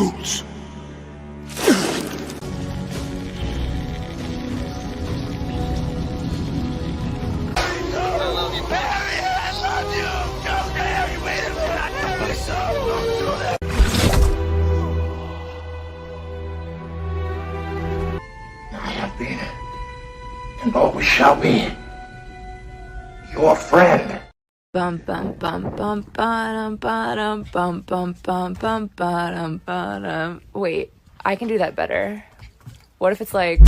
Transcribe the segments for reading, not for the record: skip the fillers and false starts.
fools. I have been, and always shall be, your friend. Bum bum bum bum bum bum bum bum bum bum bum bum. Wait, I can do that better. What if it's like?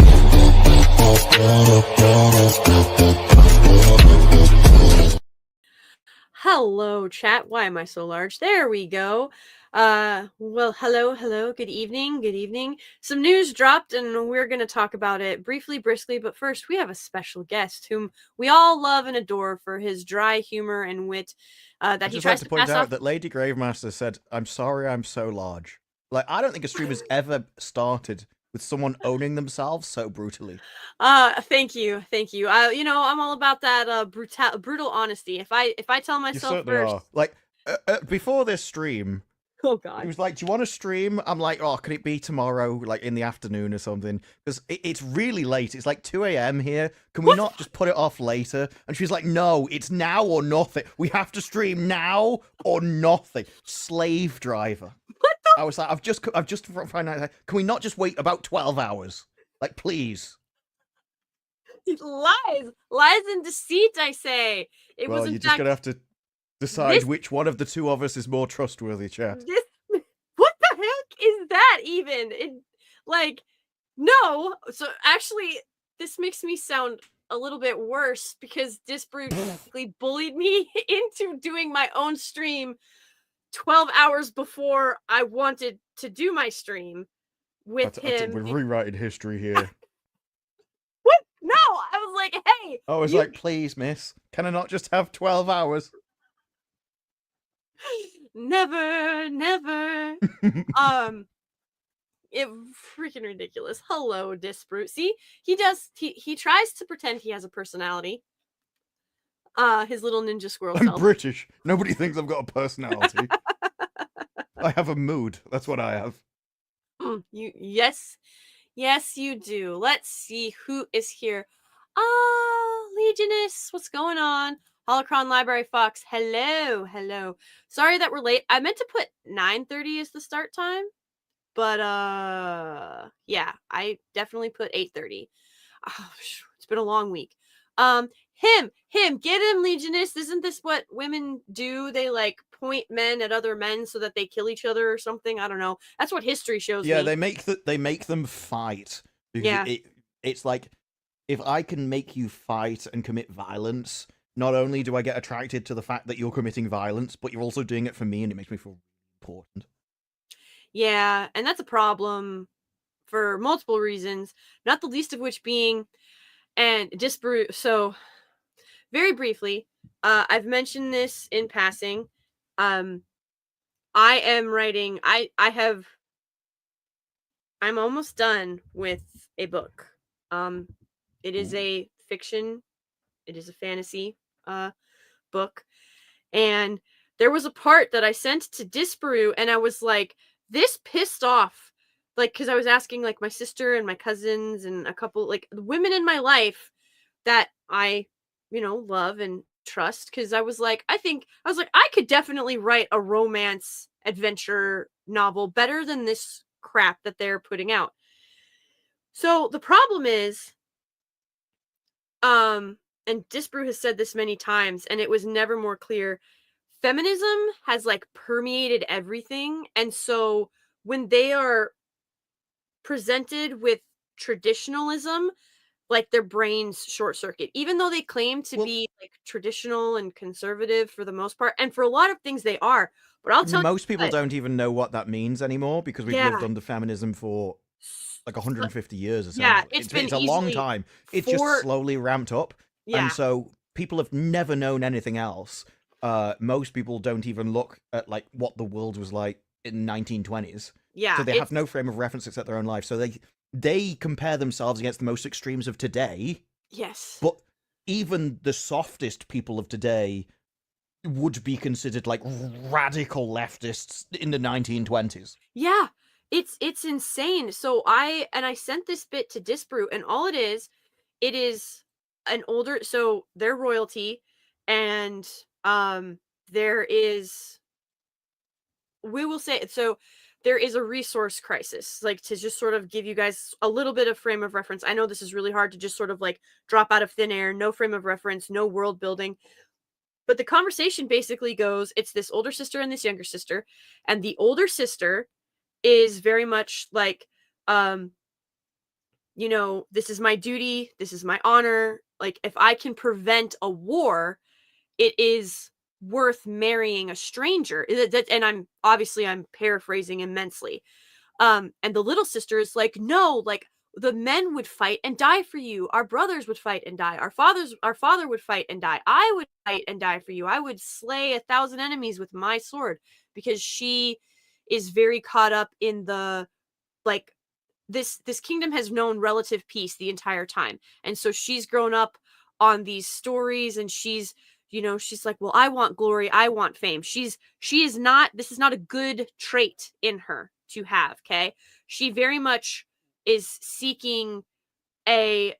Hello, chat. Why am I so large? There we go. Well, hello, good evening. Some news dropped, and we're going to talk about it briefly, briskly, but first, we have a special guest whom we all love and adore for his dry humor and wit that he tries to to point pass out off. that Lady Gravemaster said, "I'm sorry, I'm so large." Like, I don't think a stream has ever started with someone owning themselves so brutally. Thank you. I'm all about that brutal honesty. If I tell You myself certainly first, are. Like, before this stream, oh he god, was like, "Do you want to stream?" I'm like, "Oh, can it be tomorrow, like in the afternoon or something?" Because it's really late. It's like 2 a.m. here. Can we not just put it off later? And she's like, "No, it's now or nothing. We have to stream now or nothing." Slave driver. what the? I was like, I've just found out. Can we not just wait about 12 hours? Like, please. Lies and deceit. I say it Well, was in you're just fact gonna have to decide this- which one of the two of us is more trustworthy, chat. what the heck is that even? No. So actually, this makes me sound a little bit worse because Disbrew basically bullied me into doing my own stream 12 hours before I wanted to do my stream with him. We're rewriting history here. What? No, I was like, hey. I was like, please, miss, can I not just have 12 hours? Never. It freaking ridiculous. Hello, Disbrute. See, he tries to pretend he has a personality. His little ninja squirrel I'm self. British. Nobody thinks I've got a personality. I have a mood. That's what I have. Yes, you do. Let's see who is here. Legionist, what's going on? Holocron Library Fox, hello. Sorry that we're late. I meant to put 9:30 as the start time, but yeah, I definitely put 8:30. Oh, it's been a long week. Get him, Legionist. Isn't this what women do? They like point men at other men so that they kill each other or something. I don't know. That's what history shows me. Yeah, they make them fight. Yeah. It's like, if I can make you fight and commit violence, not only do I get attracted to the fact that you're committing violence, but you're also doing it for me, and it makes me feel important. Yeah, and that's a problem for multiple reasons, not the least of which being, and Disbrew. So, very briefly, I've mentioned this in passing. I am writing. I'm almost done with a book. It is a fiction. It is a fantasy book, and there was a part that I sent to Disbrew, and I was like, this pissed off, like, because I was asking like my sister and my cousins and a couple like women in my life that I love and trust, because I was like, I could definitely write a romance adventure novel better than this crap that they're putting out. So the problem is, and Disbrew has said this many times, and it was never more clear, feminism has like permeated everything, and so when they are presented with traditionalism, like their brains short circuit, even though they claim to be like traditional and conservative for the most part, and for a lot of things they are. But I'll tell you, most people don't even know what that means anymore, because we've lived under feminism for like 150 years or so. Yeah, it's a long time. It's just slowly ramped up. Yeah. And so people have never known anything else. Most people don't even look at like what the world was like in 1920s. Yeah. So they have no frame of reference except their own life. So they compare themselves against the most extremes of today. Yes. But even the softest people of today would be considered like radical leftists in the 1920s. Yeah. It's insane. So I sent this bit to Disbrew, and all it is an older, so they're royalty, and there is, we will say, so there is a resource crisis, like, to just sort of give you guys a little bit of frame of reference. I know this is really hard to just sort of like drop out of thin air, no frame of reference, no world building. But the conversation basically goes, it's this older sister and this younger sister, and the older sister is very much like, you know, this is my duty, this is my honor. Like, if I can prevent a war, it is worth marrying a stranger. And I'm paraphrasing immensely. And the little sister is like, no, like, the men would fight and die for you. Our brothers would fight and die. Our father would fight and die. I would fight and die for you. I would slay 1,000 enemies with my sword, because she is very caught up in the, like, this kingdom has known relative peace the entire time. And so she's grown up on these stories, and she's, you know, she's like, well, I want glory, I want fame. She is not, this is not a good trait in her to have, okay? She very much is seeking an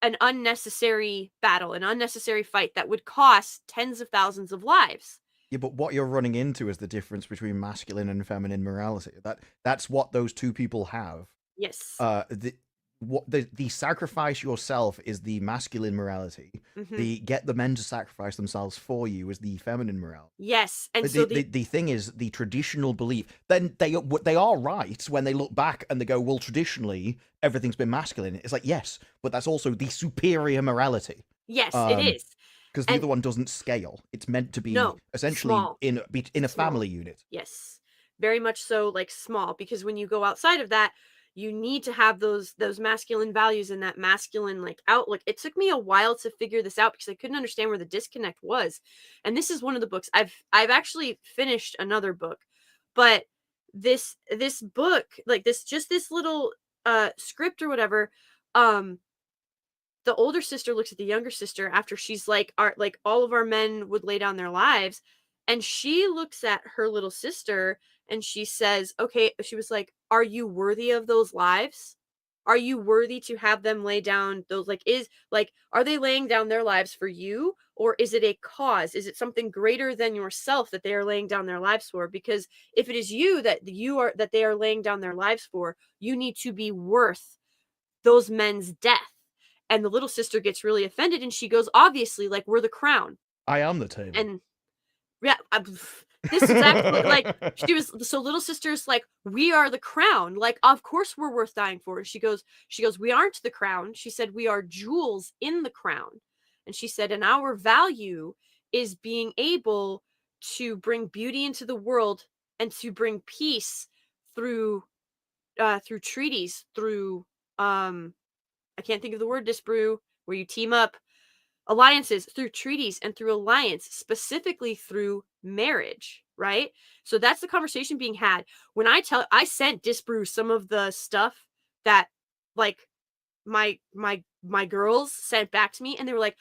unnecessary battle, an unnecessary fight that would cost tens of thousands of lives. Yeah, but what you're running into is the difference between masculine and feminine morality. That's what those two people have. Yes. The sacrifice yourself is the masculine morality. Mhm. The get the men to sacrifice themselves for you is the feminine morality. Yes, and But so the thing is, the traditional belief, then they are right when they look back and they go, well, traditionally everything's been masculine. It's like, yes, but that's also the superior morality. yes, it is. Because the And other one doesn't scale. It's meant to be No, essentially small. in a Small. family unit. Yes, very much so, like, small, because when you go outside of that, you need to have those masculine values and that masculine, like, outlook. It took me a while to figure this out because I couldn't understand where the disconnect was. And this is one of the books I've actually finished another book, but this book, like, this little script or whatever, um the older sister looks at the younger sister after she's like, all of our men would lay down their lives, and she looks at her little sister and she says, okay, she was like, are you worthy of those lives? Are you worthy to have them lay down those, are they laying down their lives for you, or is it a cause? Is it something greater than yourself that they are laying down their lives for? Because if it is you that they are laying down their lives for, you need to be worth those men's death. And the little sister gets really offended, and she goes, obviously, like, we're the crown. I am the table. And yeah, this is actually, like, she was, so little sister's like, we are the crown. Like, of course we're worth dying for. And she goes, we aren't the crown. She said, we are jewels in the crown. And she said, and our value is being able to bring beauty into the world and to bring peace through treaties, through I can't think of the word, disbrew, where you team up, alliances, through treaties and through alliance, specifically through marriage, right? So that's the conversation being had. When I sent disbrew some of the stuff that, like, my girls sent back to me, and they were like,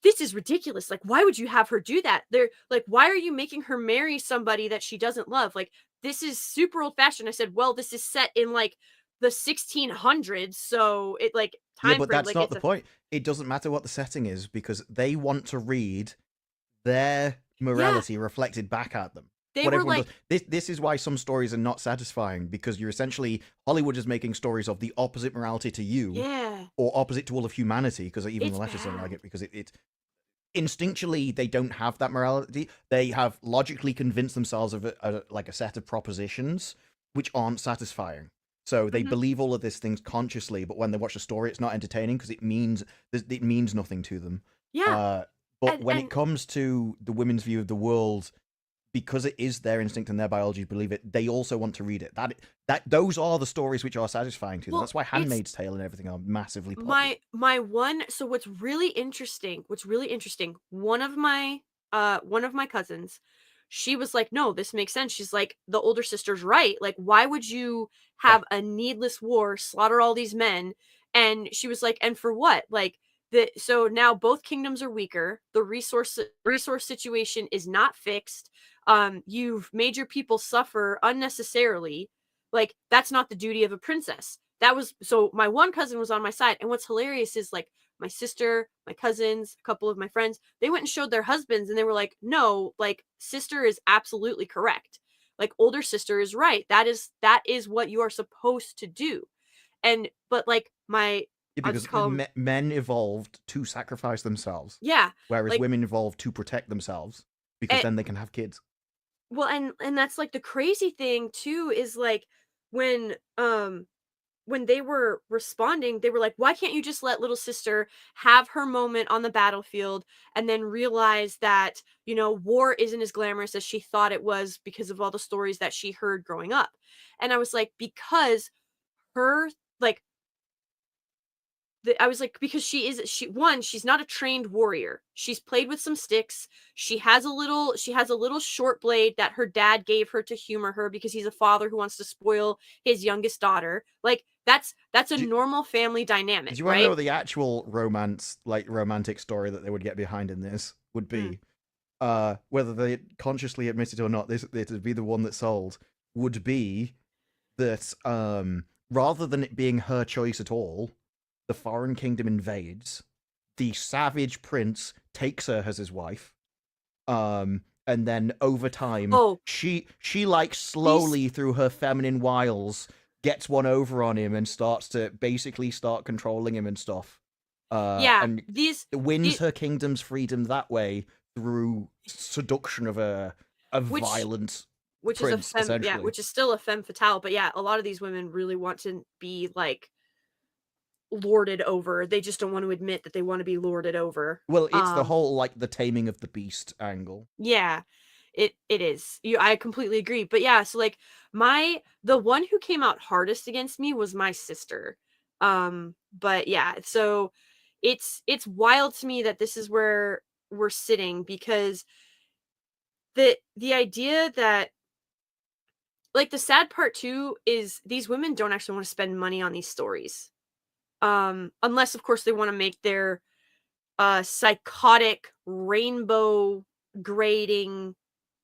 this is ridiculous. Like, why would you have her do that? They're like, why are you making her marry somebody that she doesn't love? Like, this is super old fashioned. I said, well, this is set in, like, the 1600s, so it, like, time Yeah, but frame, that's like, not it's the point. It doesn't matter what the setting is because they want to read their morality reflected back at them. They What were everyone like, does. This is why some stories are not satisfying because you're essentially Hollywood is making stories of the opposite morality to you yeah, or opposite to all of humanity because even it's the leftists don't like bad. it because it instinctually they don't have that morality. They have logically convinced themselves of a set of propositions which aren't satisfying. So they Mhm. believe all of these things consciously, but when they watch the story, it's not entertaining because it means nothing to them. Yeah, But and when it comes to the women's view of the world, because it is their instinct and their biology to believe it, they also want to read it. That those are the stories which are satisfying to them. well, That's why it's Handmaid's Tale and everything are massively popular. my one. So what's really interesting, one of my cousins, she was like, no, this makes sense. She's like, the older sister's right. Like, why would you Yeah. have a needless war, slaughter all these men? And she was like, and for what? Like, so now both kingdoms are weaker. The resource situation is not fixed. You've made your people suffer unnecessarily. Like, that's not the duty of a princess. That was, so my one cousin was on my side. And what's hilarious is, like, my sister, my cousins, a couple of my friends, they went and showed their husbands and they were like, no, like, sister is absolutely correct. Like, older sister is right. That is what you are supposed to do. And, but like Yeah, I'll just because call them, men evolved to sacrifice themselves, yeah, whereas like, women evolved to protect themselves because and, then they can have kids. well, and that's like the crazy thing too, is like when they were responding, they were like, why can't you just let little sister have her moment on the battlefield and then realize that, you know, war isn't as glamorous as she thought it was because of all the stories that she heard growing up. And I was like, because her, like, I was like, because she's not a trained warrior. She's played with some sticks. She has a little short blade that her dad gave her to humor her because he's a father who wants to spoil his youngest daughter. Like, that's a Do- normal family Do dynamic, you want to right? know the actual romantic story that they would get behind in this would Mm. be? Whether they consciously admit it or not, this would be the one that sold, would be that rather than it being her choice at all, the foreign kingdom invades, the savage prince takes her as his wife, and then over time Oh, she like slowly through her feminine wiles gets one over on him and starts to basically start controlling him and stuff. yeah, And wins her kingdom's freedom that way through seduction of a which violent which is prince, essentially. which is still a femme fatale, but yeah, a lot of these women really want to be like lorded over. They just don't want to admit that they want to be lorded over. Well, it's the whole like the taming of the beast angle. Yeah, it is. I completely agree. But yeah, so like the one who came out hardest against me was my sister. But yeah, so it's wild to me that this is where we're sitting, because the idea that, like, the sad part too is these women don't actually want to spend money on these stories. Unless of course they want to make their psychotic rainbow grading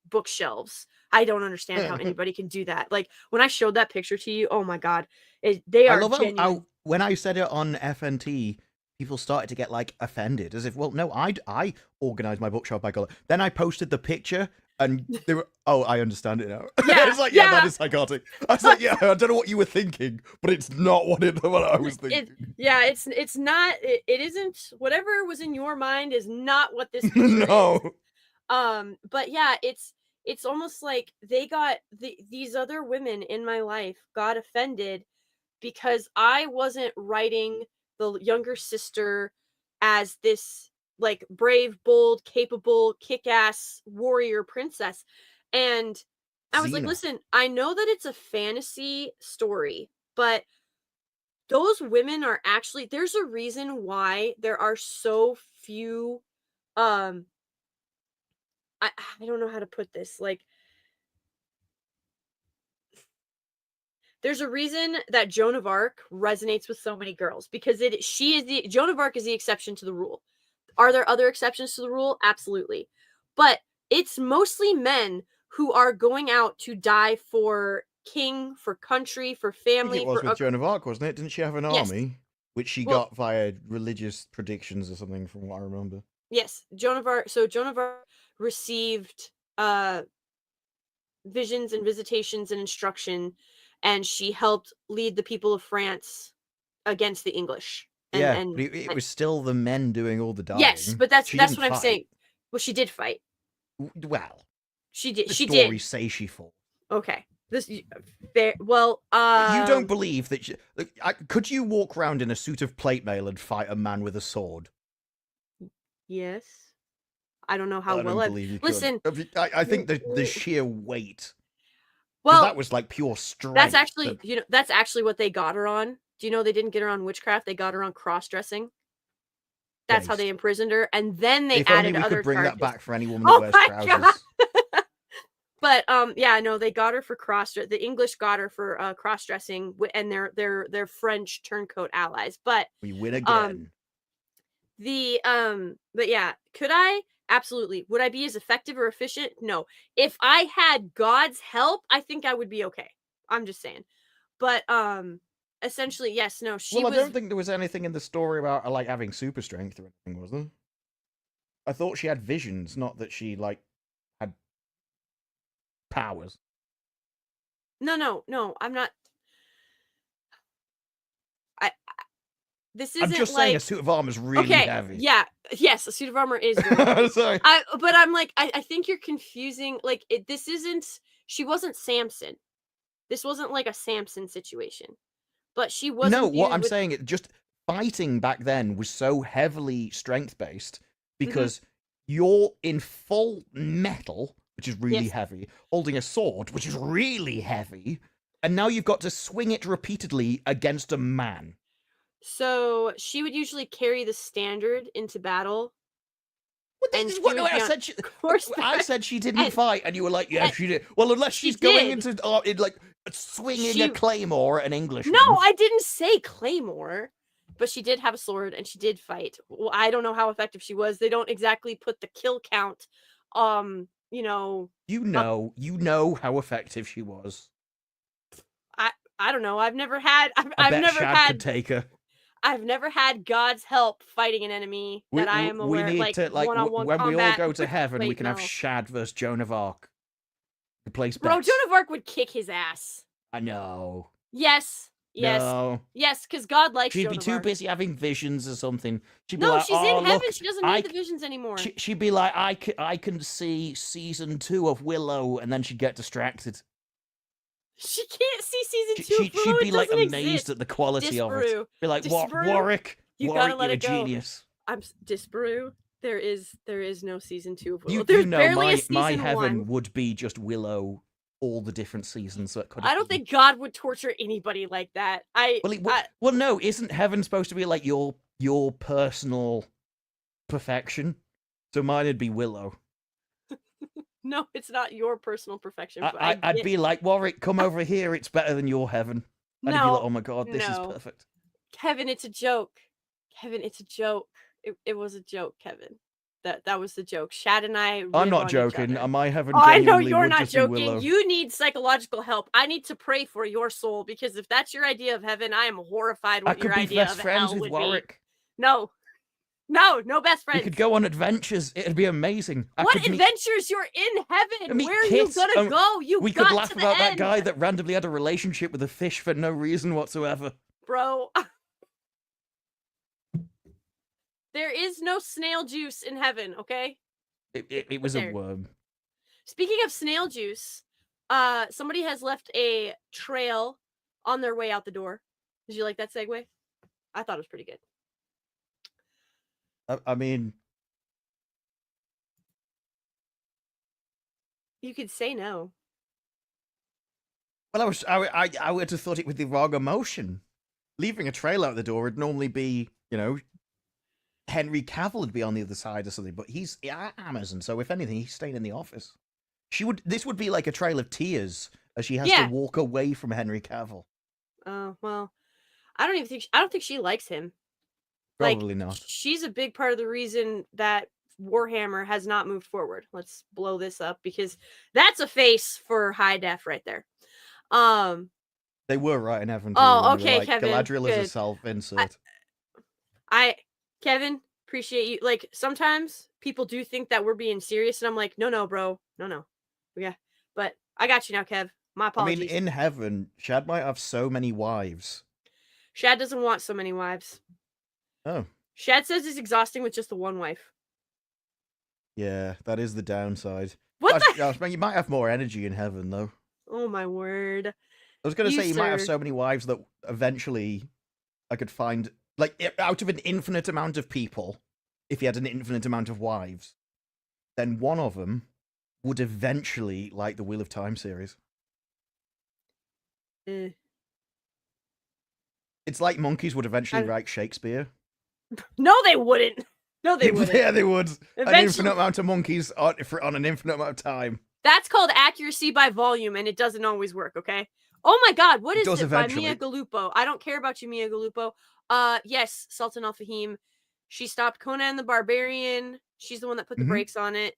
bookshelves. I don't understand how anybody can do that. Like, when I showed that picture to you, oh my god, they I are love how genuine. when I said it on FNT, people started to get like offended, as if, well, no, I organized my bookshelf by color. Then I posted the picture, and they were, oh, I understand it now. Yeah, It's like, yeah, that yeah. is psychotic. I was like, yeah, I don't know what you were thinking, but it's not what I was thinking. It's not. It isn't. Whatever was in your mind is not what this picture is. No. But yeah, it's almost like these other women in my life got offended because I wasn't writing the younger sister as this, like, brave, bold, capable, kick-ass warrior princess. And I was like, Xena. listen, I know that it's a fantasy story, but those women are actually, there's a reason why there are so few, um I don't know how to put this, like, there's a reason that Joan of Arc resonates with so many girls, because Joan of Arc is the exception to the rule. Are there other exceptions to the rule? Absolutely. But it's mostly men who are going out to die for king, for country, for I think it family, was for with Joan of Arc, wasn't it? Didn't she have an yes. army? Which she Well, got via religious predictions or something, from what I remember. yes, Joan of Arc. So Joan of Arc received visions and visitations and instruction, and she helped lead the people of France against the English. Yeah, but it was still the men doing all the dying. Yes, but that's She what didn't I'm fight. saying. Well, she did fight. Well, She did. the She stories did. say she fought. Okay. This fair. Well, You don't believe that could you walk around in a suit of plate mail and fight a man with a sword? yes. I don't know how I well don't I've believe you listen. could. I think the sheer weight. Well, that was like pure strength. that's actually that's actually what they got her on. Do you know they didn't get her on witchcraft? They got her on cross-dressing. That's how they imprisoned her, and then they if added only we other could bring charges. that back for any woman that wears trousers. God. But yeah, no, they got her for the English got her for cross-dressing, and their French turncoat allies. But we win again. But yeah, could I? Absolutely. Would I be as effective or efficient? No. If I had God's help, I think I would be okay. I'm just saying. But essentially, yes, no, she Well, was I don't think there was anything in the story about her, like, having super strength or anything, was there? I thought she had visions, not that she, like, had powers. no, I'm not. This I'm isn't just saying a like suit of armor is really okay, heavy. yeah, yes, a suit of armor is very heavy. Sorry. But I'm like, I think you're confusing. Like, this isn't. She wasn't Samson. This wasn't like a Samson situation. But she was No, what imbued I'm with. saying, it just fighting back then was so heavily strength based because you're in full metal, which is really Yes. heavy, holding a sword, which is really heavy, and now you've got to swing it repeatedly against a man. So she would usually carry the standard into battle. What And this is she what would be I on said. I horseback. said she didn't And- fight, and you were like, "Yeah, and she did." Well, unless she she's going did. into like swinging She- a claymore at an Englishman. No, I didn't say claymore, but she did have a sword and she did fight. Well, I don't know how effective she was. They don't exactly put the kill count. You know, You know how effective she was. I don't know. I've never had. I I've bet never Shad had. could take her. I've never had God's help fighting an enemy that I am aware. We need like to one-on-one when we all combat. go to heaven, we Wait, can have no. Shad versus Joan of Arc. Replace Bro, Bets. Joan of Arc would kick his ass. I know. Yes, No. because God likes She'd Joan be of too Arc. busy having visions or something. She'd be No, like, she's "Oh, in heaven. look, She doesn't need the visions anymore. She'd be like, I can see season 2 of Willow, and then she'd get distracted. She can't see season 2 of Willow. She'd be It like doesn't amazed exist. at the quality of it. Disparu. Be like, Disparu. Warwick, You Warwick, gotta let you're a it go. genius. I'm Disparu. There is no season 2 of Willow. You There's know, barely a season my heaven 1. would be just Willow, all the different seasons that could. I don't think God would torture anybody like that. Well, no, isn't heaven supposed to be like your personal perfection? So mine would be Willow. No, it's not your personal perfection. I'd be like, Warwick, come over here. It's better than your heaven. And he'd be like, oh my god, this is perfect. Kevin, it's a joke. Kevin, it's a joke. It was a joke, Kevin. That was the joke. Shad and I. I'm not joking. My heaven. I know genuinely you're would not just be joking. Willow. You need psychological help. I need to pray for your soul because if that's your idea of heaven, I am horrified what your idea of hell would be. I could be best friends with Warwick. No, best friends. We could go on adventures. It'd be amazing. What adventures? You're in heaven. Where are you gonna go? We could laugh about that guy that randomly had a relationship with a fish for no reason whatsoever. Bro. There is no snail juice in heaven, okay? It was a worm. Speaking of snail juice, somebody has left a trail on their way out the door. Did you like that segue? I thought it was pretty good. I mean, you could say no. Well, I would have thought it with the wrong emotion. Leaving a trail out the door would normally be, Henry Cavill would be on the other side or something, but he's at Amazon, so if anything, he's staying in the office. This would be like a trail of tears as she has to walk away from Henry Cavill. Oh, well, I don't think she likes him. Probably not. She's a big part of the reason that Warhammer has not moved forward. Let's blow this up because that's a face for high def right there. They were right in heaven. Oh, okay, Kevin. Galadriel good. is a self-insert. Kevin, appreciate you. Like, sometimes people do think that we're being serious, and I'm like, no, bro. No. Yeah, but I got you now, Kev. My apologies. I mean, in heaven, Shad might have so many wives. Shad doesn't want so many wives. Oh. Shad says he's exhausting with just the one wife. Yeah, that is the downside. What you might have more energy in heaven, though. Oh, my word. I was going to say, you might have so many wives that eventually I could find, like, out of an infinite amount of people, if you had an infinite amount of wives, then one of them would eventually like the Wheel of Time series. It's like monkeys would eventually write Shakespeare. No, they wouldn't. No, they wouldn't. Yeah, they would. Eventually. An infinite amount of monkeys on an infinite amount of time. That's called accuracy by volume, and it doesn't always work, okay? Oh my god, what is it eventually. by Mia Gallupo? I don't care about you, Mia Gallupo. Yes, Sultan Al-Fahim. She stopped Conan the Barbarian. She's the one that put the brakes on it.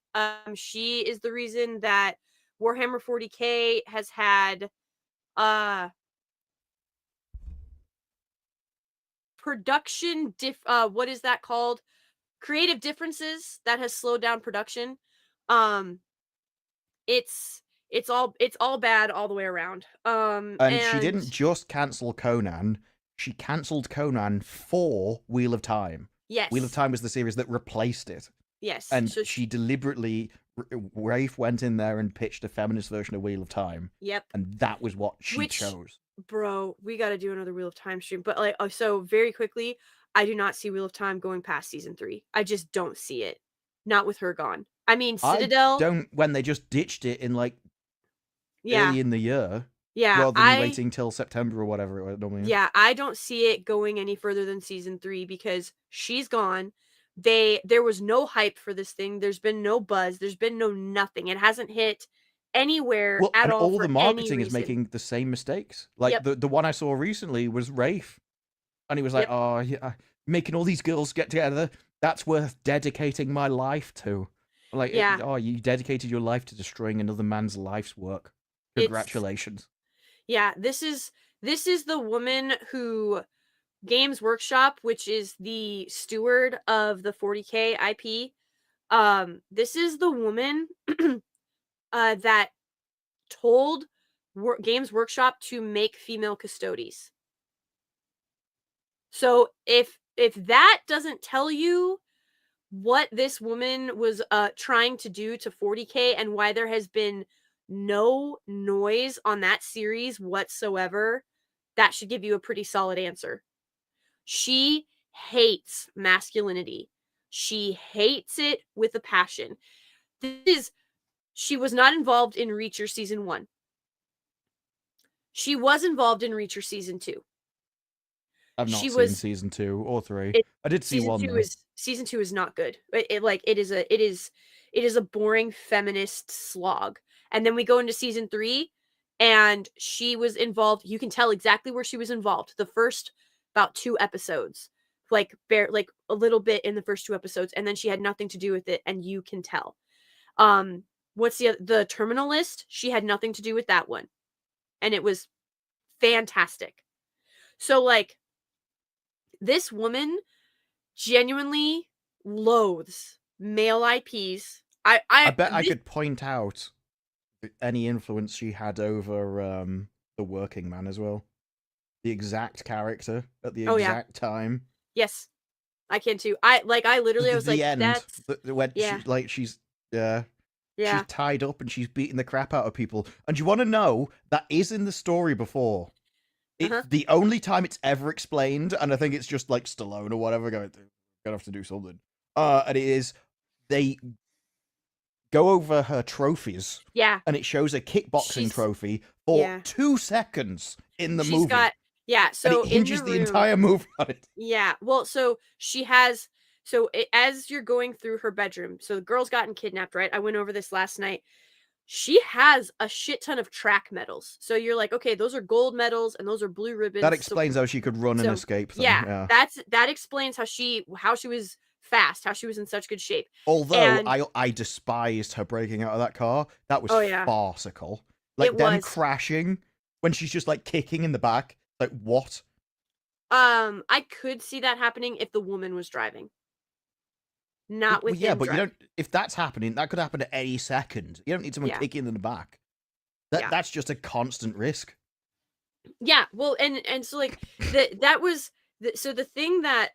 She is the reason that Warhammer 40K has had production what is that called? Creative differences that has slowed down production. It's all bad all the way around. And she And didn't just cancel Conan; she cancelled Conan for Wheel of Time. Wheel of yes, Time was the series that replaced it, yes. and So she deliberately, Rafe went in there and pitched a feminist version of Wheel of Time, yep. and that was what she Which, chose. bro, we got to do another Wheel of Time stream. But like, so very quickly, I do not see Wheel of Time going past season 3. I just don't see it. Not with her gone. I mean, I Citadel. don't. When they just ditched it in like Yeah, early in the year, yeah. rather than waiting till September or whatever it normally is. Yeah, I don't see it going any further than season 3 because she's gone. There was no hype for this thing. There's been no buzz. There's been no nothing. It hasn't hit anywhere Well, at and all all for the any marketing is reason. making the same mistakes. Like Yep. the one I saw recently was Rafe, and he was like, Yep. "Oh, yeah, making all these girls get together. That's worth dedicating my life to." I'm like, Yeah. oh, you dedicated your life to destroying another man's life's work. It's Congratulations. yeah, this is the woman who Games Workshop, which is the steward of the 40K IP. This is the woman that told Games Workshop to make female custodies. So if that doesn't tell you what this woman was trying to do to 40K and why there has been no noise on that series whatsoever, that should give you a pretty solid answer. She hates masculinity. She hates it with a passion. She was not involved in Reacher season 1. She was involved in Reacher season 2. I've not She seen was season 2 or 3. it, I did see one though. season 2 is not good. It is a boring feminist slog. And then we go into season 3 and she was involved. You can tell exactly where she was involved. The first about 2 episodes. Like a little bit in the first 2 episodes, and then she had nothing to do with it, and you can tell. What's the Terminal List? She had nothing to do with that one. And it was fantastic. So like this woman genuinely loathes male IPs. I bet I could point out any influence she had over the working man as well. The exact character at the exact time. Yes, I can too. I literally I was like, end, that's when she's she's tied up and she's beating the crap out of people. And you want to know that is in the story before. It's the only time it's ever explained, and I think it's just like Stallone or whatever gonna have to do something. And it is they go over her trophies. Yeah. And it shows a kickboxing trophy for 2 seconds in the movie. So and it hinges the entire movie on it. Yeah. Well, so she has as you're going through her bedroom, so the girl's gotten kidnapped, right? I went over this last night. She has a shit ton of track medals. So you're like, okay, those are gold medals and those are blue ribbons. That explains how she could run and escape them. Yeah. That explains how she was fast, how she was in such good shape. Although I despised her breaking out of that car. That was farcical. Like them crashing when she's just like kicking in the back. Like what? I could see that happening if the woman was driving. Not with but you don't. If that's happening, that could happen at any second. You don't need someone kicking in the back. That's just a constant risk. Yeah, well, and so like so the thing that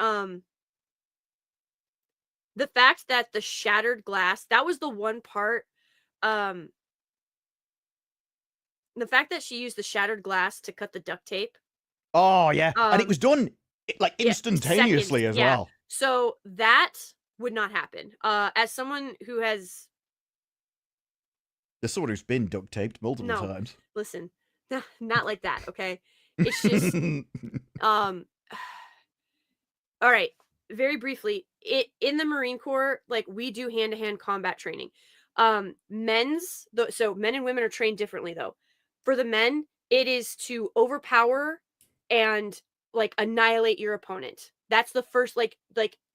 the fact that the shattered glass, that was the one part, the fact that she used the shattered glass to cut the duct tape. Oh yeah, and it was done like instantaneously as well. So that would not happen. As someone who has, as someone who's been duct taped multiple times. Listen, not like that. Okay, it's just all right. Very briefly, in the Marine Corps, like we do hand-to-hand combat training. So men and women are trained differently though. For the men, it is to overpower and like annihilate your opponent. That's the first like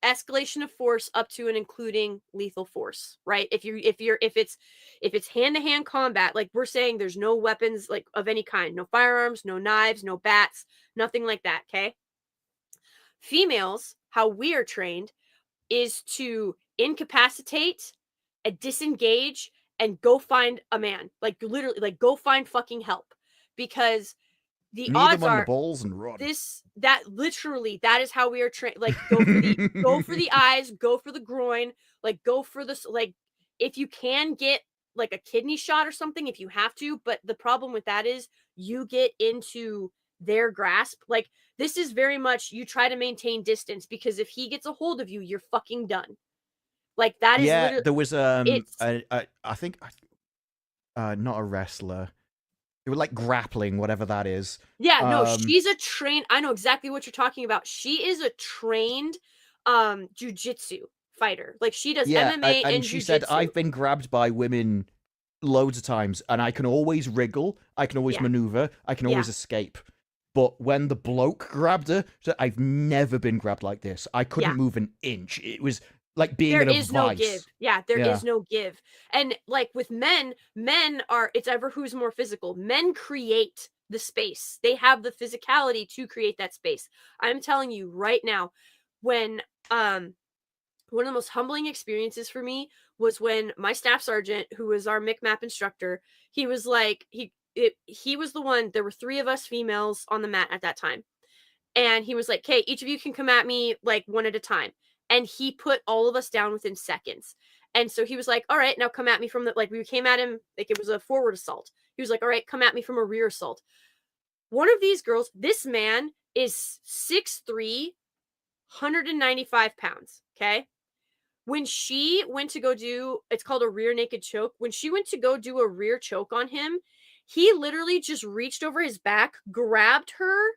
escalation of force up to and including lethal force, right? If it's hand-to-hand combat, like we're saying there's no weapons like of any kind, no firearms, no knives, no bats, nothing like that, okay? Females, how we are trained is to incapacitate and disengage and go find a man. Like literally, like go find fucking help. Because the Knee odds them on the are balls and run. that is how we are trained. Like go for the eyes, go for the groin, like go for this, like if you can get like a kidney shot or something if you have to, but the problem with that is you get into their grasp. Like this is very much you try to maintain distance because if he gets a hold of you, you're fucking done. Like that is Yeah, literally there was it's I think not a wrestler. They were like grappling, whatever that is. yeah, no, she's a trained I know exactly what you're talking about. She is a trained jujitsu fighter. Like she does Yeah, MMA and and she said, jujitsu. I've been grabbed by women loads of times, and I can always wriggle, I can always Yeah. maneuver, I can always escape. But when the bloke grabbed her, she said, I've never been grabbed like this. I couldn't Yeah. move an inch. It was like being There in a is no vice. give. Yeah, there Yeah. is no give. And like with men are it's ever who's more physical. Men create the space. They have the physicality to create that space. I'm telling you right now, when one of the most humbling experiences for me was when my staff sergeant, who was our MIC-MAP instructor, he was like, he was the one, there were 3 of us females on the mat at that time. And he was like, okay, each of you can come at me like one at a time. And he put all of us down within seconds. And so he was like, all right, now come at me from the, like we came at him, like it was a forward assault. He was like, all right, come at me from a rear assault. One of these girls, this man is 6'3", 195 pounds. Okay. When she went to go do, it's called a rear naked choke. When she went to go do a rear choke on him, he literally just reached over his back, grabbed her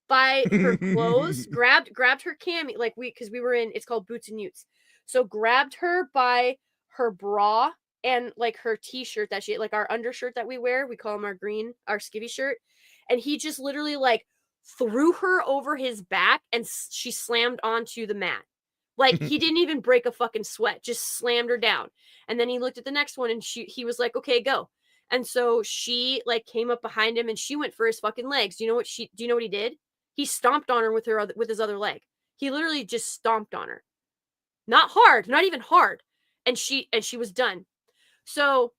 by her clothes, grabbed her cami, like because we were in, it's called boots and utes. So grabbed her by her bra and like her t-shirt that she, like our undershirt that we wear, we call them our skivvy shirt. And he just literally like threw her over his back and she slammed onto the mat. Like he didn't even break a fucking sweat, just slammed her down. And then he looked at the next one and he was like, okay, go. And so she like came up behind him and she went for his fucking legs. Do you know what he did? He stomped on her with his other leg. He literally just stomped on her. Not hard, not even hard. And she was done. So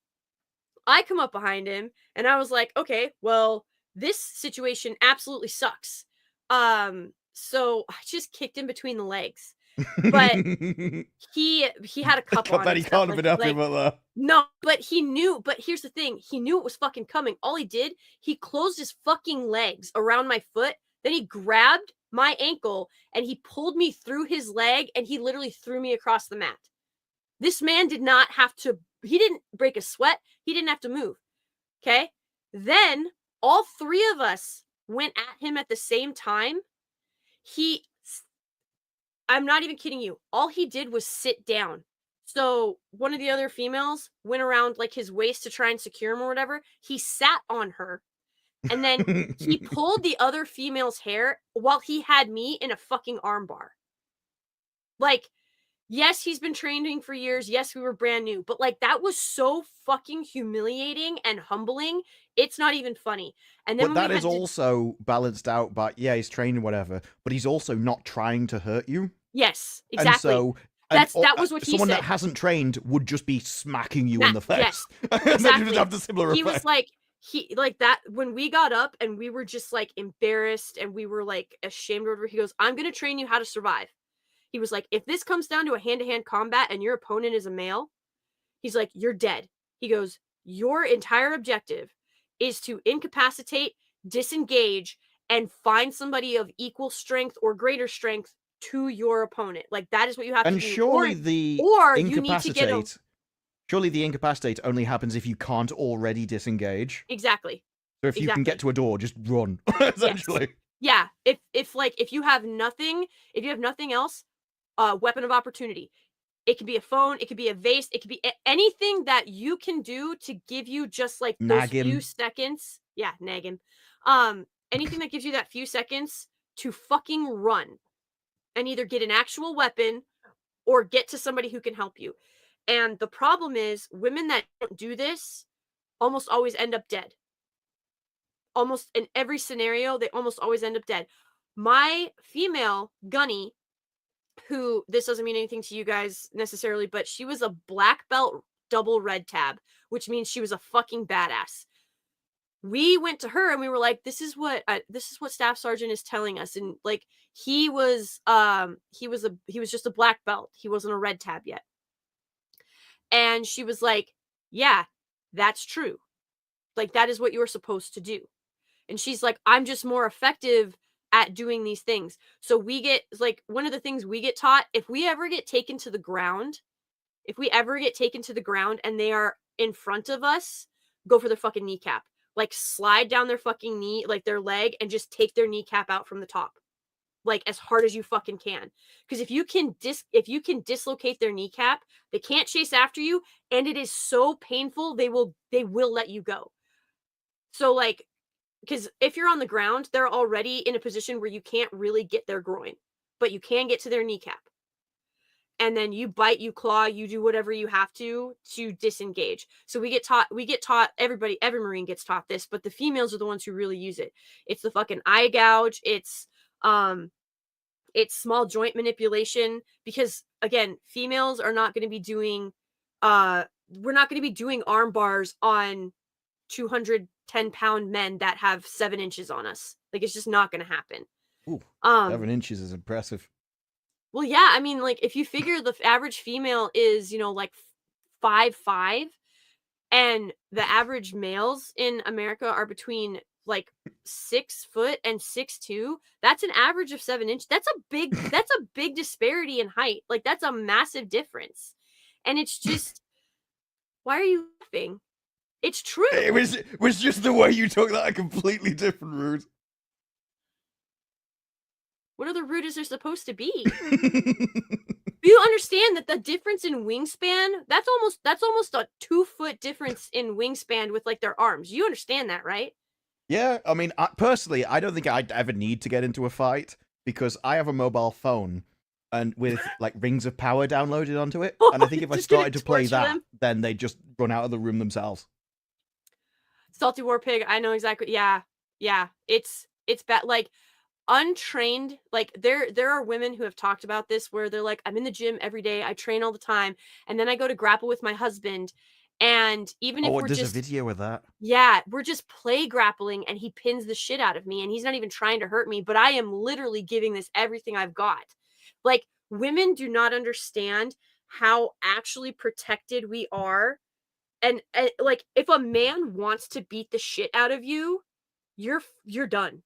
I come up behind him and I was like, okay, well, this situation absolutely sucks. So I just kicked him between the legs. But he had a cup on. He can't have been happy about that. No, but he knew. But here's the thing: he knew it was fucking coming. All he did, he closed his fucking legs around my foot. Then he grabbed my ankle and he pulled me through his leg, and he literally threw me across the mat. This man did not have to. He didn't break a sweat. He didn't have to move. Okay. Then all 3 of us went at him at the same time. I'm not even kidding you. All he did was sit down. So one of the other females went around like his waist to try and secure him or whatever. He sat on her and then he pulled the other female's hair while he had me in a fucking armbar. Like, yes, he's been training for years. Yes, we were brand new, but like that was so fucking humiliating and humbling. It's not even funny. And then but that is also balanced out by, yeah, he's training whatever, but he's also not trying to hurt you. Yes, exactly. And so that was what he said. Someone that hasn't trained would just be smacking you in the face. Yes, exactly. And then you just have the similar effect. He was like, that when we got up and we were just like embarrassed and we were like ashamed over, he goes, I'm going to train you how to survive. He was like, if this comes down to a hand-to-hand combat and your opponent is a male, he's like, you're dead. He goes, your entire objective is to incapacitate, disengage, and find somebody of equal strength or greater strength to your opponent. Like that is what you have to do. And surely you need to get surely the incapacitate only happens if you can't already disengage. Exactly. So if you can get to a door, just run. Essentially. Yes. Yeah. If you have nothing else, weapon of opportunity. It could be a phone, it could be a vase, it could be anything that you can do to give you just like those few seconds. Yeah, nag him. Anything that gives you that few seconds to fucking run and either get an actual weapon or get to somebody who can help you. And the problem is women that don't do this almost always end up dead. Almost in every scenario, they almost always end up dead. My female gunny, who, this doesn't mean anything to you guys necessarily, but she was a black belt double red tab, which means she was a fucking badass. We went to her and we were like, this is what Staff Sergeant is telling us. And like, he was just a black belt. He wasn't a red tab yet. And she was like, yeah, that's true. Like, that is what you were supposed to do. And she's like, I'm just more effective at doing these things. So we get, like, one of the things we get taught, if we ever get taken to the ground and they are in front of us, go for their fucking kneecap. Like, slide down their fucking knee, like their leg, and just take their kneecap out from the top. Like, as hard as you fucking can. Because if you can dislocate their kneecap, they can't chase after you, and it is so painful, they will let you go. So, like, because if you're on the ground, they're already in a position where you can't really get their groin, but you can get to their kneecap. And then you bite, you claw, you do whatever you have to disengage. So we get taught, every Marine gets taught this, but the females are the ones who really use it. It's the fucking eye gouge. It's small joint manipulation, because again, females are not going to be doing, we're not going to be doing arm bars on 210-pound men that have 7 inches on us. Like, it's just not going to happen. Ooh, 7 inches is impressive. Well, yeah, I mean, like, if you figure the average female is, like 5'5", and the average males in America are between like 6 foot and 6'2", that's an average of 7 inches. That's a big disparity in height. Like, that's a massive difference. And it's just, why are you laughing? It's true. It was just the way you took that a completely different route. What other route is there supposed to be? You understand that the difference in wingspan, that's almost a 2-foot difference in wingspan with like their arms. You understand that, right? Yeah, I mean, personally, I don't think I'd ever need to get into a fight, because I have a mobile phone and with like Rings of Power downloaded onto it, and I think if I started to play that, then they'd just run out of the room themselves. Salty War Pig, I know exactly. Yeah, it's bad. Like, untrained, like, there are women who have talked about this where they're like, I'm in the gym every day, I train all the time, and then I go to grapple with my husband, and even if we're there's just a video with that. Yeah, we're just play grappling and he pins the shit out of me and he's not even trying to hurt me, but I am literally giving this everything I've got. Like, women do not understand how actually protected we are. And like, if a man wants to beat the shit out of you, you're done.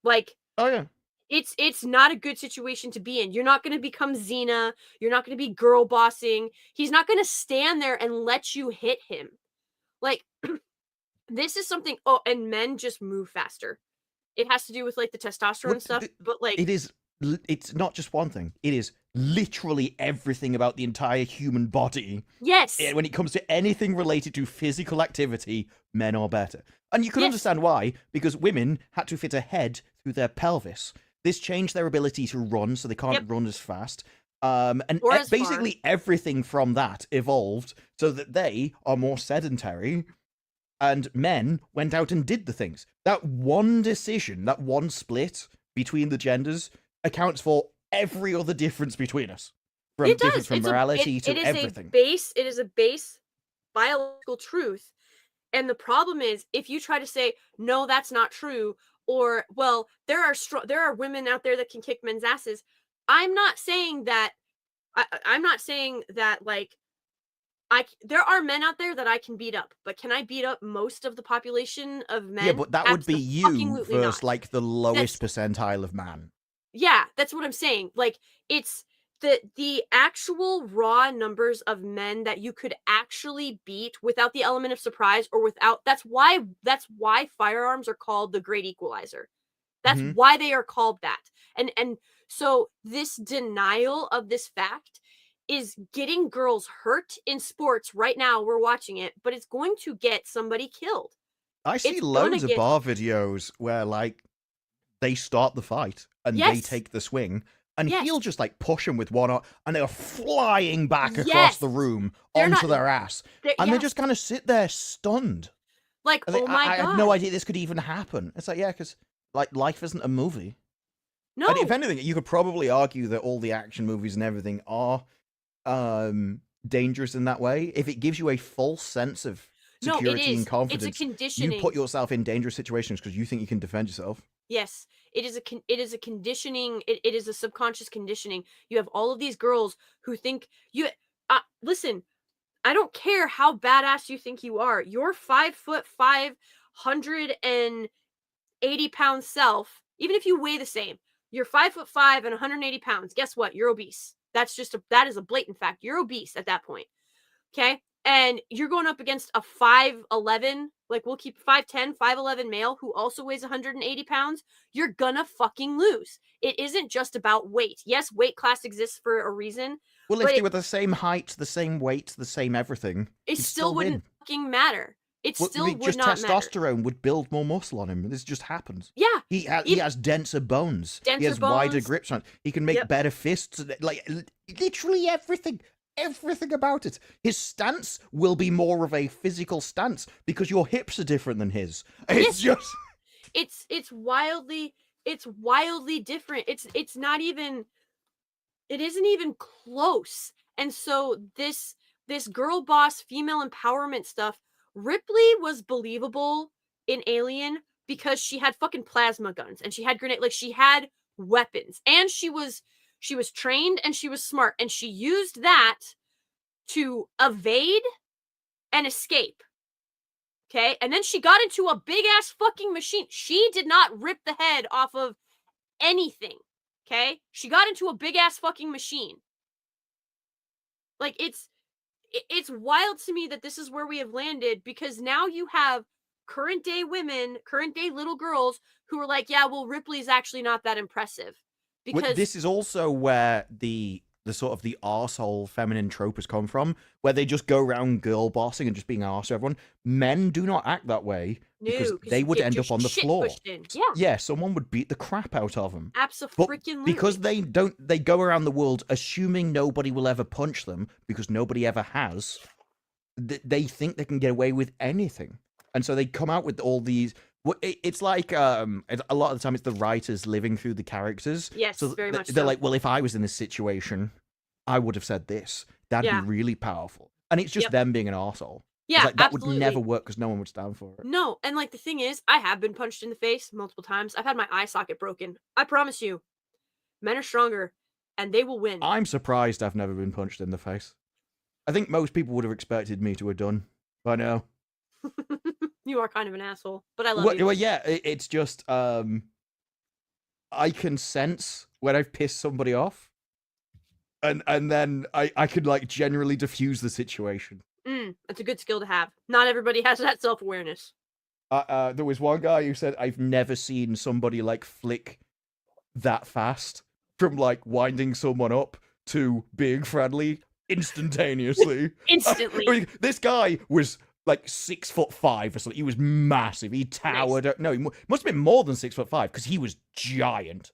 Like, oh yeah, it's not a good situation to be in. You're not going to become Xena. You're not going to be girl bossing. He's not going to stand there and let you hit him. Like, this is something. Oh, and men just move faster. It has to do with like the testosterone stuff, but like, it's not just one thing. It is literally everything about the entire human body. Yes. When it comes to anything related to physical activity, men are better. And you can understand why, because women had to fit a head through their pelvis. This changed their ability to run, so they can't run as fast. And basically everything from that evolved so that they are more sedentary, and men went out and did the things. That one decision, that one split between the genders accounts for every other difference between us. From difference from morality to everything. It is a base biological truth. And the problem is, if you try to say, no, that's not true, or, well, there are women out there that can kick men's asses. I'm not saying that, like, there are men out there that I can beat up, but can I beat up most of the population of men? Yeah, but that would be you versus not. Like the lowest percentile of man. Yeah, that's what I'm saying. Like, it's the actual raw numbers of men that you could actually beat without the element of surprise, or without, that's why firearms are called the great equalizer. That's why they are called that. And so this denial of this fact is getting girls hurt in sports right now. We're watching it, but it's going to get somebody killed. I see loads of bar videos where like they start the fight and they take the swing, and he'll just like push him with one arm, and they're flying back across the room onto their ass, and they just kind of sit there stunned. Like, oh my God. I had no idea this could even happen. It's like, yeah, because like life isn't a movie. No. And if anything, you could probably argue that all the action movies and everything are dangerous in that way. If it gives you a false sense of No, it security is. and confidence, It's a you conditioning. put yourself in dangerous situations because you think you can defend yourself. Yes, it is a conditioning. It is a subconscious conditioning. You have all of these girls who think you. Listen, I don't care how badass you think you are. Your 5'5", 180-pound self, even if you weigh the same, you're 5'5" and 180 pounds. Guess what? You're obese. That is a blatant fact. You're obese at that point. Okay. And you're going up against a 5'11", like we'll keep 5'10", 5'11" male who also weighs 180 pounds. You're gonna fucking lose. It isn't just about weight. Yes, weight class exists for a reason. Well, but if they were the same height, the same weight, the same everything, it you'd still win. wouldn't fucking matter. It Well, still would just not matter. testosterone would build more muscle on him. This just happens. Yeah. He has denser bones. He Denser has wider bones. grip strength. He can make Yep. better fists. Like literally everything. Everything about it. His stance will be more of a physical stance because your hips are different than his. It's just It's wildly different. It's not even, it isn't even close. And so this girl boss female empowerment stuff, Ripley was believable in Alien because she had fucking plasma guns and she had grenade, like she had weapons, and she was trained and she was smart, and she used that to evade and escape. Okay? And then she got into a big ass fucking machine. She did not rip the head off of anything. Okay? She got into a big ass fucking machine. Like, it's wild to me that this is where we have landed, because now you have current day women, current day little girls who are like, yeah, well, Ripley's actually not that impressive. Because this is also where the sort of the arsehole feminine trope has come from, where they just go around girl bossing and just being arse to everyone. Men do not act that way because they would end up on the floor. Yeah, someone would beat the crap out of them. Absolutely. Because they go around the world assuming nobody will ever punch them because nobody ever has. They think they can get away with anything, and so they come out with all these. It's like a lot of the time it's the writers living through the characters. Yes, so very much they're so. like, well, if I was in this situation, I would have said this. That'd be really powerful. And it's just them being an arsehole. Yeah, like, that absolutely. would never work because no one would stand for it. No, and like the thing is, I have been punched in the face multiple times. I've had my eye socket broken. I promise you, men are stronger, and they will win. I'm surprised I've never been punched in the face. I think most people would have expected me to have done by now. You are kind of an asshole, but I love you. Well, yeah, it's just I can sense when I've pissed somebody off, and then I could like generally diffuse the situation. That's a good skill to have. Not everybody has that self-awareness. There was one guy who said, I've never seen somebody like flick that fast from like winding someone up to being friendly instantaneously. Instantly. I mean, this guy was like 6'5" or something. He was massive. He towered. Nice. No, he must have been more than 6'5" because he was giant.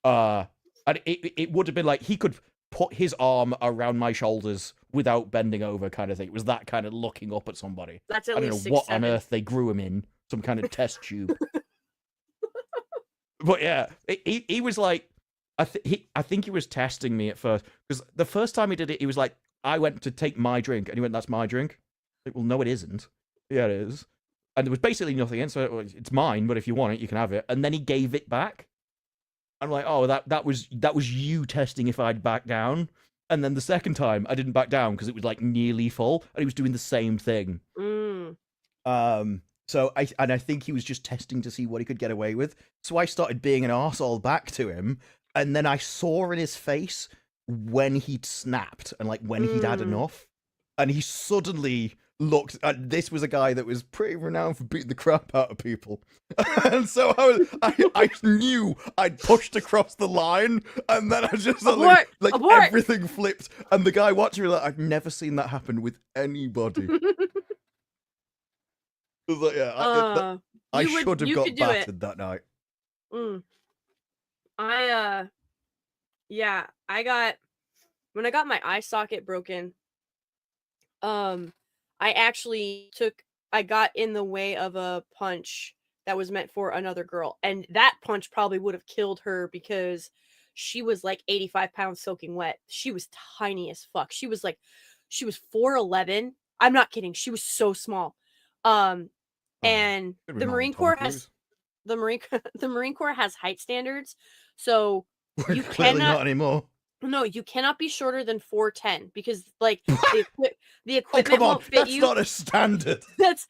And it would have been like he could put his arm around my shoulders without bending over, kind of thing. It was that kind of looking up at somebody. That's at I don't least know 6'7". what on earth they grew him in, some kind of test tube. But yeah, he was like, I think he was testing me at first, because the first time he did it, he was like, I went to take my drink, and he went, that's my drink. Like, well, no, it isn't. Yeah, it is. And there was basically nothing in, so it's mine, but if you want it, you can have it. And then he gave it back. I'm like, oh, that was you testing if I'd back down. And then the second time, I didn't back down because it was like nearly full, and he was doing the same thing. So I think he was just testing to see what he could get away with. So I started being an arsehole back to him, and then I saw in his face when he'd snapped and like when he'd had enough, and he suddenly looked. And this was a guy that was pretty renowned for beating the crap out of people, and so I knew I'd pushed across the line, and then I just Abort! Everything flipped, and the guy watching me like, I've never seen that happen with anybody. I was like, yeah, I should have got battered that night. When I got my eye socket broken, I got in the way of a punch that was meant for another girl. And that punch probably would have killed her because she was like 85 pounds soaking wet. She was tiny as fuck. She was 4'11". I'm not kidding. She was so small. And Could be the more than Marine Tom Corps Cruise. has the Marine Corps has height standards. So you Clearly cannot not anymore. no, you cannot be shorter than 4'10" because like the Oh, equipment come on. won't fit That's you. not a standard. That's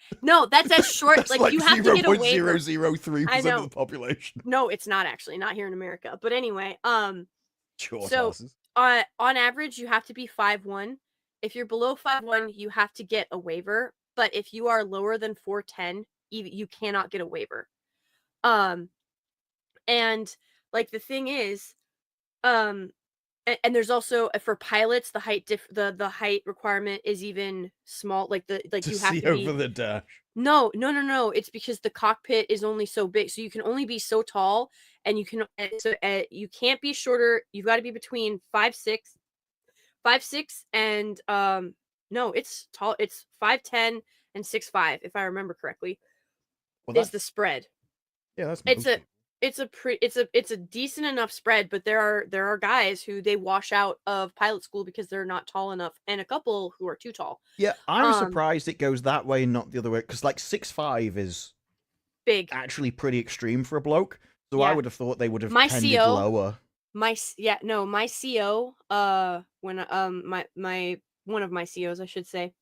as short. That's like you have to get a waiver. 0.003% of the population. No, it's not actually, not here in America. But anyway, Short so asses. on average you have to be 5'1". If you're below 5'1", you have to get a waiver. But if you are lower than 4'10", you cannot get a waiver. And like the thing is, and there's also for pilots the height the height requirement is even small. Like To you have see to be over the dash. no. It's because the cockpit is only so big, so you can only be so tall, and you can't be shorter. You've got to be between 5'6", and no, it's tall. It's 5'10" and 6'5", if I remember correctly. Well, is the spread. Yeah, that's It's a decent enough spread, but there are guys who they wash out of pilot school because they're not tall enough, and a couple who are too tall. Yeah, I'm surprised it goes that way, not the other way, because like 6'5" is big, actually pretty extreme for a bloke. So Yeah. I would have thought they would have My tended CO lower. My CO, when my one of my COs, I should say,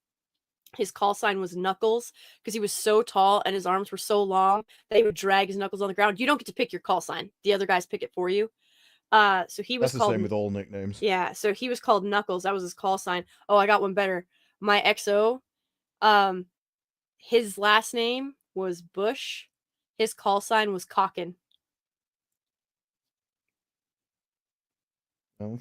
his call sign was Knuckles because he was so tall and his arms were so long that he would drag his knuckles on the ground. You don't get to pick your call sign; the other guys pick it for you. So he was That's the called same with all nicknames. Yeah, so he was called Knuckles. That was his call sign. Oh, I got one better. My XO, his last name was Bush. His call sign was Cockin. Well,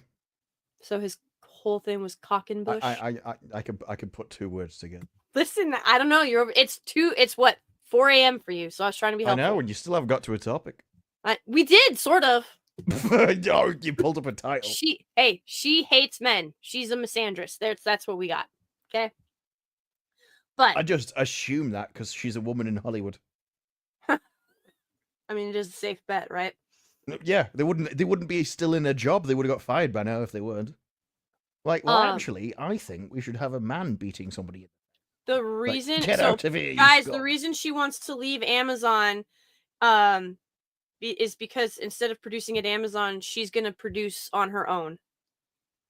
So his whole thing was Cockinbush. I could put two words together. Listen, I don't know. It's what 4 a.m. for you. So I was trying to be helpful. I know, and you still haven't got to a topic. We did sort of. Oh, you pulled up a title. She hates men. She's a misandrist. That's what we got. Okay. But I just assume that because she's a woman in Hollywood. I mean, it is a safe bet, right? Yeah, they wouldn't be still in a job. They would have got fired by now if they weren't. Like, well, actually, I think we should have a man beating somebody. The reason, like, get out of here, guys, the reason she wants to leave Amazon, is because instead of producing at Amazon, she's gonna produce on her own.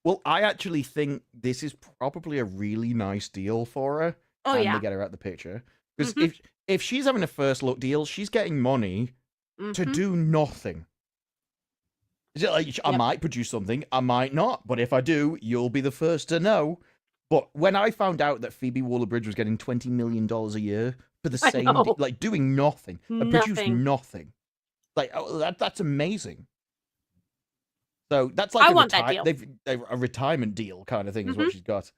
Well, I actually think this is probably a really nice deal for her. Oh, and yeah. they get her out the picture. Because if she's having a first look deal, she's getting money to do nothing. Is it like, I might produce something, I might not, but if I do, you'll be the first to know. But when I found out that Phoebe Waller-Bridge was getting $20 million a year for the same, like doing nothing, and produce nothing, like that's amazing. So that's like a retirement deal kind of thing is what she's got.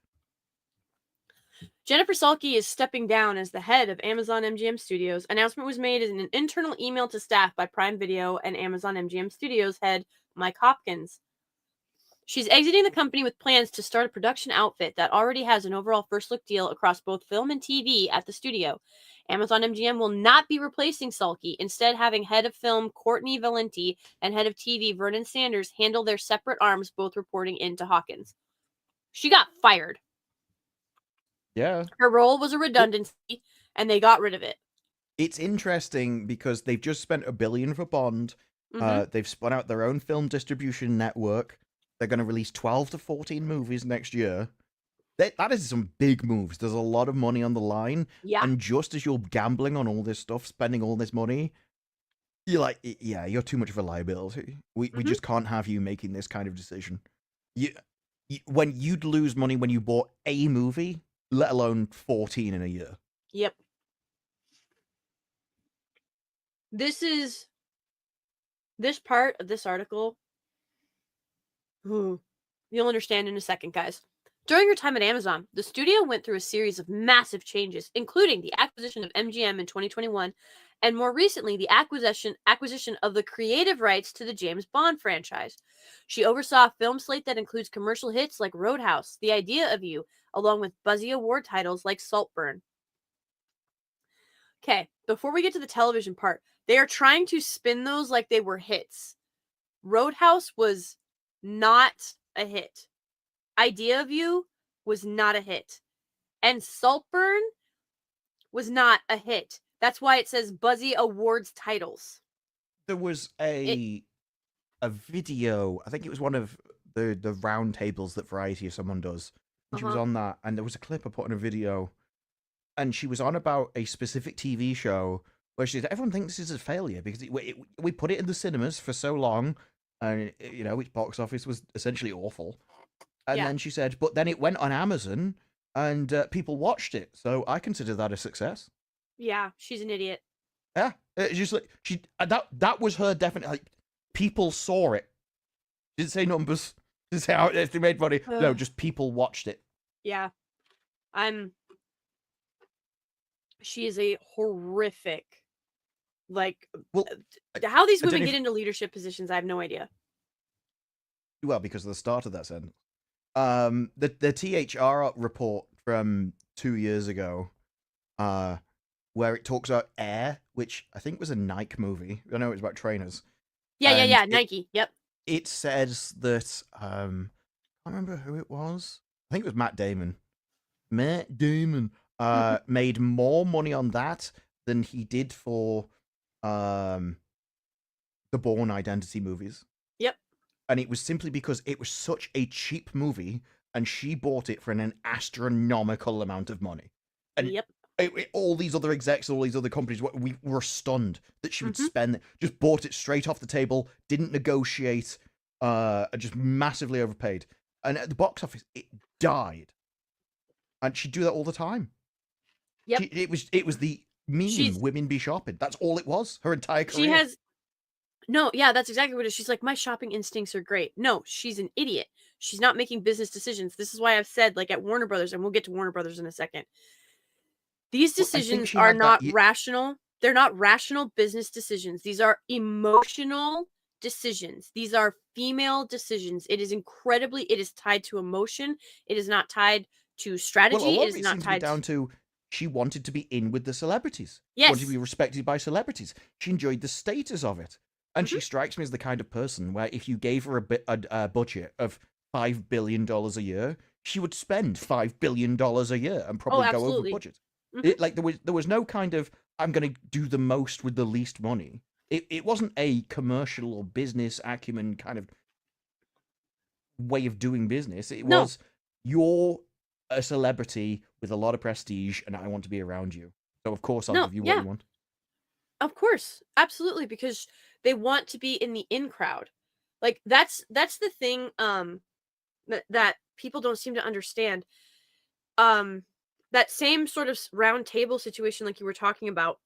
Jennifer Salke is stepping down as the head of Amazon MGM Studios. Announcement was made in an internal email to staff by Prime Video and Amazon MGM Studios head Mike Hopkins. She's exiting the company with plans to start a production outfit that already has an overall first look deal across both film and TV at the studio. Amazon MGM will not be replacing Salke, instead having head of film Courtney Valenti and head of TV Vernon Sanders handle their separate arms, both reporting into Hawkins. She got fired. Yeah. Her role was a redundancy, and they got rid of it. It's interesting because they've just spent $1 billion for Bond. They've spun out their own film distribution network. They're going to release 12 to 14 movies next year. That is some big moves. There's a lot of money on the line. Yeah. And just as you're gambling on all this stuff, spending all this money, you're like, yeah, you're too much of a liability. We just can't have you making this kind of decision. When you'd lose money when you bought a movie, let alone 14 in a year. Yep. This part of this article, you'll understand in a second, guys. During her time at Amazon, the studio went through a series of massive changes, including the acquisition of MGM in 2021, and more recently, the acquisition of the creative rights to the James Bond franchise. She oversaw a film slate that includes commercial hits like Roadhouse, The Idea of You, along with buzzy award titles like Saltburn. Okay, before we get to the television part, they are trying to spin those like they were hits. Roadhouse was not a hit. Idea of You was not a hit. And Saltburn was not a hit. That's why it says Buzzy Awards titles. There was a video. I think it was one of the round tables that Variety or someone does. And she was on that, and there was a clip I put in a video, and she was on about a specific TV show where she said everyone thinks this is a failure because we put it in the cinemas for so long, and its box office was essentially awful. And Yeah. then she said, but then it went on Amazon, and people watched it, so I consider that a success. Yeah, she's an idiot. Yeah, it's just like that was her definite. Like, people saw it. Didn't say numbers. Didn't say how they made money. No, just people watched it. Yeah. She is a horrific, like, Well, how these I don't women know get if- into leadership positions, I have no idea. Well, because of the start of that sentence. The THR report from 2 years ago, where it talks about Air, which I think was a Nike movie. I know it was about trainers. Yeah, Nike. Yep. It says that I can't remember who it was. I think it was Matt Damon. Matt Damon made more money on that than he did for the Bourne Identity movies. Yep. And it was simply because it was such a cheap movie, and she bought it for an astronomical amount of money. And Yep. All these other execs, all these other companies, we were stunned that she would spend it. Just bought it straight off the table, didn't negotiate, just massively overpaid. And at the box office, it died. And she'd do that all the time. Yep. It was the meme, women be shopping. That's all it was, her entire career. She has... No, yeah, that's exactly what it is. She's like, my shopping instincts are great. No, she's an idiot. She's not making business decisions. This is why I've said, like, at Warner Brothers, and we'll get to Warner Brothers in a second, these decisions are not rational. They're not rational business decisions. These are emotional decisions. These are female decisions. It is tied to emotion. It is not tied to strategy. Well, a lot it of is it not seems tied to be down to she wanted to be in with the celebrities. Yes. Wanted to be respected by celebrities. She enjoyed the status of it. And she strikes me as the kind of person where if you gave her a budget of $5 billion a year, she would spend $5 billion a year and probably go over budget. There was no kind of, I'm going to do the most with the least money. It wasn't a commercial or business acumen kind of way of doing business. It was, you're a celebrity with a lot of prestige and I want to be around you. So of course I'll give you what you want. Of course, absolutely, because they want to be in the in crowd. Like that's the thing that people don't seem to understand. That same sort of round table situation like you were talking about.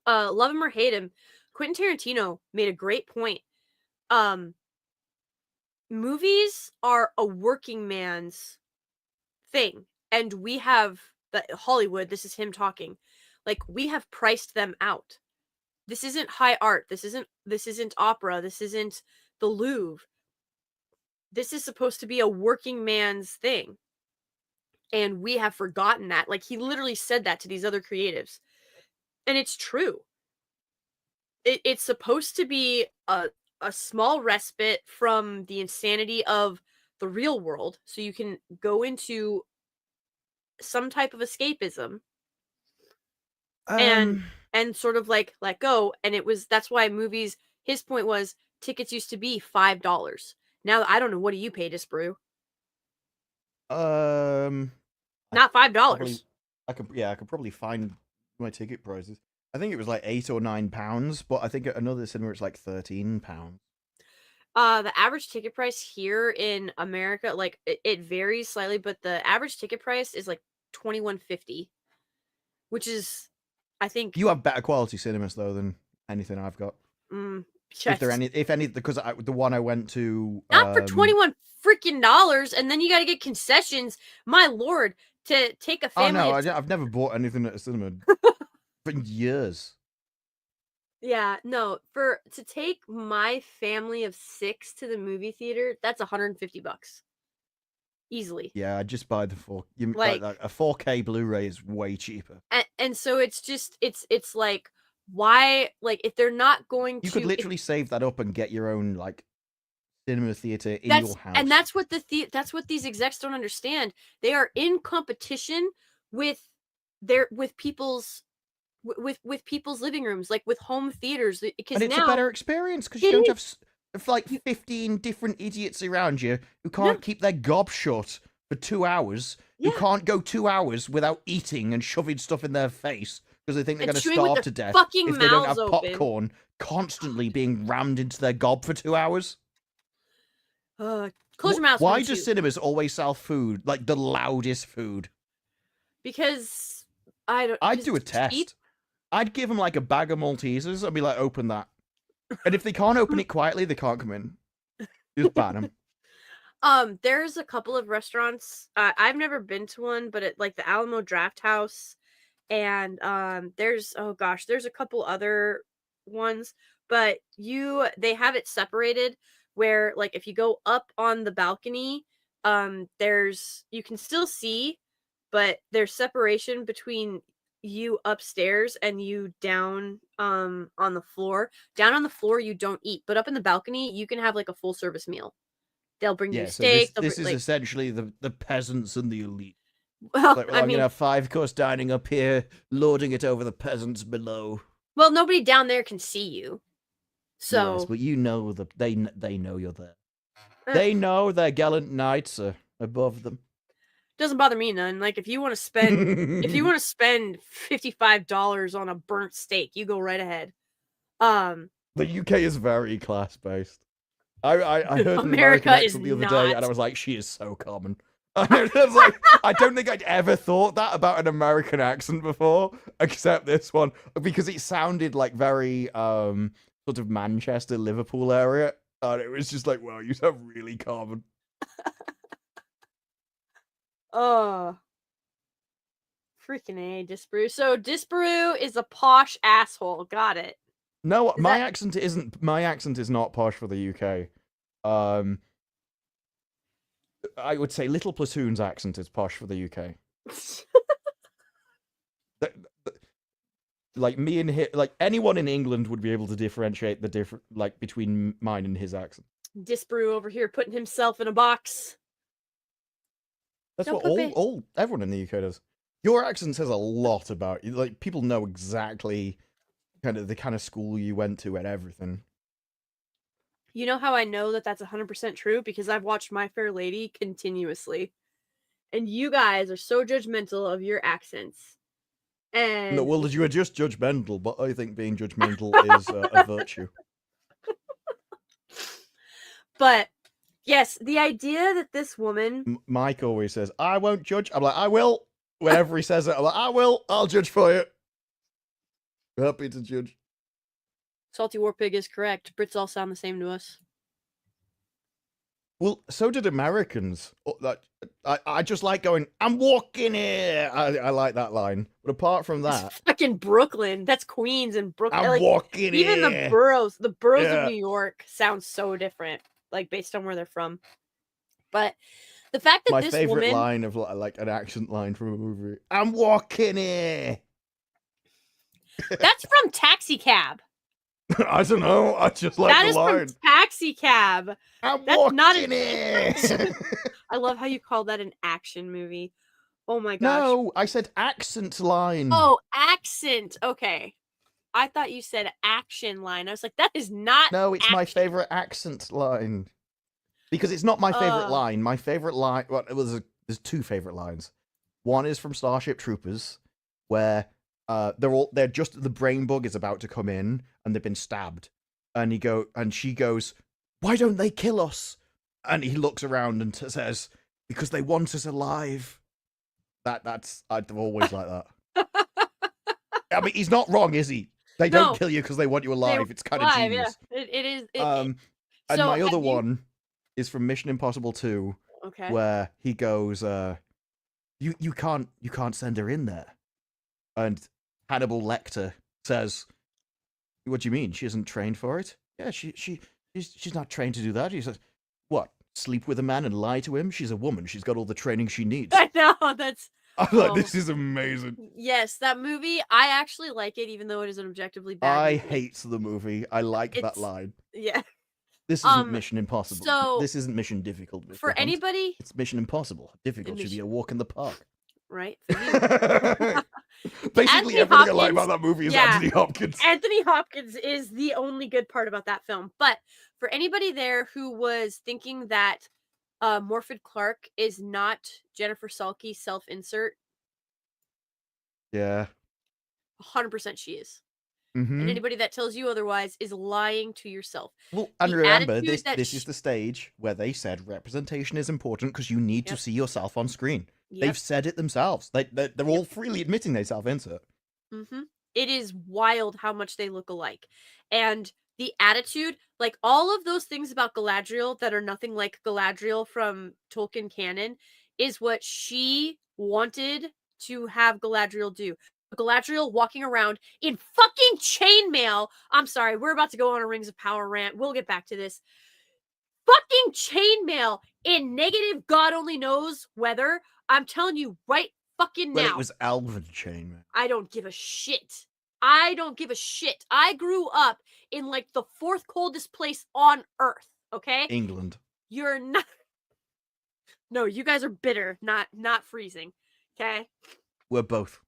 Love him or hate him, Quentin Tarantino made a great point. Movies are a working man's thing, and we have Hollywood, this is him talking. Like, we have priced them out. This isn't high art. This isn't opera. This isn't the Louvre. This is supposed to be a working man's thing. And we have forgotten that. Like, he literally said that to these other creatives. And it's true. It's supposed to be a small respite from the insanity of the real world. So you can go into some type of escapism. And sort of like let go. And that's why movies, his point was, tickets used to be $5. Now I don't know, what do you pay to Sprue? Not $5. I could probably find my ticket prices. I think it was like £8 or £9, but I think at another cinema it's like £13. The average ticket price here in America, like it varies slightly, but the average ticket price is like $21.50, which is, I think, you have better quality cinemas though than anything I've got. If any, because the one I went to, not for $21 freaking dollars, and then you got to get concessions. My lord, to take a family. Oh no, I've never bought anything at a cinema for years. Yeah, no, to take my family of 6 to the movie theater, that's $150. easily. Yeah, I just buy the Like- a 4K Blu-ray is way cheaper. And so it's just it's like, why, like, if they're not going You to could literally save that up and get your own like cinema theater in that's your house. and that's what that's what these execs don't understand. They are in competition with people's with people's living rooms, like with home theaters, because And it's now a better experience because you It don't is. have like 15 different idiots around you who can't keep their gob shut for 2 hours, who Yeah. can't go 2 hours without eating and shoving stuff in their face because they think they're And going to chewing with starve their to death fucking if they don't mouths have open. popcorn constantly being rammed into their gob for 2 hours. Close your mouth. Why when do you- cinemas always sell food, like the loudest food? Because I don't. I'd because do a it's cheap. test. I'd give them like a bag of Maltesers and be like, open that. And if they can't open it quietly, they can't come in. Just ban them. There's a couple of restaurants. I've never been to one, but at like the Alamo Draft House, and there's there's a couple other ones, but they have it separated where, like, if you go up on the balcony, you can still see, but there's separation between you upstairs and you down on the floor. Down on the floor you don't eat, but up in the balcony you can have like a full service meal. They'll bring you Yeah, so steak. this is essentially the peasants and the elite. Well, Like, well, I I'm mean, gonna have 5-course dining up here, lording it over the peasants below. well, nobody down there can see you, so Yes, but you know they know you're there. Eh. They know their gallant knights are above them. doesn't bother me none. Like, if you want to spend $55 on a burnt steak, you go right ahead. The UK is very class based. I heard an America American is accent the other day, not. and I was like, she is so common. I was like, I don't think I'd ever thought that about an American accent before, except this one, because it sounded like very sort of Manchester, Liverpool area, and it was just like, wow, you sound really common. Oh, freaking A, Disparu. So Disparu is a posh asshole. Got it. No, my that- accent isn't. My accent is not posh for the UK. I would say Little Platoon's accent is posh for the UK. Like me and his, like anyone in England would be able to differentiate the different, like between mine and his accent. Disparu over here putting himself in a box. That's No, what puppy. everyone in the UK does. Your accent says a lot about you. Like people know exactly the kind of school you went to and everything. You know how I know that that's 100% true? Because I've watched My Fair Lady continuously. And you guys are so judgmental of your accents. And No, well, you are just judgmental, but I think being judgmental is a virtue. But yes, the idea that this woman Mike always says, "I won't judge." I'm like, "I will." Whenever he says it, I'm like, "I will. I'll judge for you." Happy to judge. Salty War Pig is correct. Brits all sound the same to us. Well, so did Americans. I just like going, "I'm walking here." I like that line. But apart from that, It's fucking Brooklyn. That's Queens and Brooklyn. I'm Like, walking even here. the boroughs Yeah. of New York sound so different, like based on where they're from. But the fact that My this favorite woman, line of like an accent line from a movie. I'm walking here. that's from Taxi Cab. I don't know. I just like That the is line. from Taxi Cab. I'm That's walking not an- here. I love how you call that an action movie. Oh my gosh. No, I said accent line. Oh, accent. Okay. I thought you said action line. I was like, that is not. No, it's my action. favorite accent line. Because it's not my favorite Uh. line. My favorite line. Well, there's two favorite lines. One is from Starship Troopers, where they're just the brain bug is about to come in and they've been stabbed, and she goes, "Why don't they kill us?" And he looks around and says, "Because they want us alive." That's I've always like that. I mean, he's not wrong, is he? They No. don't kill you because they want you alive. It's kind of Live, genius. yeah. It is. And so my other have you- one is from Mission Impossible 2, Okay. where he goes, "You can't send her in there," and Hannibal Lecter says, "What do you mean? She isn't trained for it?" "Yeah, she's not trained to do that." He says, "What? sleep with a man and lie to him. She's a woman. She's got all the training she needs. I know, that's... I'm like, this is amazing. Yes, that movie, I actually like it, even though it is an objectively bad I movie. hate the movie. I like that It's- line. Yeah. This isn't Mission Impossible. so, This isn't Mission Difficult. Mr. For Hunt. anybody... It's Mission Impossible. Difficult should be a walk in the park. Right? For you. Basically, Anthony everything I like Hopkins- about that movie is yeah. Anthony Hopkins. Anthony Hopkins is the only good part about that film. But for anybody there who was thinking that Morfydd Clark is not Jennifer Salke self-insert, Yeah. 100% she is. Mm-hmm. And anybody that tells you otherwise is lying to yourself. Well, and The remember, attitude this is the stage where they said representation is important because you need to see yourself on screen. Yep. They've said it themselves. They're all freely admitting they self-insert. Mm-hmm. It is wild how much they look alike. And the attitude, like all of those things about Galadriel that are nothing like Galadriel from Tolkien canon, is what she wanted to have Galadriel do. Galadriel walking around in fucking chainmail. I'm sorry, we're about to go on a Rings of Power rant. We'll get back to this. Fucking chainmail in negative God only knows weather. I'm telling you right fucking now. Well, it was Elven chain, man. I don't give a shit. I don't give a shit. I grew up in like the fourth coldest place on earth, okay? England. You're not... No, you guys are bitter, not freezing, okay? We're both.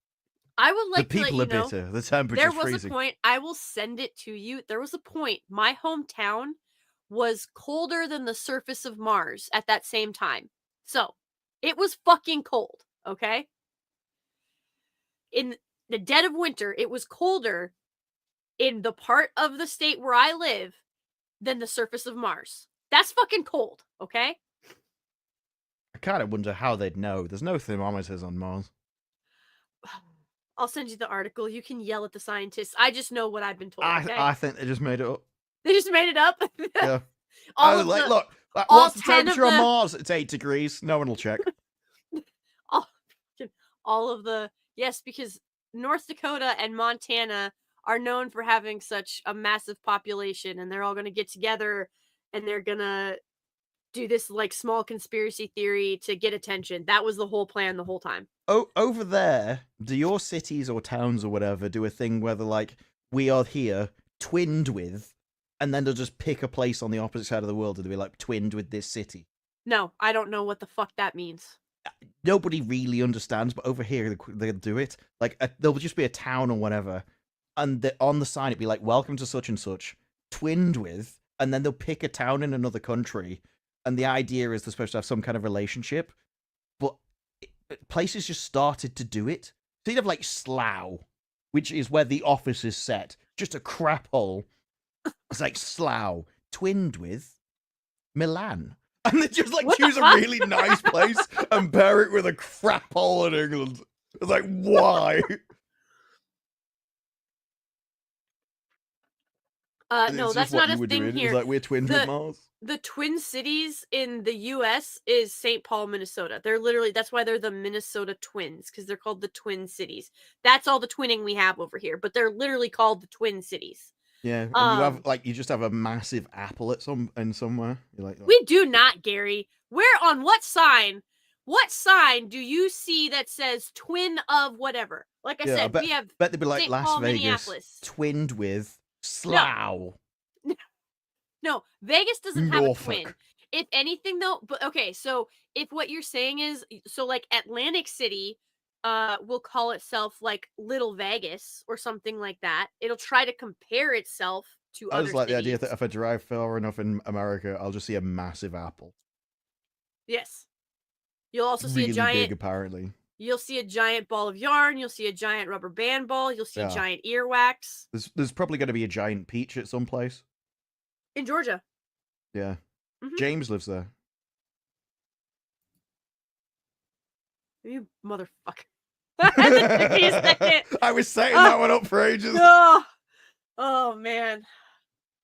I would like the to let people you are know, bitter. The temperature's there was freezing. a point, I will send it to you. There was a point, my hometown was colder than the surface of Mars at that same time. So, it was fucking cold, okay? In the dead of winter, it was colder in the part of the state where I live than the surface of Mars. That's fucking cold, okay? I kind of wonder how they'd know. There's no thermometers on Mars. I'll send you the article. You can yell at the scientists. I just know what I've been told, okay? I think they just made it up. They just made it up? Yeah. Look, all what's the 10 of temperature on the- Mars? It's 8 degrees. No one will check. all of the... Yes, because North Dakota and Montana are known for having such a massive population, and they're all going to get together, and they're going to do this, like, small conspiracy theory to get attention. That was the whole plan the whole time. Oh, over there, do your cities or towns or whatever do a thing where they're like, we are here, twinned with, and then they'll just pick a place on the opposite side of the world and they'll be like, twinned with this city? No, I don't know what the fuck that means. Nobody really understands, but over here they'll do it. Like there'll just be a town or whatever, and on the sign it'd be like, "Welcome to such and such, twinned with," and then they'll pick a town in another country, and the idea is they're supposed to have some kind of relationship. But places just started to do it. So you'd have like Slough, which is where the office is set, just a crap hole. It's like Slough, twinned with Milan. And they just like choose a really nice place and pair it with a crap hole in England. It's like, why? No, that's not a thing here. It's like we're twinned with Mars. The twin cities in the U.S. is St. Paul, Minnesota. They're literally, that's why they're the Minnesota Twins, because they're called the Twin Cities. That's all the twinning we have over here, but they're literally called the Twin Cities. Yeah, and you just have a massive apple in somewhere. You're like, oh. We do not, Gary. Where on what sign? What sign do you see that says twin of whatever? Like I said, we have. Bet they'd be like St. Las Paul, Vegas, twinned with Slough. No, Vegas doesn't have Norfolk. a twin. If anything, though, but okay. So if what you're saying is, so like Atlantic City, will call itself like Little Vegas or something like that. It'll try to compare itself to other cities. I just like the idea that if I drive far enough in America, I'll just see a massive apple. Yes. You'll also see really a giant... big, apparently. You'll see a giant ball of yarn. You'll see a giant rubber band ball. You'll see a giant earwax. There's probably going to be a giant peach at some place. In Georgia. Yeah. Mm-hmm. James lives there. You motherfucker. That took me a second. I was setting that one up for ages. Oh man.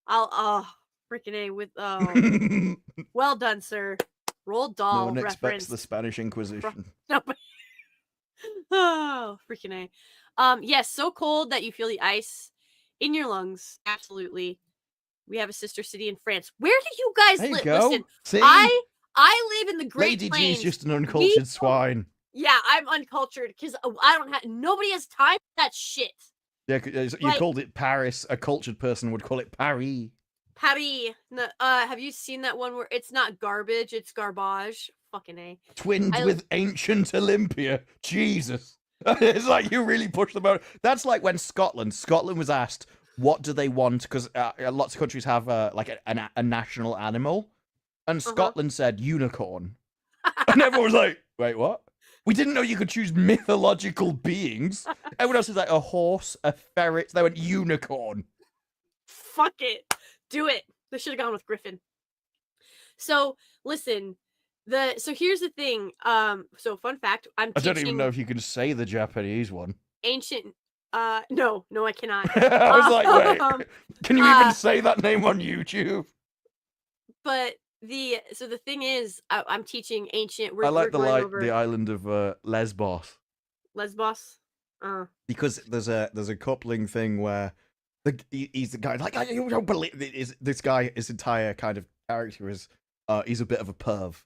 Freaking A with well done, sir. Roald Dahl No one reference. expects the Spanish Inquisition. No, but... Oh, freaking A. Yes, so cold that you feel the ice in your lungs. Absolutely. We have a sister city in France. Where do you guys There you live? go. Listen, See? I live in the Great Lady Plains. G's just an uncultured swine. Yeah, I'm uncultured because I don't have. Nobody has time for that shit. Yeah, you called it Paris. A cultured person would call it Paris. Paris. Have you seen that one where it's not garbage, it's garbage? Fucking A. Twinned with ancient Olympia. Jesus. It's like you really push them out. That's like when Scotland was asked, what do they want? Because lots of countries have like a national animal. And Scotland said unicorn. And everyone was like, wait, what? We didn't know you could choose mythological beings. Everyone else is like a horse, a ferret. They went unicorn. Fuck it. Do it. They should have gone with Griffin. So listen, so here's the thing. So fun fact, I don't even know if you can say the Japanese one. Ancient. No, I cannot. I was like, wait, can you even say that name on YouTube? But the thing is, I'm teaching ancient. I like the island of Lesbos. Lesbos. Because there's a coupling thing where he's the guy like, you don't believe this guy. His entire kind of character is he's a bit of a perv,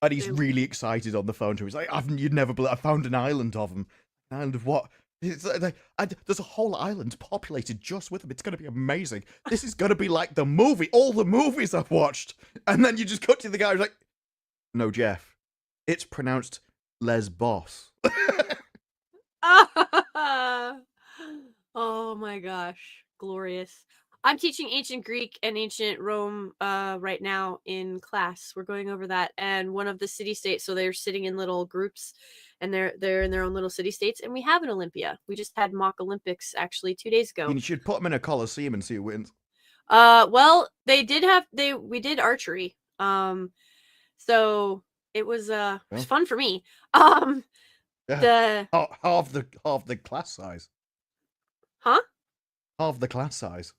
and he's really excited on the phone to him. He's like, you'd never believe I found an island of them. An island of what? It's like, there's a whole island populated just with them. It's going to be amazing. This is going to be like the movie, all the movies I've watched. And then you just cut to the guy who's like, no, Jeff, it's pronounced Lesbos. Oh my gosh, glorious. I'm teaching ancient Greek and ancient Rome right now in class. We're going over that, and one of the city-states, so they're sitting in little groups, and they're in their own little city-states, and we have an Olympia. We just had mock Olympics actually 2 days ago. You should put them in a Coliseum and see who wins. Well, we did archery. So it was fun for me. Yeah. Half the class size. Huh? Half the class size.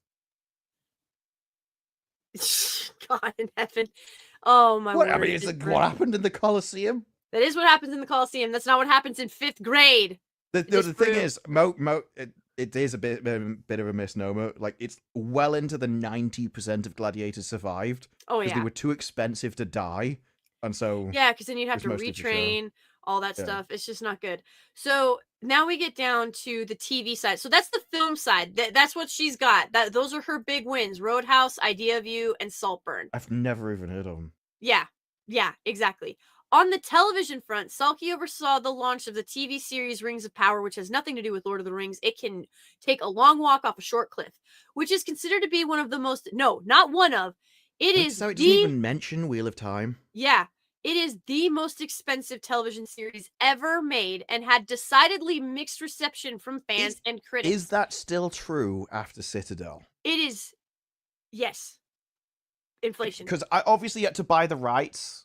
God in heaven. Oh my word. I mean, it's like what happened in the Coliseum. That is what happens in the Coliseum. That's not what happens in 5th grade. The thing is, it is a bit of a misnomer. Like, it's well into the 90% of gladiators survived. Oh yeah. Because they were too expensive to die, and so yeah, because then you'd have to retrain, all that stuff. It's just not good. So now we get down to the TV side. So that's the film side. That's what she's got. Those are her big wins: Roadhouse, Idea of You, and Saltburn. I've never even heard of them. Yeah, exactly. On the television front, Selkie oversaw the launch of the TV series Rings of Power, which has nothing to do with Lord of the Rings. It can take a long walk off a short cliff, which is considered to be one of the most... No, not one of. It is so it doesn't even mention Wheel of Time. Yeah. It is the most expensive television series ever made and had decidedly mixed reception from fans and critics. Is that still true after Citadel? It is. Yes. Inflation. Because I obviously had to buy the rights.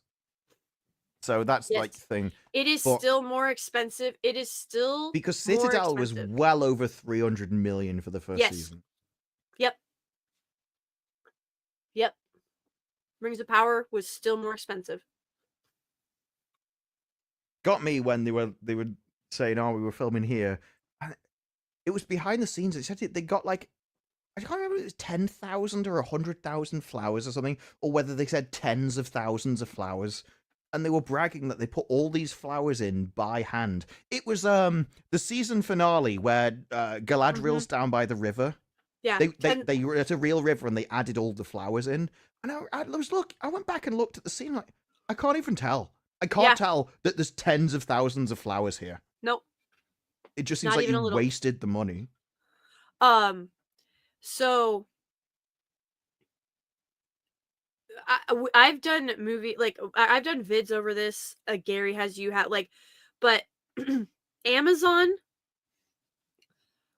So that's like the thing. It is still more expensive. It is still because Citadel was well over 300 million for the first season. Yep. Rings of Power was still more expensive. Got me when they were saying, "Oh, we were filming here." And it was behind the scenes. It said they got like, I can't remember if it was 10,000 or 100,000 flowers or something, or whether they said tens of thousands of flowers. And they were bragging that they put all these flowers in by hand. It was the season finale where Galadriel's down by the river. Yeah, they were at a real river and they added all the flowers in. And I went back and looked at the scene like I can't even tell. I can't tell that there's tens of thousands of flowers here. Nope. It just seems like you wasted the money. So I've done I've done vids over this. Gary has but Amazon.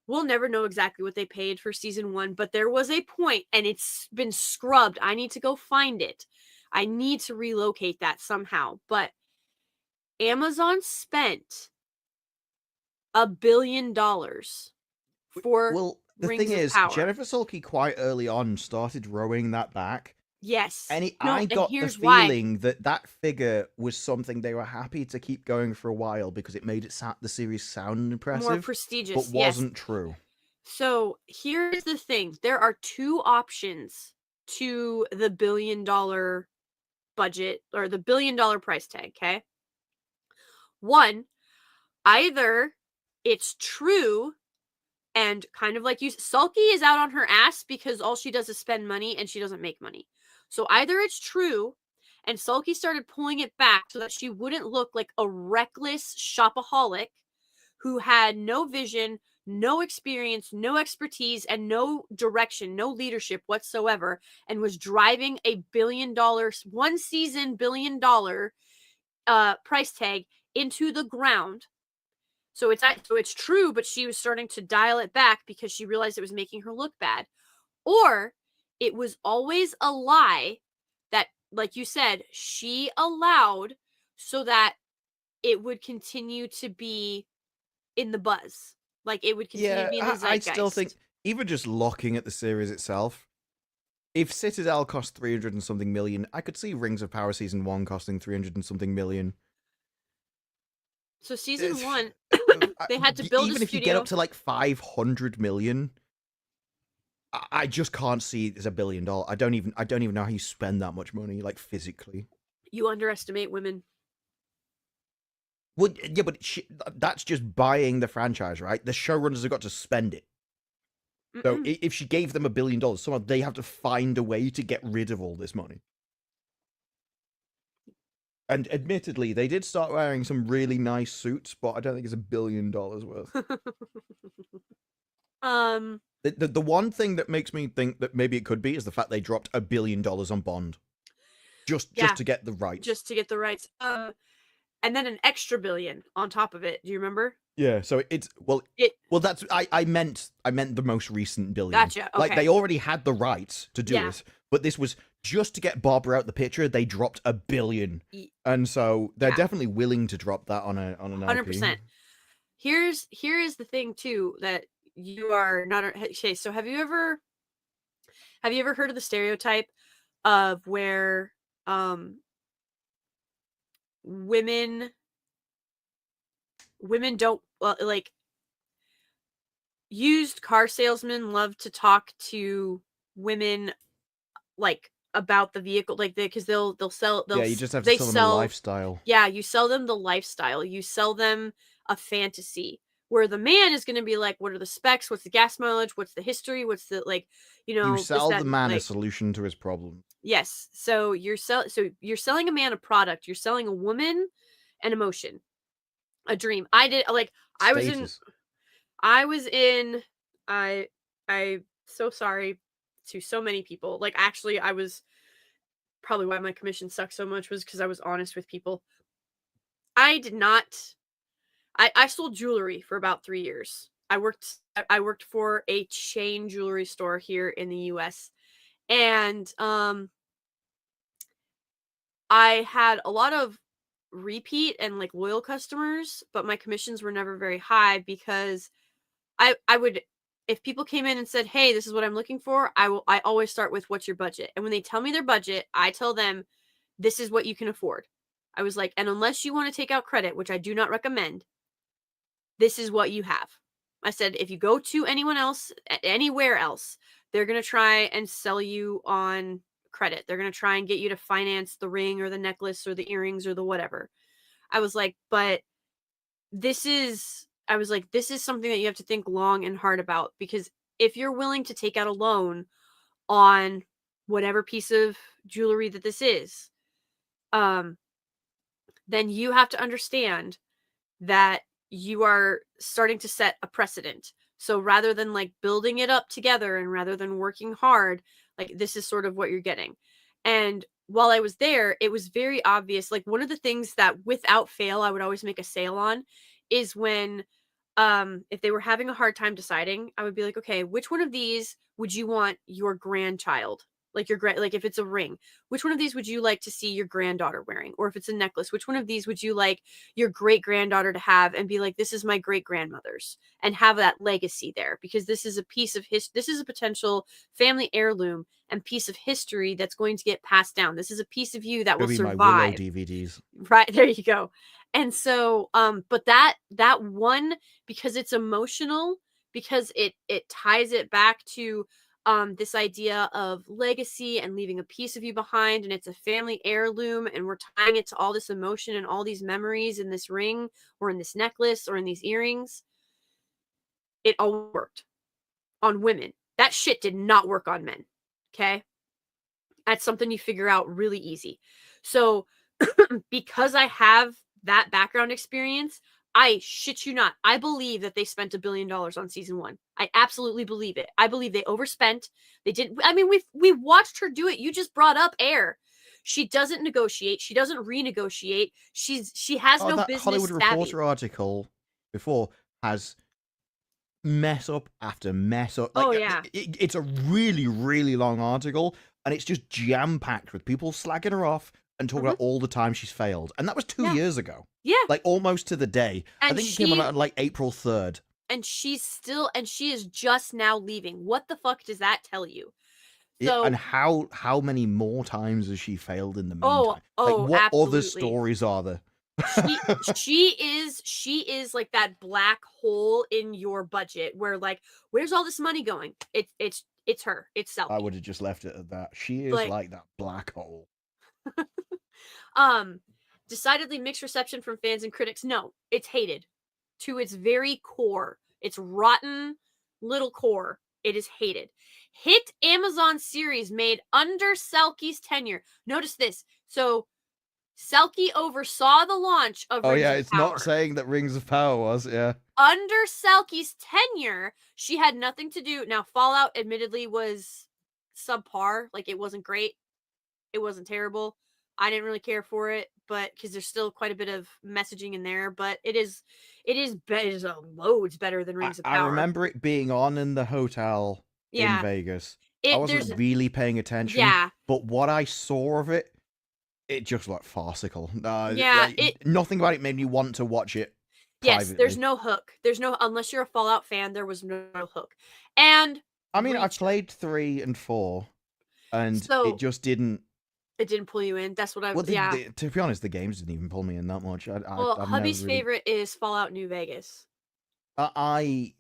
We'll never know exactly what they paid for season 1, but there was a point, and it's been scrubbed. I need to go find it. I need to relocate that somehow. But Amazon spent $1 billion for the Rings thing of is, Power. Jennifer Sulky quite early on started rowing that back. Yes. And I got the feeling that figure was something they were happy to keep going for a while because it made the series sound impressive. More prestigious, but wasn't true. So here's the thing. There are 2 options to the $1 billion budget or the $1 billion price tag, okay? One, either it's true and kind of like you, Sulky is out on her ass because all she does is spend money and she doesn't make money. So either it's true and Sulky started pulling it back so that she wouldn't look like a reckless shopaholic who had no vision, no experience, no expertise, and no direction, no leadership whatsoever, and was driving a $1 billion, one season $1 billion price tag into the ground. So it's true, but she was starting to dial it back because she realized it was making her look bad. Or it was always a lie that, like you said, she allowed so that it would continue to be in the buzz. Like it would continue to be in the zeitgeist. I still think, even just looking at the series itself, if Citadel cost 300 and something million, I could see Rings of Power Season 1 costing 300 and something million. So season 1, they had to build even a if you studio. get up to like 500 million, I just can't see it as $1 billion. I don't even know how you spend that much money, like physically. You underestimate women. Well, yeah, but that's just buying the franchise, right? The showrunners have got to spend it. So if she gave them $1 billion, somehow they have to find a way to get rid of all this money. And admittedly, they did start wearing some really nice suits, but I don't think it's $1 billion worth. The one thing that makes me think that maybe it could be is the fact they dropped $1 billion on Bond, just to get the rights. Just to get the rights. And then an extra $1 billion on top of it. Do you remember? Yeah. So it's that's I meant the most recent $1 billion. Gotcha. Okay. Like they already had the rights to do it, but this was just to get Barbara out the picture. They dropped $1 billion, and so they're definitely willing to drop that on an 100%. Here is the thing too that you are not okay. So have you ever heard of the stereotype of where women don't like used car salesmen love to talk to women like about the vehicle, like because they'll sell you just have to sell them a lifestyle. Yeah, you sell them the lifestyle. You sell them a fantasy where the man is going to be like, what are the specs? What's the gas mileage? What's the history? What's the you sell the man a solution to his problem. Yes. So you're selling a man a product. You're selling a woman an emotion, a dream. I'm so sorry to so many people. Like actually I was probably why my commission sucked so much was because I was honest with people. I sold jewelry for about 3 years. I worked for a chain jewelry store here in the US. And I had a lot of repeat and like loyal customers, but my commissions were never very high because I would, if people came in and said, hey, this is what I'm looking for, I always start with what's your budget. And when they tell me their budget, I tell them this is what you can afford. I was like, and unless you want to take out credit, which I do not recommend, this is what you have. I said, if you go to anyone else, anywhere else, they're going to try and sell you on credit. They're going to try and get you to finance the ring or the necklace or the earrings or the whatever. I was like, but this is something that you have to think long and hard about, because if you're willing to take out a loan on whatever piece of jewelry that this is, then you have to understand that you are starting to set a precedent. So rather than like building it up together and rather than working hard, like this is sort of what you're getting. And while I was there, it was very obvious. Like one of the things that without fail, I would always make a sale on is when, if they were having a hard time deciding, I would be like, okay, which one of these would you want your grandchild? Like like if it's a ring, which one of these would you like to see your granddaughter wearing? Or if it's a necklace, which one of these would you like your great granddaughter to have and be like, this is my great grandmother's, and have that legacy there, because this is a piece of this is a potential family heirloom and piece of history that's going to get passed down. This is a piece of you that will survive. My Willow DVDs. Right, there you go. And so, but that one, because it's emotional, because it ties it back to this idea of legacy and leaving a piece of you behind, and it's a family heirloom, and we're tying it to all this emotion and all these memories in this ring or in this necklace or in these earrings. It all worked on women. That shit did not work on men. Okay? That's something you figure out really easy. So because I have that background experience, I shit you not, I believe that they spent $1 billion on season 1. I absolutely believe it. I believe they overspent. They didn't. I mean, we watched her do it. You just brought up Air. She doesn't negotiate. She doesn't renegotiate. She has no that business Hollywood savvy. Reporter article before has mess up after mess up. Like, Oh, yeah. It's a really, really long article, and it's just jam-packed with people slagging her off and talking about all the time she's failed. And that was 2 years ago. Yeah. Like, almost to the day. And I think it came out on, like, April 3rd. And she is just now leaving. What the fuck does that tell you? So, Yeah, and how many more times has she failed in the meantime? Oh, what absolutely. other stories are there? she is like that black hole in your budget where, like, where's all this money going? It's her. It's Selkie. I would have just left it at that. She is like that black hole. Decidedly mixed reception from fans and critics. No, it's hated to its very core. Its rotten little core. It is hated. Hit Amazon series made under Selkie's tenure. Notice this. So Selkie oversaw the launch of Rings of it's Power. not saying that Rings of Power was, yeah. Under Selkie's tenure, she had nothing to do. Now, Fallout admittedly was subpar. Like, it wasn't great. It wasn't terrible. I didn't really care for it, but because there's still quite a bit of messaging in there, but it is loads better than Rings of Power. I remember it being on in the hotel in Vegas. I wasn't really paying attention. Yeah. But what I saw of it, it just looked farcical. Nothing about it made me want to watch it privately. Yes, there's no hook. Unless you're a Fallout fan, there was no hook. And I mean, I played 3 and 4, and it just didn't. It didn't pull you in. That's what I. To be honest, the games didn't even pull me in that much. Hubby's favorite is Fallout New Vegas. I've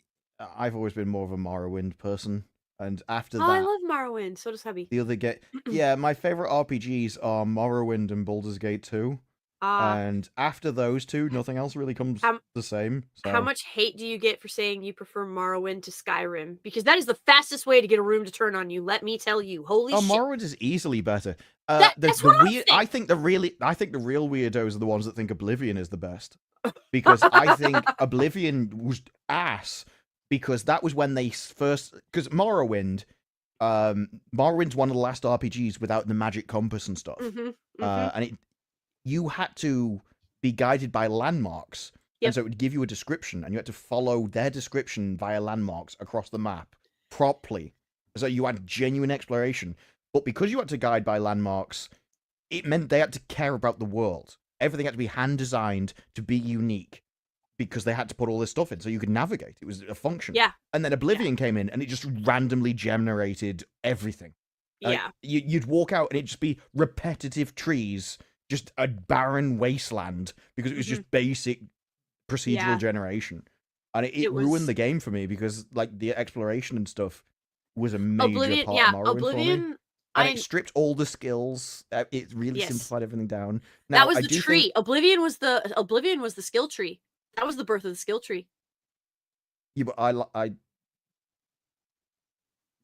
always been more of a Morrowind person, and after that, I love Morrowind. So does Hubby. The other my favorite RPGs are Morrowind and Baldur's Gate 2. And after those two, nothing else really comes the same. So. How much hate do you get for saying you prefer Morrowind to Skyrim? Because that is the fastest way to get a room to turn on you. Let me tell you. Holy shit! Morrowind is easily better. That's what I think the real weirdos are the ones that think Oblivion is the best, because I think Oblivion was ass, because that was when they first, because Morrowind's one of the last RPGs without the magic compass and stuff, and you had to be guided by landmarks. Yep. And so it would give you a description, and you had to follow their description via landmarks across the map properly. So you had genuine exploration. But because you had to guide by landmarks, it meant they had to care about the world. Everything had to be hand-designed to be unique, because they had to put all this stuff in so you could navigate. It was a function. Yeah. And then Oblivion came in, and it just randomly generated everything. Yeah. You'd walk out, and it'd just be repetitive trees, just a barren wasteland, because it was just basic procedural generation, and it ruined the game for me, because like the exploration and stuff was a major part of Morrowind for me. And it stripped all the skills. It really simplified everything down. Now, that was the tree. Oblivion was the skill tree. That was the birth of the skill tree. Yeah, but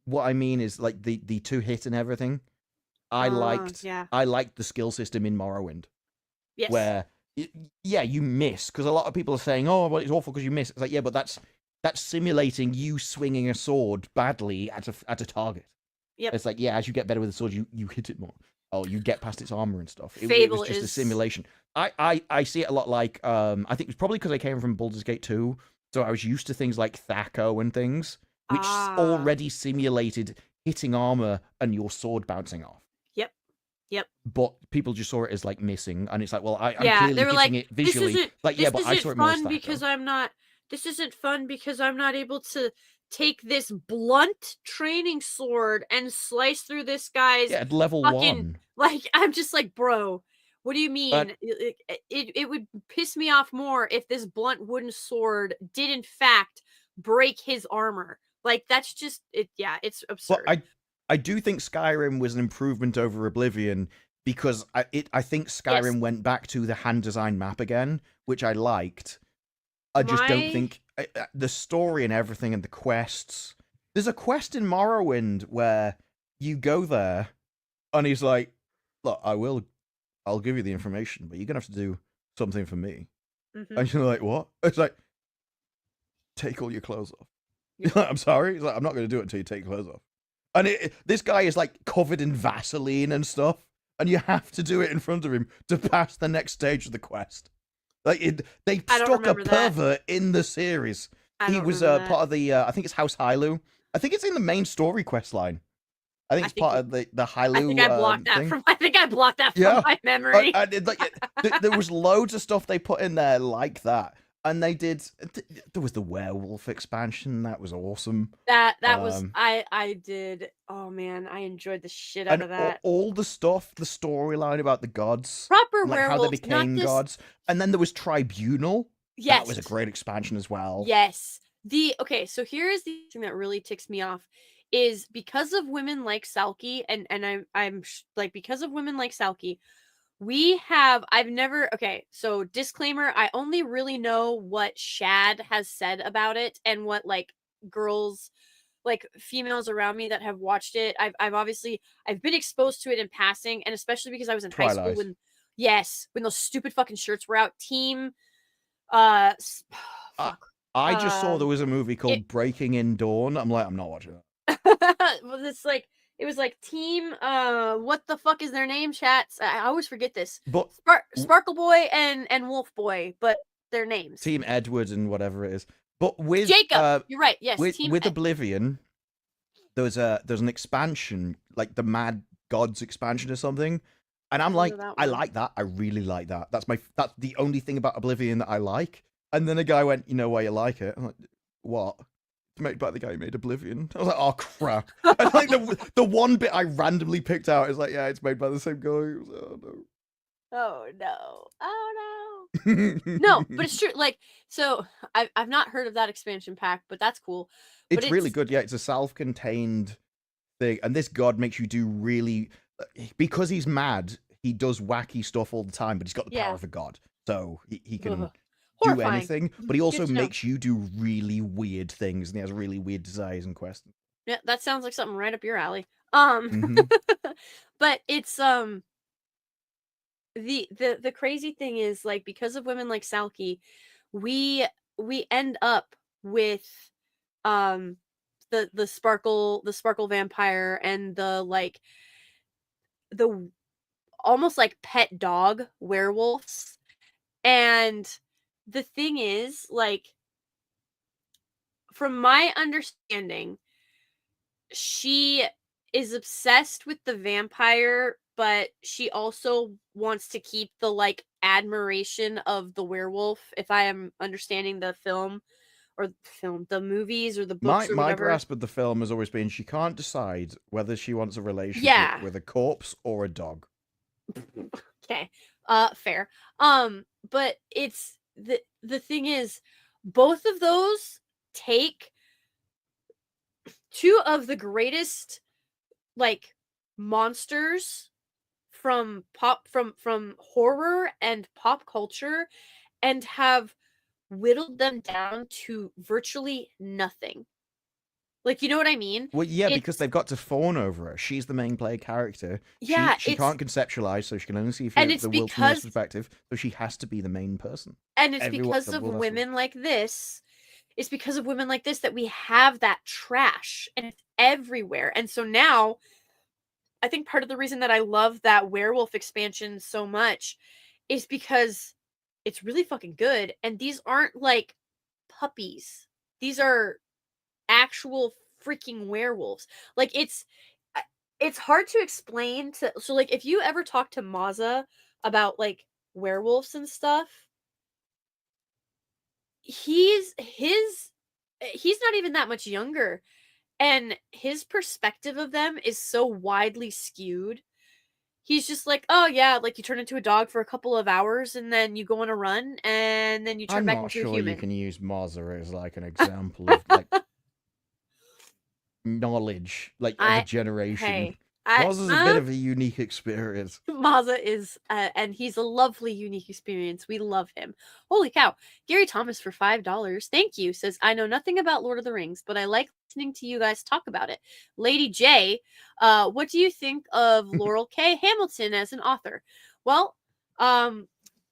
what I mean is, like, the 2-hit and everything. I liked the skill system in Morrowind. Yes. Where, you miss, because a lot of people are saying, oh, well, it's awful because you miss. It's like, yeah, but that's simulating you swinging a sword badly at a target. Yep. It's like, as you get better with the sword, you hit it more. Oh, you get past its armor and stuff. It was just a simulation. I see it a lot like, I think it was probably because I came from Baldur's Gate 2, so I was used to things like Thaco and things, which already simulated hitting armor and your sword bouncing off. Yep. But people just saw it as like missing, and it's like, well, I'm clearly hitting it visually. But I saw it more Thaco. This isn't fun because I'm not able to take this blunt training sword and slice through this guy's at level 1. Like, I'm just like, bro, what do you mean? It would piss me off more if this blunt wooden sword did in fact break his armor. Like that's just it. Yeah, it's Well, absurd. I do think Skyrim was an improvement over Oblivion because I think Skyrim Yes. went back to the hand design map again, which I liked. I just don't think the story and everything and the quests. There's a quest in Morrowind where you go there and he's like, "Look, I'll give you the information, but you're gonna have to do something for me." Mhm. And you're like, "What?" It's like, "Take all your clothes off." Yeah. You're like, "I'm sorry." He's like, "I'm not gonna do it until you take your clothes off." And this guy is like covered in Vaseline and stuff, and you have to do it in front of him to pass the next stage of the quest. Like they I don't stuck a remember that. pervert in the series. I He don't was remember that. part of the I think it's House Hylu. I think it's in the main story quest line. I think I it's think part of the Hylu I think I blocked that thing. from. I think I blocked that from Yeah. my memory. There was loads of stuff they put in there like that, and they did. There was the werewolf expansion that was awesome. that was I did. Oh man, I enjoyed the shit out And of that. all the stuff, the storyline about the gods, Proper and like how they werewolves, not became this. gods, and then there was Tribunal. Yes, That was a great expansion as well. yes. Okay, so here is the thing that really ticks me off is because of women like Salki, and like because of women like Salki, I've never, okay, so disclaimer, I only really know what Shad has said about it and what like girls, like females around me that have watched it. I've obviously I've been exposed to it in passing, and especially because I was in high school Twilight. when those stupid fucking shirts were out. Team fuck. I just saw there Um, was a movie called it- Breaking in Dawn. I'm like, I'm not watching that. well, it's like it was like team what the fuck is their name, chats? I always forget this. But Sparkle Boy and Wolf Boy, but their names. Team Edward and whatever it is. But with Jacob, you're right. Yes, with Oblivion, there's an expansion, like the Mad Gods expansion or something. And I'm like, I like that. I really like that. That's the only thing about Oblivion that I like. And then a guy went, "You know why you like it?" I'm like, "What?" It's made by the guy who made Oblivion. I was like, "Oh crap!" And like the one bit I randomly picked out is like, "Yeah, it's made by the same guy." I was like, "Oh no." Oh no. Oh no. No, but it's true. Like, so I've not heard of that expansion pack, but that's cool. It's But really good. Yeah, it's a self-contained thing, and this god makes you do really because he's mad. He does wacky stuff all the time, but he's got the power of a god, so he can do horrifying. anything. But he also Good to know. makes you do really weird things, and he has really weird desires and questions. Yeah, that sounds like something right up your alley. Mhm. But it's the crazy thing is like because of women like Salki, we end up with the sparkle vampire and the like the almost like pet dog werewolves. And the thing is, like, from my understanding, she is obsessed with the vampire, but she also wants to keep the like admiration of the werewolf, if I am understanding the the movies or the books or My whatever. grasp of the film has always been she can't decide whether she wants a relationship with a corpse or a dog. Okay. Fair. But it's the thing is, both of those take two of the greatest like monsters from horror and pop culture and have whittled them down to virtually nothing. Like, you know what I mean? Well, yeah, because they've got to fawn over her. She's the main player character. Yeah, she can't conceptualize, so she can only see and from it's the world from this perspective. So she has to be the main person. And it's because of women like this. It's because of women like this that we have that trash, and it's everywhere. And so now, I think part of the reason that I love that werewolf expansion so much is because it's really fucking good. And these aren't like puppies. These are actual freaking werewolves. Like it's hard to explain to, so like if you ever talk to Maza about like werewolves and stuff, he's not even that much younger, and his perspective of them is so widely skewed. He's just like, oh yeah, like you turn into a dog for a couple of hours and then you go on a run and then you turn back into a human. I'm not sure you can use Maza as like an example of like knowledge, like of a I generation. hey, Ours is a bit of a unique experience. Maza is, and he's a lovely, unique experience. We love him. Holy cow. Gary Thomas for $5. Thank you. Says, I know nothing about Lord of the Rings, but I like listening to you guys talk about it. Lady J, what do you think of Laurel K. Hamilton as an author? Well,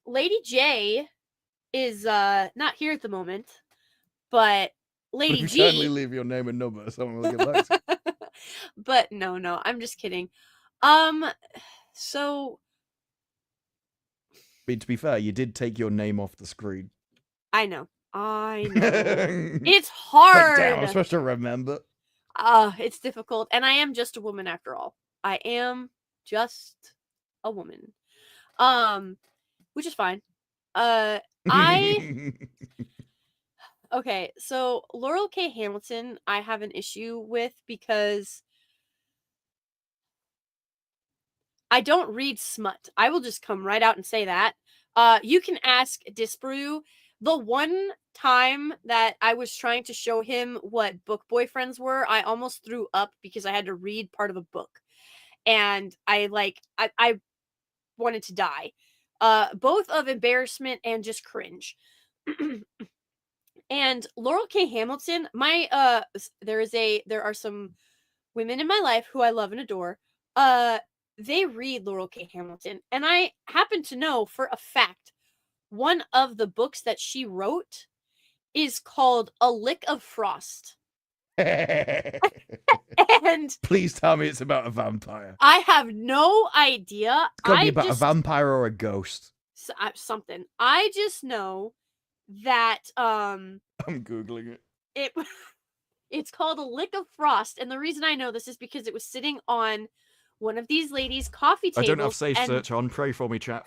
Lady J is not here at the moment, but But Lady if you kindly G. leave your name and number, someone will get back to you. But no, I'm just kidding. So I mean, to be fair, you did take your name off the screen. I know. It's Like, hard. damn, I'm supposed to remember. It's difficult. And I am just a woman after all. I am just a woman. Which is fine. Okay, so Laurel K. Hamilton, I have an issue with because I don't read smut. I will just come right out and say that. You can ask Disbrew. The one time that I was trying to show him what book boyfriends were, I almost threw up because I had to read part of a book. And I wanted to die. Both of embarrassment and just cringe. And Laurel K. Hamilton, there are some women in my life who I love and adore. They read Laurel K. Hamilton, and I happen to know for a fact one of the books that she wrote is called A Lick of Frost. And please tell me it's about a vampire. I have no idea. It's gotta be about a vampire or a ghost. Something. I just know that I'm googling it. It's called A Lick of Frost, and the reason I know this is because it was sitting on one of these ladies' coffee tables. I don't have safe search on. Pray for me, chat.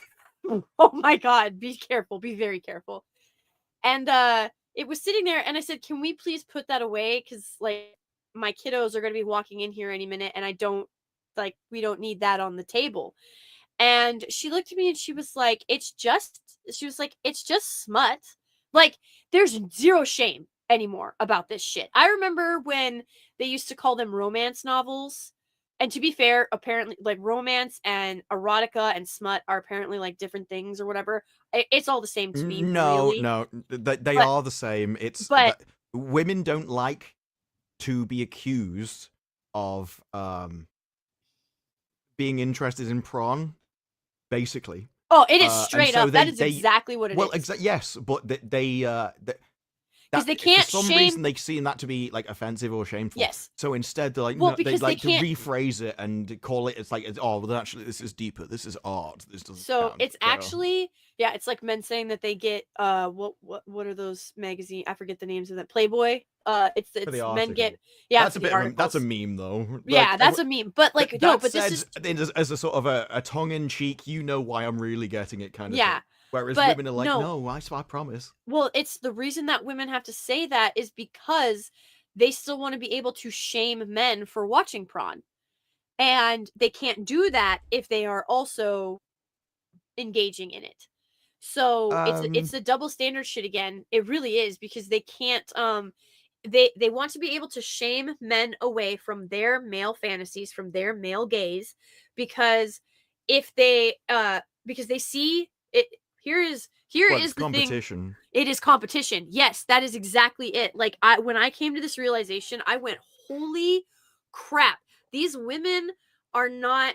Oh my god, be careful, be very careful. And it was sitting there, and I said, can we please put that away? Because like my kiddos are gonna be walking in here any minute, and we don't need that on the table. And she looked at me and she was like, it's just smut. Like, there's zero shame anymore about this shit. I remember when they used to call them romance novels. And to be fair, apparently, like, romance and erotica and smut are apparently like different things or whatever. It's all the same to me. No, really. no, they are the same. It's but women don't like to be accused of being interested in prawn, basically. Oh, it is straight up. That is exactly what it is. Well, yes, but because they can't for some reason they seem that to be like offensive or shameful. Yes. So instead they're like, well, no, because they like they can't... to rephrase it and call it. It's like, oh, well, actually, this is deeper. This is art. This doesn't. So count. it's actually, yeah, it's like men saying that they get what are those magazines? I forget the names of them. Playboy. It's men get, yeah. That's a bit. That's a meme though. Yeah, like, that's a meme. But like no, but this is as a sort of a tongue in cheek. You know why I'm really getting it kind of. Yeah. Thing. Whereas women are like, no, I promise. Well, it's the reason that women have to say that is because they still want to be able to shame men for watching prawn. And they can't do that if they are also engaging in it. So it's a double standard shit again. It really is, because they can't they want to be able to shame men away from their male fantasies, from their male gaze, because if they because they see it. Here is the competition. Thing. It is competition. Yes, that is exactly it. Like when I came to this realization, I went, holy crap. These women are not,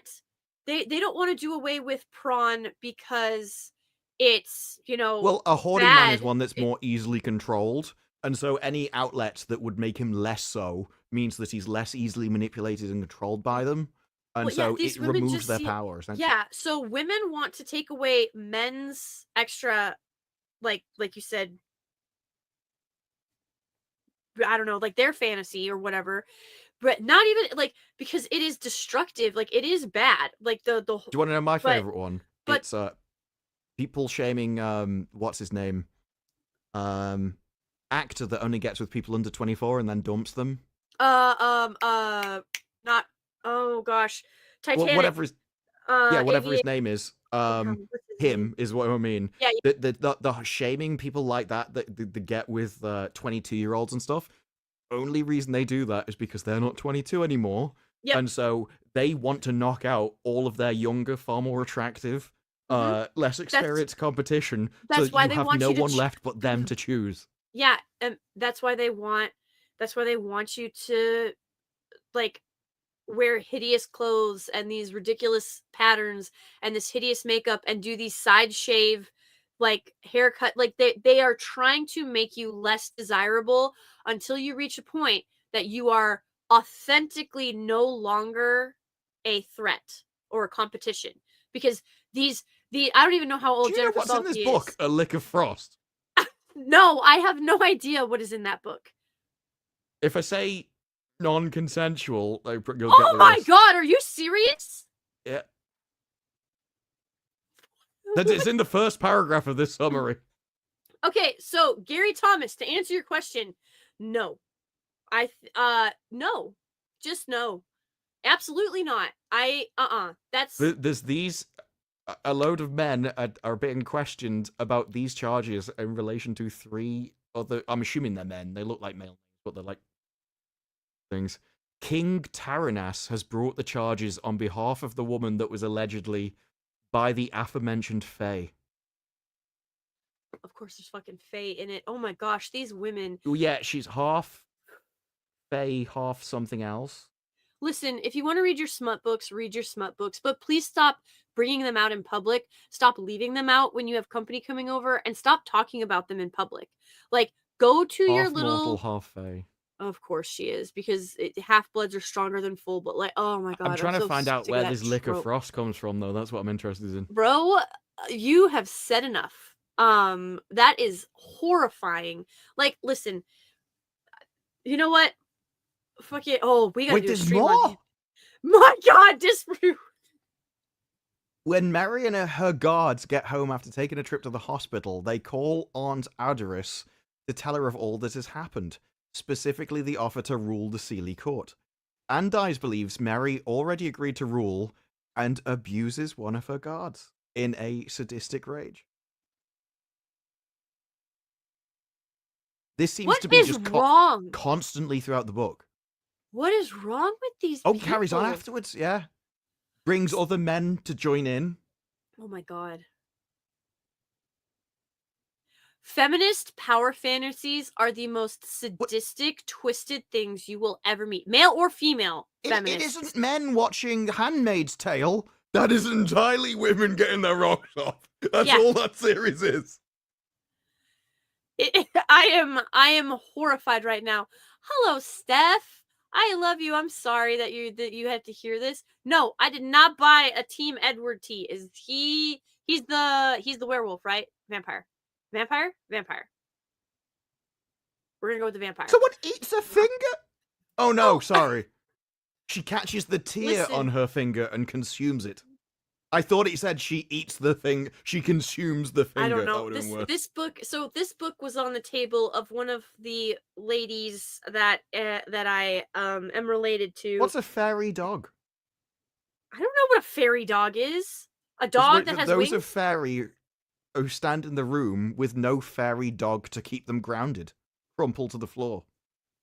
they don't want to do away with prawn because it's, well, a hoarding man is one that's more easily controlled. And so any outlet that would make him less so means that he's less easily manipulated and controlled by them. And so it removes their power. Yeah, so women want to take away men's extra, like you said, I don't know, like their fantasy or whatever, but not even like, because it is destructive. Like, it is bad. Like the. Do you want to know my favorite one? It's people shaming what's his name, actor that only gets with people under 24 and then dumps them. Not. Oh gosh, Titanic. Well, whatever his name is. Him is what I mean. Yeah. The shaming people like that the get with 22-year-olds and stuff. only reason they do that is because they're not 22 anymore. Yep. And so they want to knock out all of their younger, far more attractive, less experienced competition, so that's that why you they have want no you to one left but them to choose. Yeah, and that's why they want you to like wear hideous clothes and these ridiculous patterns and this hideous makeup and do these side shave like haircut. Like they are trying to make you less desirable until you reach a point that you are authentically no longer a threat or a competition, because the I don't even know how old Do you know Jennifer what's in this Salke book? is. A Lick of Frost. No, I have no idea what is in that book. If I say non-consensual, you'll get Oh the my rest. god, are you serious? Yeah. It's in the first paragraph of this summary. Okay, so Gary Thomas, to answer your question, no. No. Just no. Absolutely not. That's There's these. A load of men are being questioned about these charges in relation to 3 other. I'm assuming they're men. They look like male, but they're like things. King Taranas has brought the charges on behalf of the woman that was allegedly by the aforementioned Fae. of course there's fucking Faye in it. Oh my gosh, these women. Oh yeah, she's half Fae, half something else. Listen, if you want to read your smut books, read your smut books, but please stop bringing them out in public. Stop leaving them out when you have company coming over, and stop talking about them in public. Like, go to your Half little. mortal, half Fae. Of course she is, because half-bloods are stronger than full, but like, oh my god. I'm trying to so find out sick of where that this Lick of trope. Frost comes from, though. That's what I'm interested in. Bro, you have said enough. That is horrifying. Like, listen, you know what? Fuck it. Oh, we gotta Wait, do a there's stream more? on. My god, disprove. When Mary and her guards get home after taking a trip to the hospital, they call Aunt Adaris to tell her of all that has happened, specifically the offer to rule the Sealy court. Andice believes Mary already agreed to rule and abuses one of her guards in a sadistic rage. This seems What to be is just wrong? constantly throughout the book. What is wrong with these Oh, people? carries on afterwards, yeah. Brings other men to join in. Oh my god. Feminist power fantasies are the most sadistic, twisted things you will ever meet. Male or female feminists. It isn't men watching Handmaid's Tale. That is entirely women getting their rocks off. That's all that series is. I am horrified right now. Hello, Steph. I love you. I'm sorry that you had to hear this. No, I did not buy a Team Edward tea. He's the werewolf, right? Vampire. We're gonna go with the vampire. Someone eats a finger? Oh no, sorry. She catches the tear on her finger and consumes it. I thought it said she eats the thing, she consumes the finger. I don't know. This book was on the table of one of the ladies that I am related to. What's a fairy dog? I don't know what a fairy dog is. A dog that has wings? Those are fairy who stand in the room with no fairy dog to keep them grounded. Crumple to the floor.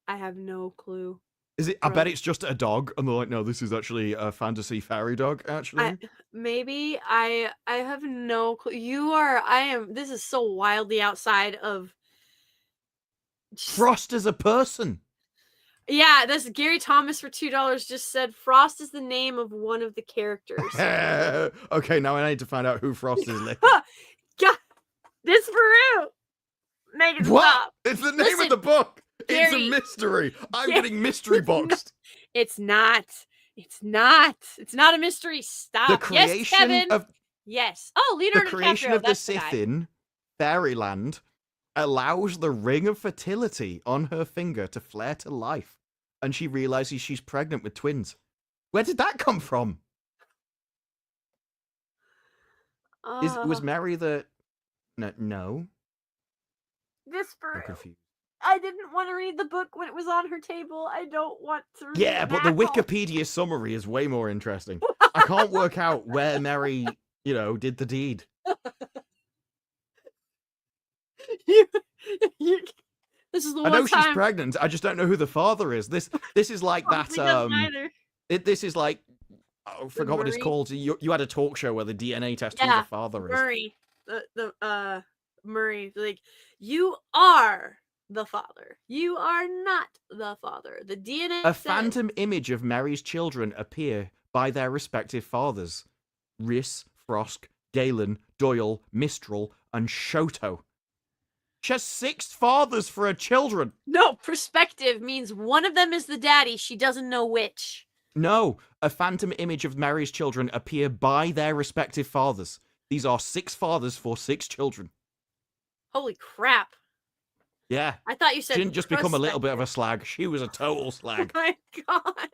I have no clue. Is it? I bet it's just a dog, and they're like, no, this is actually a fantasy fairy dog. Actually, maybe I have no clue. This is so wildly outside of. Frost is a person. Yeah, this Gary Thomas for $2 just said Frost is the name of one of the characters. Okay, now I need to find out who Frost is. God, this for real. Make it stop. It's the name of the book. Gary, it's a mystery. I'm getting mystery boxed. It's not. It's not a mystery. Stop. The creation yes, Kevin. of yes. Oh, Leonardo DiCaprio. The creation of the That's Sith in Fairyland allows the ring of fertility on her finger to flare to life, and she realizes she's pregnant with twins. Where did that come from? Was Mary the? No. This for I'm confused. I didn't want to read the book when it was on her table. I don't want to read Yeah, it but now. the Wikipedia summary is way more interesting. I can't work out where Mary, did the deed. This is the I one know she's time. pregnant. I just don't know who the father is. This is like that. Probably doesn't either. This is like, I forgot what it's Murray? called. You had a talk show where the DNA test who the Yeah, father is. Murray. The Murray, like, you are the father. You are not the father. The DNA A says- phantom image of Mary's children appear by their respective fathers: Rhys, Frosk, Galen, Doyle, Mistral, and Shoto. She has 6 fathers for her children. No, perspective means one of them is the daddy. She doesn't know which. No, a phantom image of Mary's children appear by their respective fathers. These are 6 fathers for 6 children. Holy crap. Yeah. I thought you said She didn't just become a little bit of a perspective. slag. She was a total slag. Oh my god.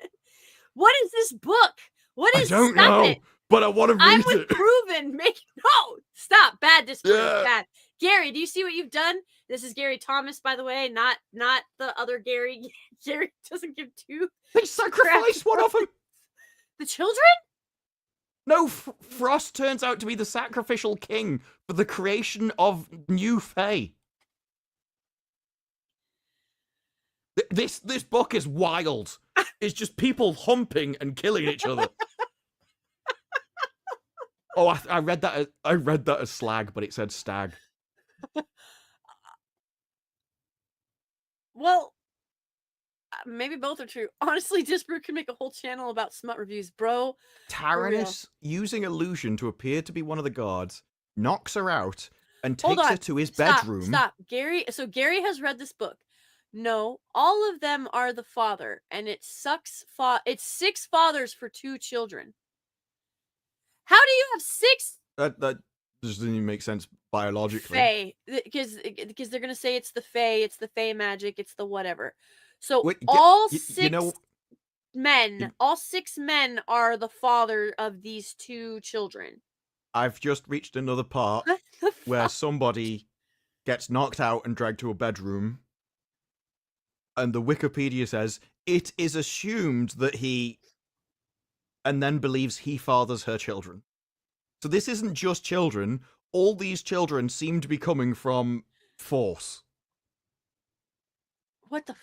What is this book? What I is don't stop know, it? but I want to I'm read with it. Proven. No, stop. Bad discourse. Yeah. Bad. Gary, do you see what you've done? This is Gary Thomas, by the way, not the other Gary. Gary doesn't give two. They sacrificed one of them. The children? No, Frost turns out to be the sacrificial king for the creation of new Fae. This book is wild. It's just people humping and killing each other. Oh, I read that. I read that as slag, but it said stag. Well, maybe both are true. Honestly, Disbrew can make a whole channel about smut reviews, bro. Taranis, using illusion to appear to be one of the guards, knocks her out and Hold takes on. her to his Stop, bedroom. Stop. Gary, so Gary has read this book. No, all of them are the father, and it sucks. It's 6 fathers for 2 children. How do you have 6? That just didn't even make sense biologically. Fae, because they're gonna say it's the Fae, it's the Fae magic, it's the whatever. So Wait, all you 6 know- men, all 6 men are the father of these 2 children. I've just reached another part What the where fuck? somebody gets knocked out and dragged to a bedroom, and the Wikipedia says it is assumed that he, and then believes he fathers her children. So this isn't just children. All these children seem to be coming from Force. What the?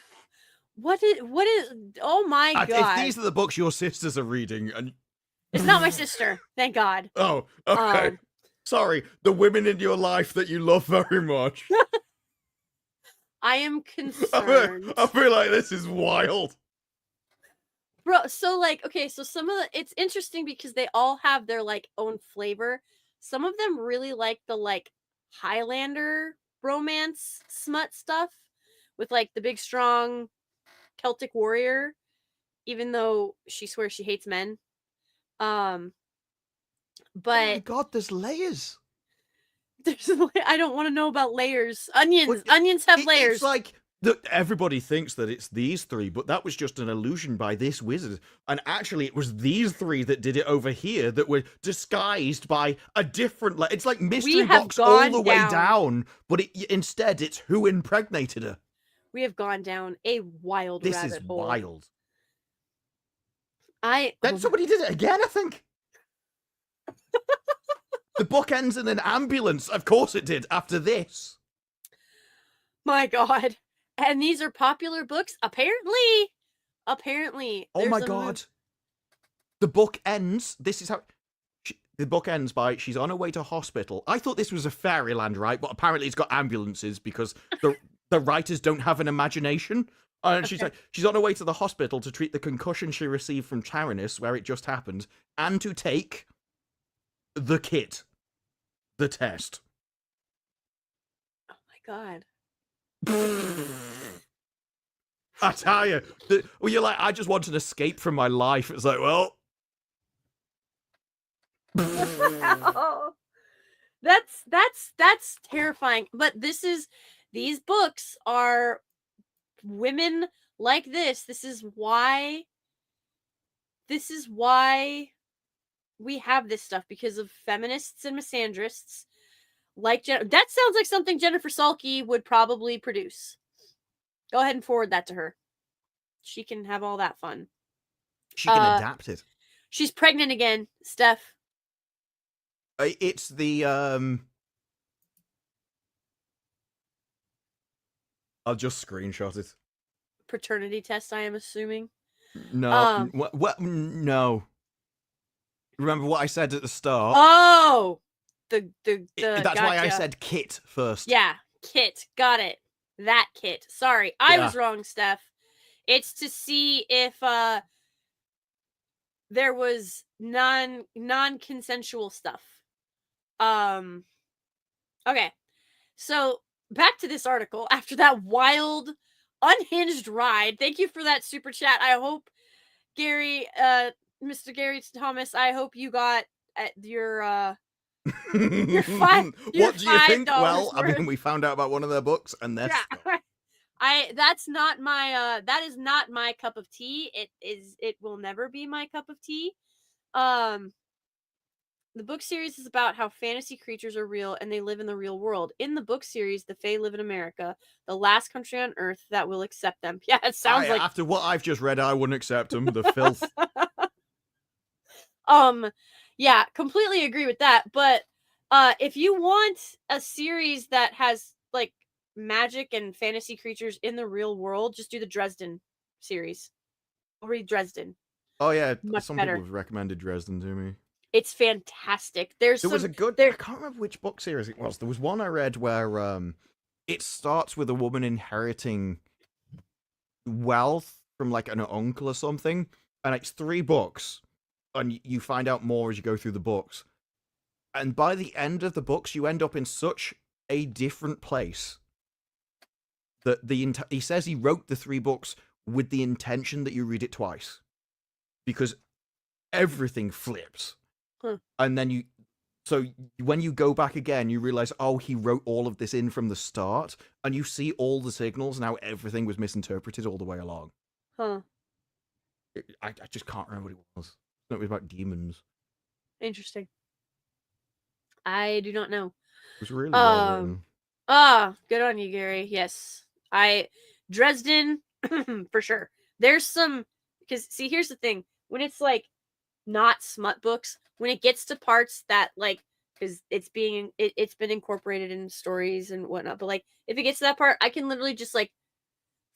What is? Oh my god! If these are the books your sisters are reading, and It's not my sister, thank God. oh, okay, sorry, the women in your life that you love very much. I am concerned. I feel like this is wild. Bro, so like, okay, so some of it's interesting because they all have their like own flavor. Some of them really like the like Highlander romance smut stuff with like the big strong Celtic warrior, even though she swears she hates men. But Oh my god, there's layers. there's I don't want to know about layers. Onions. Well, Onions have layers. It's like everybody thinks that it's these 3, but that was just an illusion by this wizard. And actually, it was these 3 that did it over here that were disguised by a different. It's like mystery box all the way down, but instead it's who impregnated her. We have gone down a wild This rabbit is hole. wild. Then somebody did it again, I think. The book ends in an ambulance. Of course it did. After this. My god. And these are popular books? Apparently. Oh my god. The book ends. This is how. The book ends by she's on her way to hospital. I thought this was a fairyland, right? But apparently it's got ambulances because the writers don't have an imagination. And she's like, she's on her way to the hospital to treat the concussion she received from Taranis, where it just happened, and to take the kit, the test. Oh my god. I tell you, well, you're like, I just want an escape from my life. It's like, well, Oh, that's terrifying. But these books are women like this. This is why we have this stuff, because of feminists and misandrists. Like that sounds like something Jennifer Salke would probably produce. Go ahead and forward that to her. She can have all that fun. she can adapt it. She's pregnant again, Steph. It's the I'll just screenshot it. Paternity test, I am assuming. No, what? No. Remember what I said at the start? Oh, the That's why I gotcha. said kit first. Yeah, kit. Got it. That kit. Sorry, I was wrong, Steph. It's to see if there was non-consensual stuff. Okay. So, back to this article after that wild unhinged ride. Thank you for that super chat. I hope Gary Mr. Gary Thomas, I hope you got your What do you think? Well, I worth. mean, we found out about one of their books, and that's that's not my that is not my cup of tea. It will never be my cup of tea. The book series is about how fantasy creatures are real and they live in the real world. In the book series, the Fae live in America, the last country on Earth that will accept them. Yeah, it sounds like after what I've just read, I wouldn't accept them. The filth. Yeah, completely agree with that. But if you want a series that has like magic and fantasy creatures in the real world, just do the Dresden series. I'll read Dresden. Oh yeah, Much some better. people have recommended Dresden to me. It's fantastic. There was a good. I can't remember which book series it was. There was one I read where it starts with a woman inheriting wealth from like an uncle or something, and it's 3 books, and you find out more as you go through the books. And by the end of the books, you end up in such a different place that he says he wrote the 3 books with the intention that you read it twice, because everything flips. And then when you go back again, you realize, oh, he wrote all of this in from the start, and you see all the signals, and how everything was misinterpreted all the way along. I just can't remember what it was. It was about demons. Interesting. I do not know. It was really well written. Good on you, Gary. Yes. Dresden, for sure. There's some, because see, here's the thing. When it's like not smut books, when it gets to parts that like, because it's been incorporated in stories and whatnot, but like if it gets to that part, I can literally just like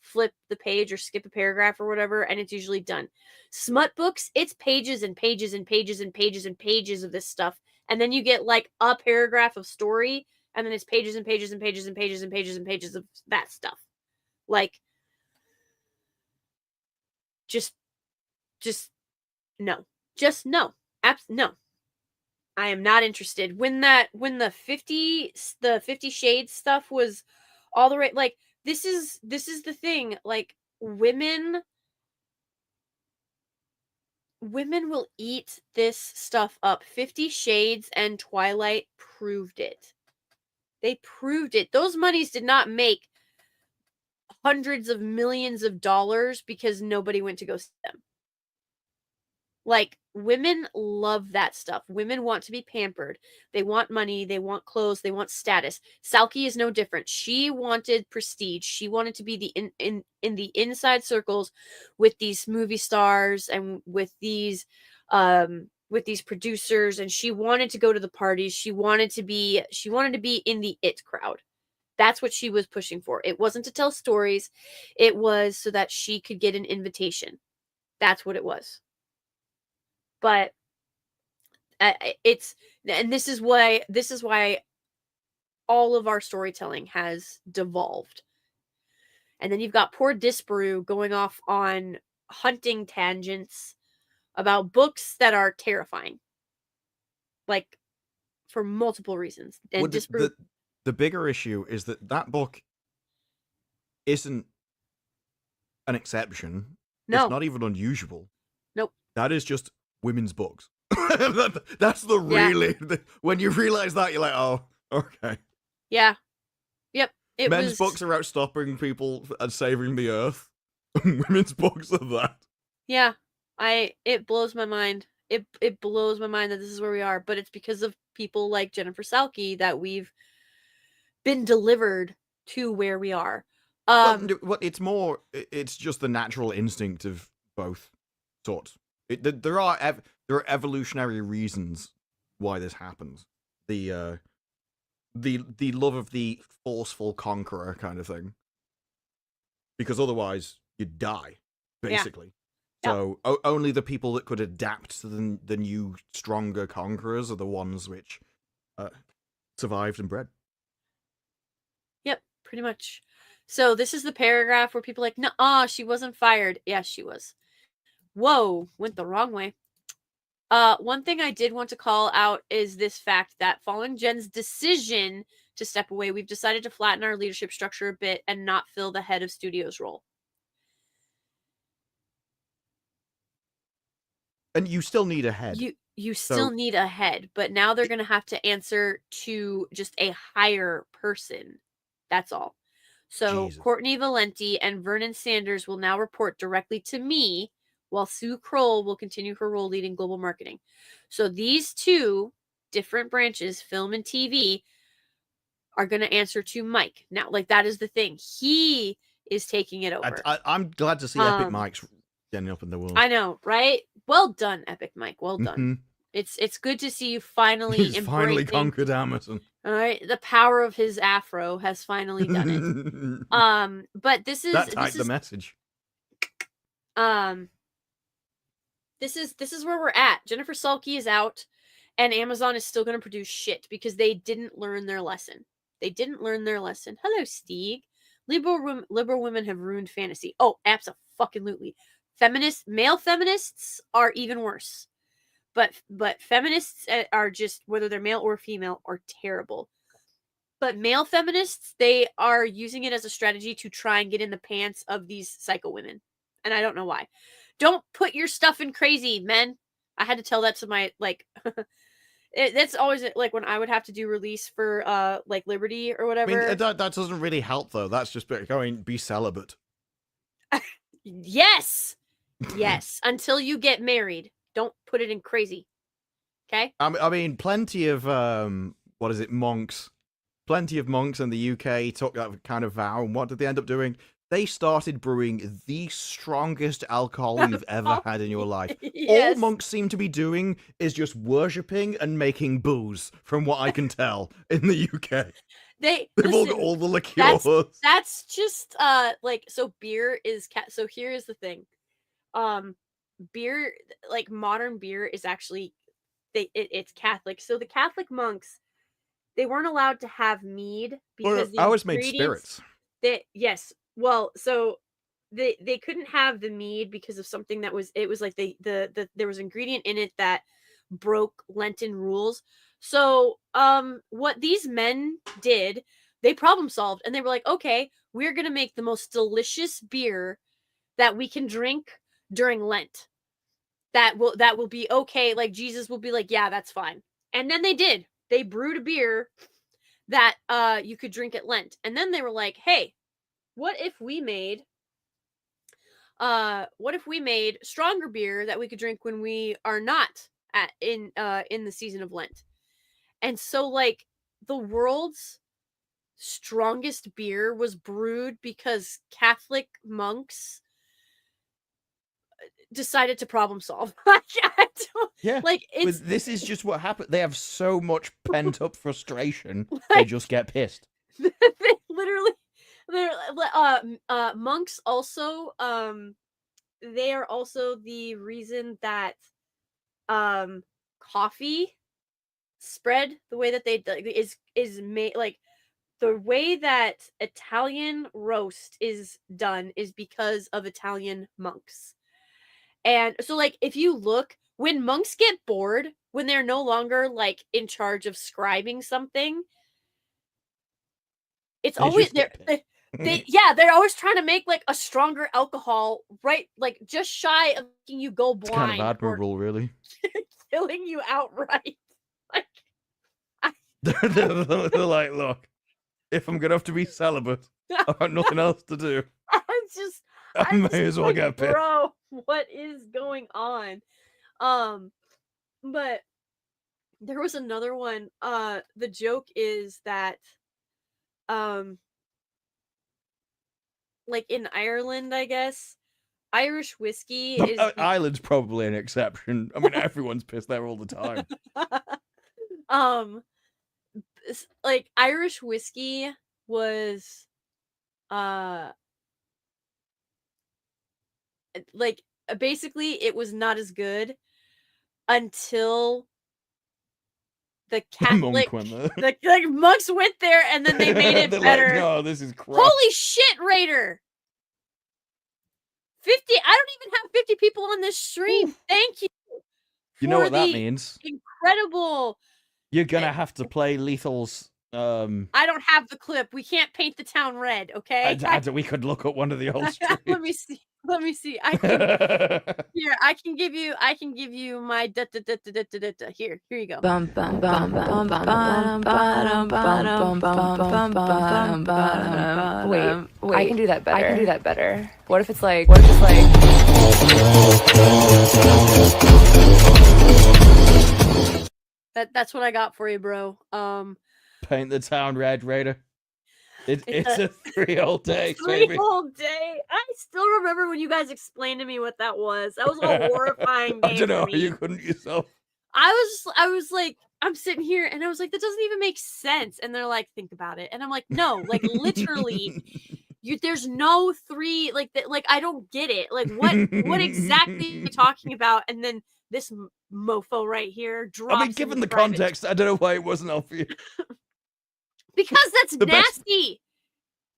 flip the page or skip a paragraph or whatever, and it's usually done. Smut books, it's pages and pages and pages and pages and pages of this stuff, and then you get like a paragraph of story, and then it's pages and pages and pages and pages and pages and pages of that stuff. Like, just no. Just no. No. I am not interested. When the 50 Shades stuff was all the right, like, this is the thing. Like, women will eat this stuff up. 50 Shades and Twilight proved it. They proved it. Those monies did not make hundreds of millions of dollars because nobody went to go see them. Like, women love that stuff. Women want to be pampered. They want money. They want clothes. They want status. Salki is no different. She wanted prestige. She wanted to be in the inside circles with these movie stars and with these producers, and she wanted to go to the parties. She wanted to be in the it crowd. That's what she was pushing for. It wasn't to tell stories. It was so that she could get an invitation. That's what it was. But this is why all of our storytelling has devolved. And then you've got poor Disparu going off on hunting tangents about books that are terrifying, like, for multiple reasons. And Disparu, the bigger issue is that book isn't an exception. No. It's not even unusual. Nope. That is just women's books. That's the really when you realize that, you're like, oh, okay. Yeah. Yep. Men's books are out stopping people and saving the earth. Women's books are that. Yeah. It blows my mind. It blows my mind that this is where we are, but it's because of people like Jennifer Salke that we've been delivered to where we are. It's just the natural instinct of both sorts. There are evolutionary reasons why this happens. The love of the forceful conqueror kind of thing. because otherwise you'd die, basically. Yeah. So only the people that could adapt to the new, stronger conquerors are the ones which survived and bred. Yep, pretty much. So this is the paragraph where people are like, "Nuh-uh, she wasn't fired." Yes, she was. Whoa, went the wrong way. One thing I did want to call out is this fact that following Jen's decision to step away, we've decided to flatten our leadership structure a bit and not fill the head of studios role. And you still need a head. You still need a head, but now they're going to have to answer to just a higher person. That's all. So Jesus. Courtney Valenti and Vernon Sanders will now report directly to me, while Sue Kroll will continue her role leading global marketing. So these two different branches, film and TV, are going to answer to Mike. Now, like, that is the thing. He is taking it over. I'm glad to see Epic Mike's getting up in the world. I know, right? Well done, Epic Mike. Well done. It's good to see you finally He's finally conquered Amazon. All right, the power of his afro has finally done it. But this is the message. This is where we're at. Jennifer Salke is out, and Amazon is still going to produce shit because they didn't learn their lesson. They didn't learn their lesson. Hello, Stieg. Liberal women have ruined fantasy. Oh, absolutely. Male feminists are even worse. But feminists are just, whether they're male or female, are terrible. But male feminists, they are using it as a strategy to try and get in the pants of these psycho women. And I don't know why. Don't put your stuff in crazy, men. I had to tell that to my, like, that's always, like, when I would have to do release for, like, Liberty or whatever. I mean, that doesn't really help, though. That's just going, be celibate. Yes! Yes. Until you get married. Don't put it in crazy. Okay? I mean, plenty of, monks. Plenty of monks in the UK took that kind of vow, and what did they end up doing? They started brewing the strongest alcohol you've ever had in your life. Yes. All monks seem to be doing is just worshipping and making booze, from what I can tell, in the UK. They've all got all the liqueurs. That's just, like, so beer is, so here is the thing. Beer, like, modern beer is actually, it's Catholic. So the Catholic monks, they weren't allowed to have mead because I always made spirits. Yes. Well, so they couldn't have the mead because of something that was, it was like there was ingredient in it that broke Lenten rules. So what these men did, they problem solved, and they were like, okay, we're gonna make the most delicious beer that we can drink during Lent. That will be okay. Like, Jesus will be like, yeah, that's fine. And then they did. They brewed a beer that you could drink at Lent. And then they were like, hey, what if we made stronger beer that we could drink when we are not in the season of Lent? And so, like, the world's strongest beer was brewed because Catholic monks decided to problem solve. Yeah, like, this is just what happened. They have so much pent up frustration, they just get pissed. They literally, monks also, they are also the reason that coffee spread the way that they is made. Like, the way that Italian roast is done is because of Italian monks. And so, like, if you look, when monks get bored, when they're no longer, like, in charge of scribing something, it's always they're always trying to make, like, a stronger alcohol, right? Like, just shy of making you go blind. It's kind of admirable, really. Killing you outright. Like, they're like, look, if I'm gonna have to be celibate, I've got nothing else to do. I may as well get pissed. Bro, what is going on? But there was another one. The joke is that, like, in Ireland, I guess, Irish whiskey is Ireland's probably an exception. I mean, everyone's pissed there all the time. Like, Irish whiskey was like basically it was not as good until the Catholic, monk went there. the like monks went there, and then they made it They're better. like, no, this is crap. Holy shit, Raider! 50. I don't even have 50 people on this stream. Oof. Thank you. You know what that the means? Incredible. You're gonna have to play Lethal's. I don't have the clip. We can't paint the town red, okay? We could look at one of the old streams. Let me see. Let me see. I can here. I can give you. I can give you my here. Here you go. Wait, I can do that better. I can do that better. What if it's like? What if it's like? That's what I got for you, bro. Paint the town red, Raider. It's a 3 whole day, Three baby. whole day. I still remember when you guys explained to me what that was. That was a horrifying game. I don't know. For me. You couldn't yourself. I was like, I'm sitting here and I was like, that doesn't even make sense. And they're like, think about it. And I'm like, no, like literally, there's no three, like I don't get it. Like what exactly are you talking about? And then this mofo right here drops. I mean, given the context, I don't know why it wasn't obvious. Because that's nasty.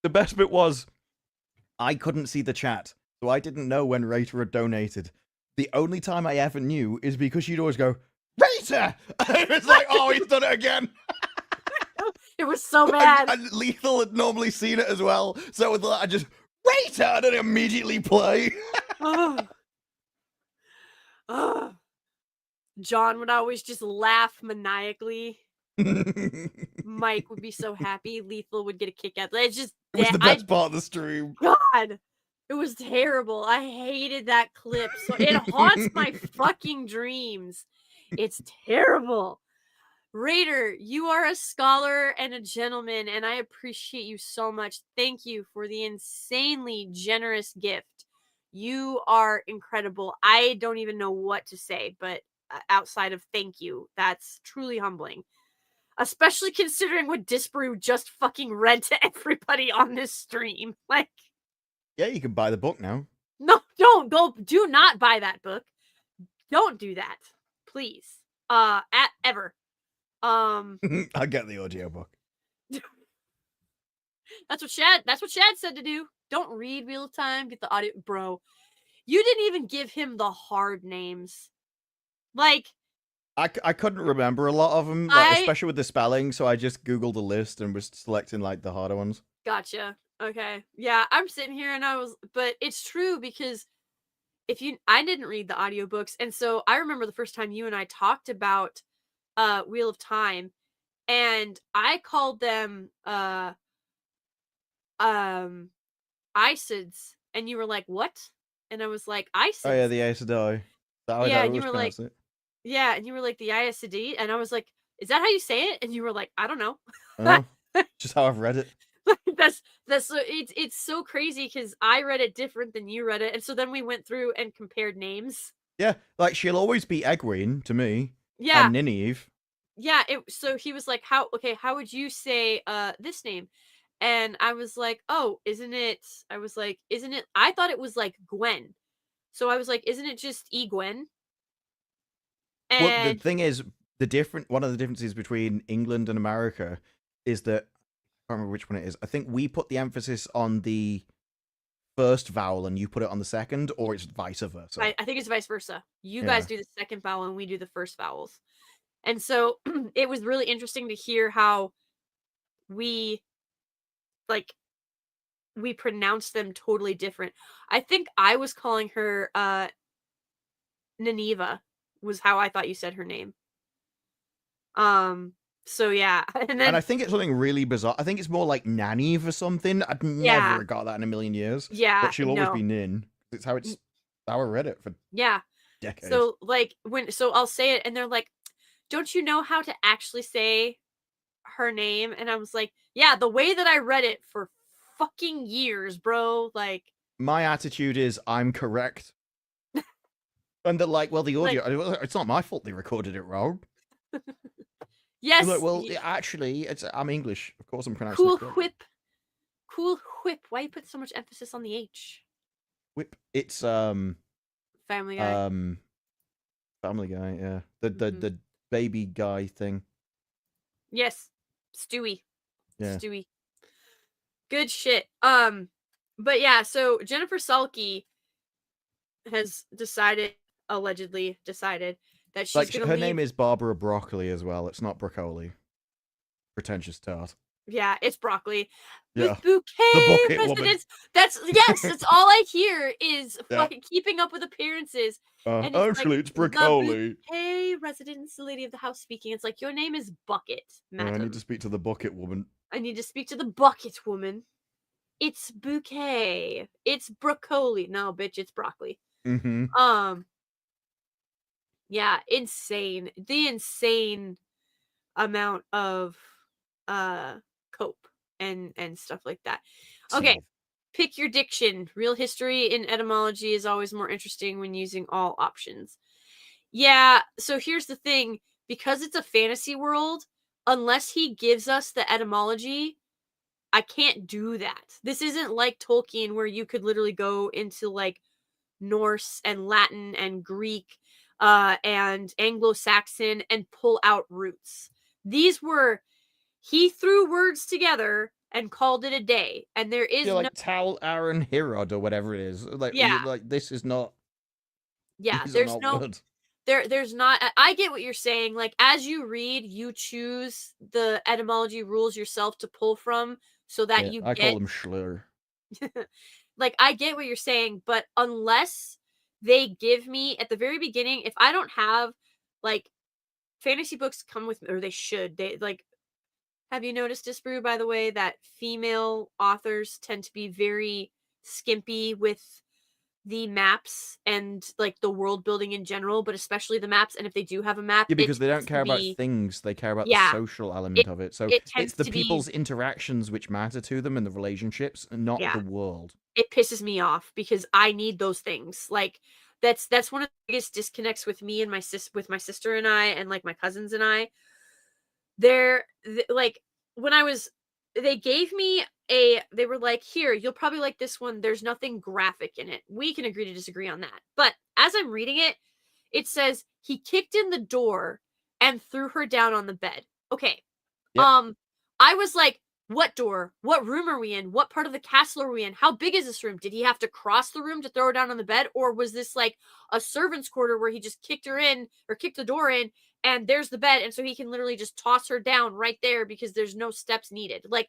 The best bit was, I couldn't see the chat, so I didn't know when Raider had donated. The only time I ever knew is because you'd always go, Raider! And it's like, oh, he's done it again. It was so bad. And Lethal had normally seen it as well, so with that, I just, Raider! And then immediately play. John would always just laugh maniacally. Mike would be so happy. Lethal would get a kick out. It's just it was the best part of the stream. God, it was terrible. I hated that clip. So it haunts my fucking dreams. It's terrible. Raider, you are a scholar and a gentleman, and I appreciate you so much. Thank you for the insanely generous gift. You are incredible. I don't even know what to say, but outside of thank you, that's truly humbling. Especially considering what Disparu just fucking read to everybody on this stream. Like, yeah, you can buy the book now. No, don't go. Do not buy that book. Don't do that, please. Ever. I'll get the audiobook. That's what Shad said to do. Don't read Wheel of Time. Get the audio, bro. You didn't even give him the hard names. Like. I couldn't remember a lot of them, like, especially with the spelling, so I just Googled a list and was selecting, like, the harder ones. Gotcha. Okay. Yeah, I'm sitting here and but it's true because I didn't read the audiobooks, and so I remember the first time you and I talked about Wheel of Time, and I called them Isids, and you were like, what? And I was like, Isids. Oh yeah, the Aes Sedai. Yeah, and you were like, yeah, and you were like the ISD, and I was like, is that how you say it? And you were like, I don't know. Oh, just how I've read it. that's so it's so crazy because I read it different than you read it, and so then we went through and compared names. Yeah, like she'll always be Egwene to me. Yeah, and Nynaeve. Yeah, so he was like, how would you say this name? And I was like, oh, isn't it? I thought it was like Gwen. So I was like, isn't it just Egwen? And well, the thing is, one of the differences between England and America is that, I can't remember which one it is. I think we put the emphasis on the first vowel and you put it on the second, or it's vice versa. I think it's vice versa. You guys do the second vowel and we do the first vowels. And so it was really interesting to hear how we pronounce them totally different. I think I was calling her Nynaeve was how I thought you said her name. So yeah. And I think it's something really bizarre. I think it's more like Nynaeve or something. I'd never got that in a million years. Yeah. But she'll always be Nin. It's how I read it for decades. So I'll say it and they're like, don't you know how to actually say her name? And I was like, yeah, the way that I read it for fucking years, bro. Like, my attitude is I'm correct. And they're like, well, the audio, it's not my fault they recorded it wrong. Yes. Like, well, actually, I'm English. Of course I'm pronouncing it correctly. Cool whip. Why you put so much emphasis on the H? Whip. It's Family Guy. Family Guy. Yeah, the Mhm. the baby guy thing. Yes, Stewie. Yeah. Stewie. Good shit. But yeah, so Jennifer Salke has allegedly decided, that she's Like gonna her leave. name is Barbara Broccoli as well. It's not broccoli. Pretentious tart. Yeah, it's broccoli. Yeah. With The bouquet bucket woman. residence. That's all I hear is Yeah. fucking keeping up with appearances. And it's Actually, it's the broccoli. bouquet residence, the lady of the house speaking. It's like, your name is Bucket, I madam. need to speak to the bucket woman. I need to speak to the bucket woman. It's bouquet. It's broccoli. No, bitch, it's broccoli. Mm-hmm. Yeah, insane. The insane amount of cope and stuff like that. Okay. Pick your diction. Real history in etymology is always more interesting when using all options. Yeah, so here's the thing. Because it's a fantasy world, unless he gives us the etymology, I can't do that. This isn't like Tolkien where you could literally go into like Norse and Latin and Greek and Anglo-Saxon and pull out roots. He threw words together and called it a day, and there is like Tal Aaron Hirod or whatever it is. Like, this is not. These are not words. There's not. I get what you're saying. Like, as you read, you choose the etymology rules yourself to pull from, so that I call them schlur. Like, I get what you're saying, but unless they give me at the very beginning, if I don't have like fantasy books come with, or they should, they like. Have you noticed, Disbrew, by the way, that female authors tend to be very skimpy with the maps and like the world building in general, but especially the maps. And if they do have a map, Yeah, because they don't care about things; they care about the social element of it. So it it's tends the to people's be, interactions which matter to them and the relationships, and not the world. it pisses me off because I need those things. Like, that's one of the biggest disconnects with me and my sister and I, and like my cousins and I. Like, when they gave me they were like, here, you'll probably like this one. There's nothing graphic in it. We can agree to disagree on that. But as I'm reading it, it says he kicked in the door and threw her down on the bed. Okay. Yep. I was like, what door? What room are we in? What part of the castle are we in? How big is this room? Did he have to cross the room to throw her down on the bed? Or was this like a servant's quarter where he just kicked her in, or kicked the door in, and there's the bed, and so he can literally just toss her down right there because there's no steps needed? Like,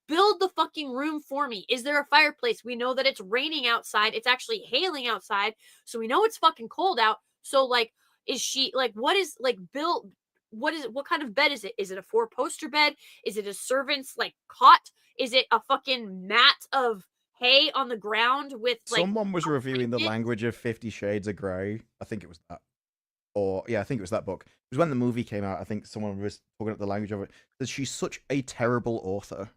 build the fucking room for me. Is there a fireplace? We know that it's raining outside. It's actually hailing outside, so we know it's fucking cold out. So like, is she like, what is like build? What kind of bed is it? Is it a 4-poster bed? Is it a servant's like cot? Is it a fucking mat of hay on the ground with like Someone was reviewing the language of 50 Shades of Grey. I think it was that. I think it was that book. It was when the movie came out. I think someone was talking about the language of it. That she's such a terrible author,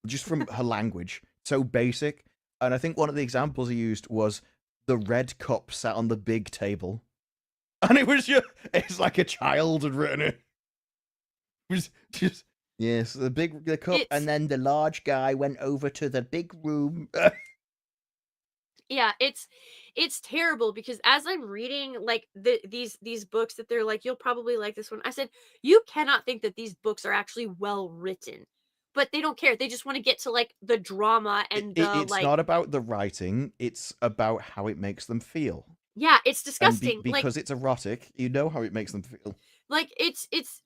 just from her language, so basic. And I think one of the examples he used was the red cup sat on the big table, and it's like a child had written it. It was just yes, the cup, and then the large guy went over to the big room. Yeah, it's terrible because as I'm reading like these books that they're like, you'll probably like this one. I said, you cannot think that these books are actually well written. But they don't care. They just want to get to like the drama and it's not about the writing, it's about how it makes them feel. Yeah, it's disgusting. Because it's erotic, you know how it makes them feel. Like,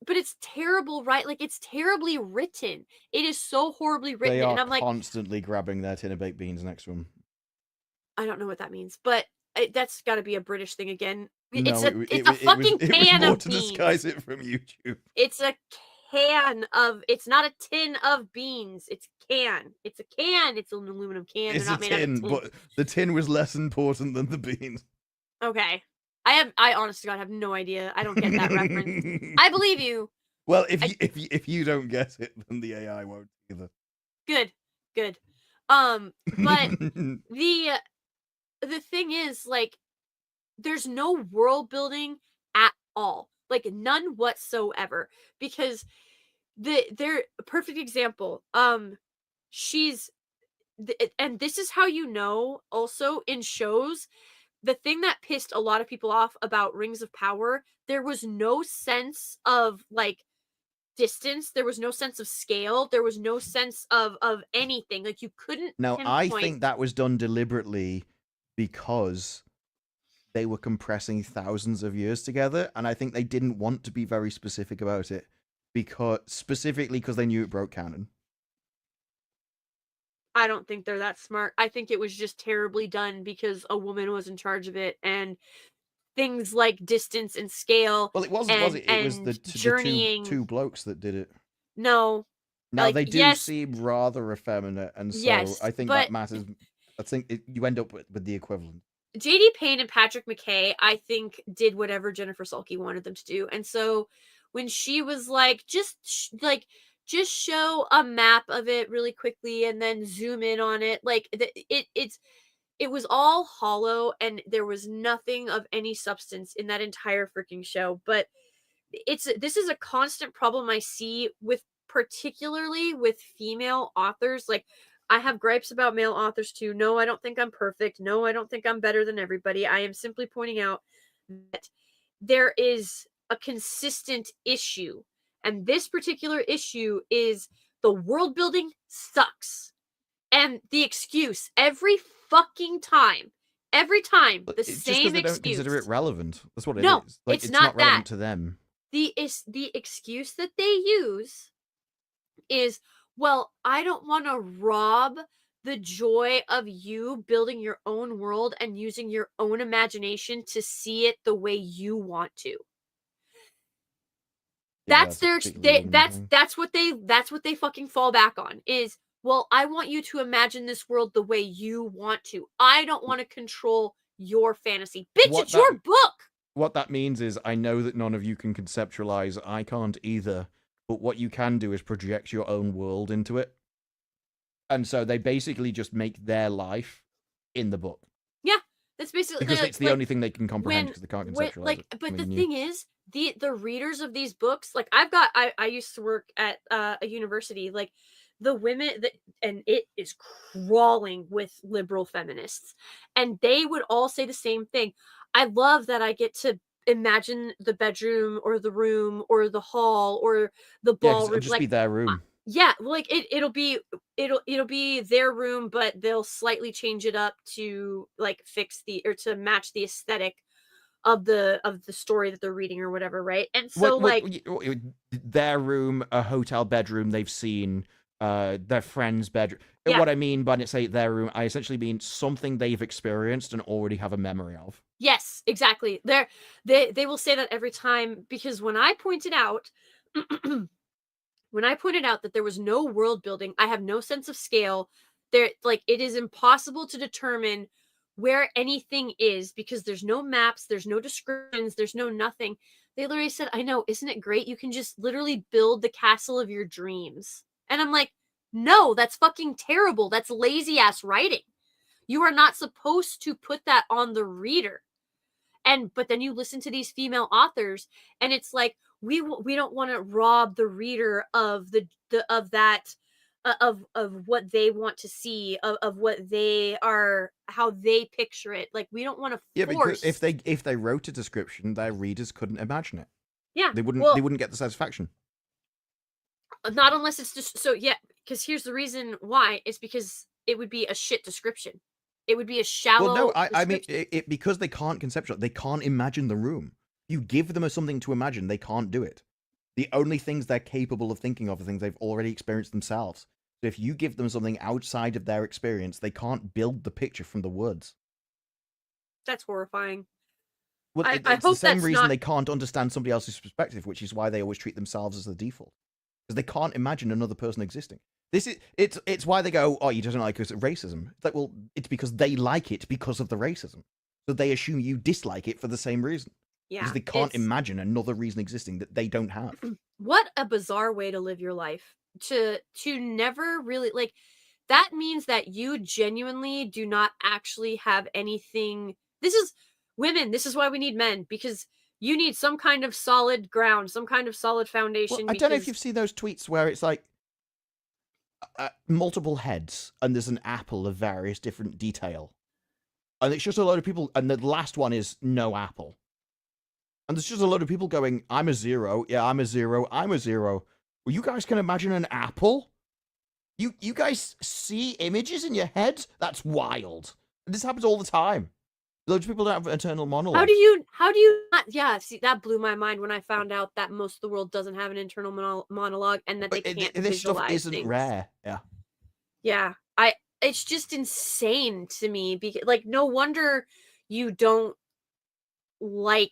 but it's terrible, right? Like, it's terribly written. It is so horribly written. They are and I'm constantly grabbing their tin of baked beans next to them. I don't know what that means, but that's got to be a British thing again. It's a fucking can it was more of to beans. disguise it from YouTube. It's a can of. It's not a tin of beans. It's can. It's a can. It's an aluminum can. It's a tin, but the tin was less important than the beans. Okay, I honest to God have no idea. I don't get that reference. I believe you. Well, if you don't get it, then the AI won't either. Good. But the thing is, like, there's no world building at all, like none whatsoever, because they're a perfect example. She's and this is how you know also in shows, the thing that pissed a lot of people off about Rings of Power, there was no sense of like distance, there was no sense of scale, there was no sense of anything. Like you couldn't Now, I pinpoint. think that was done deliberately because they were compressing thousands of years together, and I think they didn't want to be very specific about it, specifically because they knew it broke canon. I don't think they're that smart. I think it was just terribly done because a woman was in charge of it, and things like distance and scale Well, it wasn't, was it? It was and the journeying. two blokes that did it. No, Now, like they do yes, seem rather effeminate, and so yes, I think but that matters. I think you end up with the equivalent. JD Payne and Patrick McKay, I think, did whatever Jennifer Sulky wanted them to do. And so when she was like, just show a map of it really quickly and then zoom in on it, like it was all hollow and there was nothing of any substance in that entire freaking show. But this is a constant problem I see with, particularly with female authors. Like I have gripes about male authors too. No, I don't think I'm perfect. No, I don't think I'm better than everybody. I am simply pointing out that there is a consistent issue. And this particular issue is the world building sucks. And the excuse every fucking time, the It's just because same they don't excuse. consider it relevant. That's what it No, is. Like it's it's not not relevant that. to them. The excuse that they use is, well, I don't want to rob the joy of you building your own world and using your own imagination to see it the way you want to. Yeah, That's a their particularly women thing. that's what they fucking fall back on is, well, I want you to imagine this world the way you want to. I don't want to control your fantasy. Bitch, What it's your book. What that means is, I know that none of you can conceptualize. I can't either. But what you can do is project your own world into it. And so they basically just make their life in the book. Yeah, that's basically Because it's the only thing they can comprehend, when because they can't conceptualize it. but I the mean, thing is, the readers of these books, like I used to work at a university, like the women that, and it is crawling with liberal feminists, and they would all say the same thing. I love that I get to imagine the bedroom or the room or the hall or the yeah, because it'll ballroom, just like be their room. yeah, like it'll be their room, but they'll slightly change it up to like fix the, or to match the aesthetic of the story that they're reading or whatever, right? And so Their room, a hotel bedroom they've seen, their friend's bedroom. yeah, What I mean by say their room, I essentially mean something they've experienced and already have a memory of. yes, exactly. They will say that every time, because when I pointed out that there was no world building, I have no sense of scale. There, like, it is impossible to determine where anything is because there's no maps, there's no descriptions, there's no nothing. They literally said, I know, isn't it great? You can just literally build the castle of your dreams. And I'm like, no, that's fucking terrible. That's lazy ass writing. You are not supposed to put that on the reader. But then you listen to these female authors and it's like, we don't want to rob the reader of of what they want to see, of what they are, how they picture it. Like, we don't want to force. Because if they wrote a description, their readers couldn't imagine it. Yeah, They wouldn't get the satisfaction. Not unless it's just so, yeah, because here's the reason why. It's because it would be a shit description. It would be a shallow. Well, no, I mean because they can't conceptualize, they can't imagine the room. You give them something to imagine, they can't do it. The only things they're capable of thinking of are things they've already experienced themselves. So if you give them something outside of their experience, they can't build the picture from the words. That's horrifying. Well, I it's hope the same that's reason not... they can't understand somebody else's perspective, which is why they always treat themselves as the default. Because they can't imagine another person existing. It's why they go, oh, you doesn't like racism. It's like, well, it's because they like it because of the racism. So they assume you dislike it for the same reason. Yeah, because they can't imagine another reason existing that they don't have. What a bizarre way to live your life. To never really, like, that means that you genuinely do not actually have anything. This is women. This is why we need men, because you need some kind of solid ground, some kind of solid foundation. Well, I don't know if you've seen those tweets where it's like, multiple heads, and there's an apple of various different detail. And it's just a load of people, and the last one is no apple. And there's just a load of people going, I'm a 0, yeah, I'm a 0, I'm a 0. Well, you guys can imagine an apple? You guys see images in your head? That's wild. And this happens all the time. Loads of people don't have internal monologue. How do you not? Yeah, see, that blew my mind when I found out that most of the world doesn't have an internal monologue and that they can't this visualize stuff isn't things. rare. Yeah. Yeah, it's just insane to me because, like, no wonder you don't like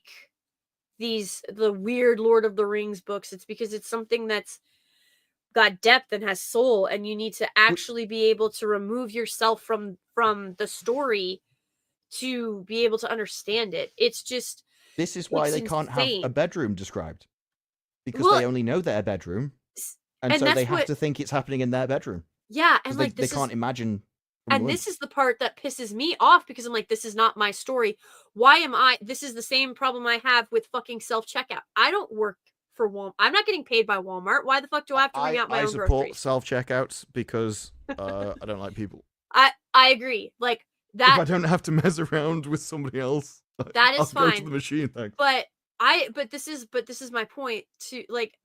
the weird Lord of the Rings books. It's because it's something that's got depth and has soul, and you need to actually be able to remove yourself from the story to be able to understand it. It's just, this is why they can't have a bedroom described, because they only know their bedroom, and so they have to think it's happening in their bedroom. Yeah, and like they can't imagine. And this is the part that pisses me off, because I'm like, this is not my story. Why am I? This is the same problem I have with fucking self-checkout. I don't work for Walmart. I'm not getting paid by Walmart. Why the fuck do I have to ring out my own groceries? I support self-checkouts because I don't like people. I agree. Like that. If I don't have to mess around with somebody else, that is I'll fine. Go to the machine. Thanks. But this is my point to like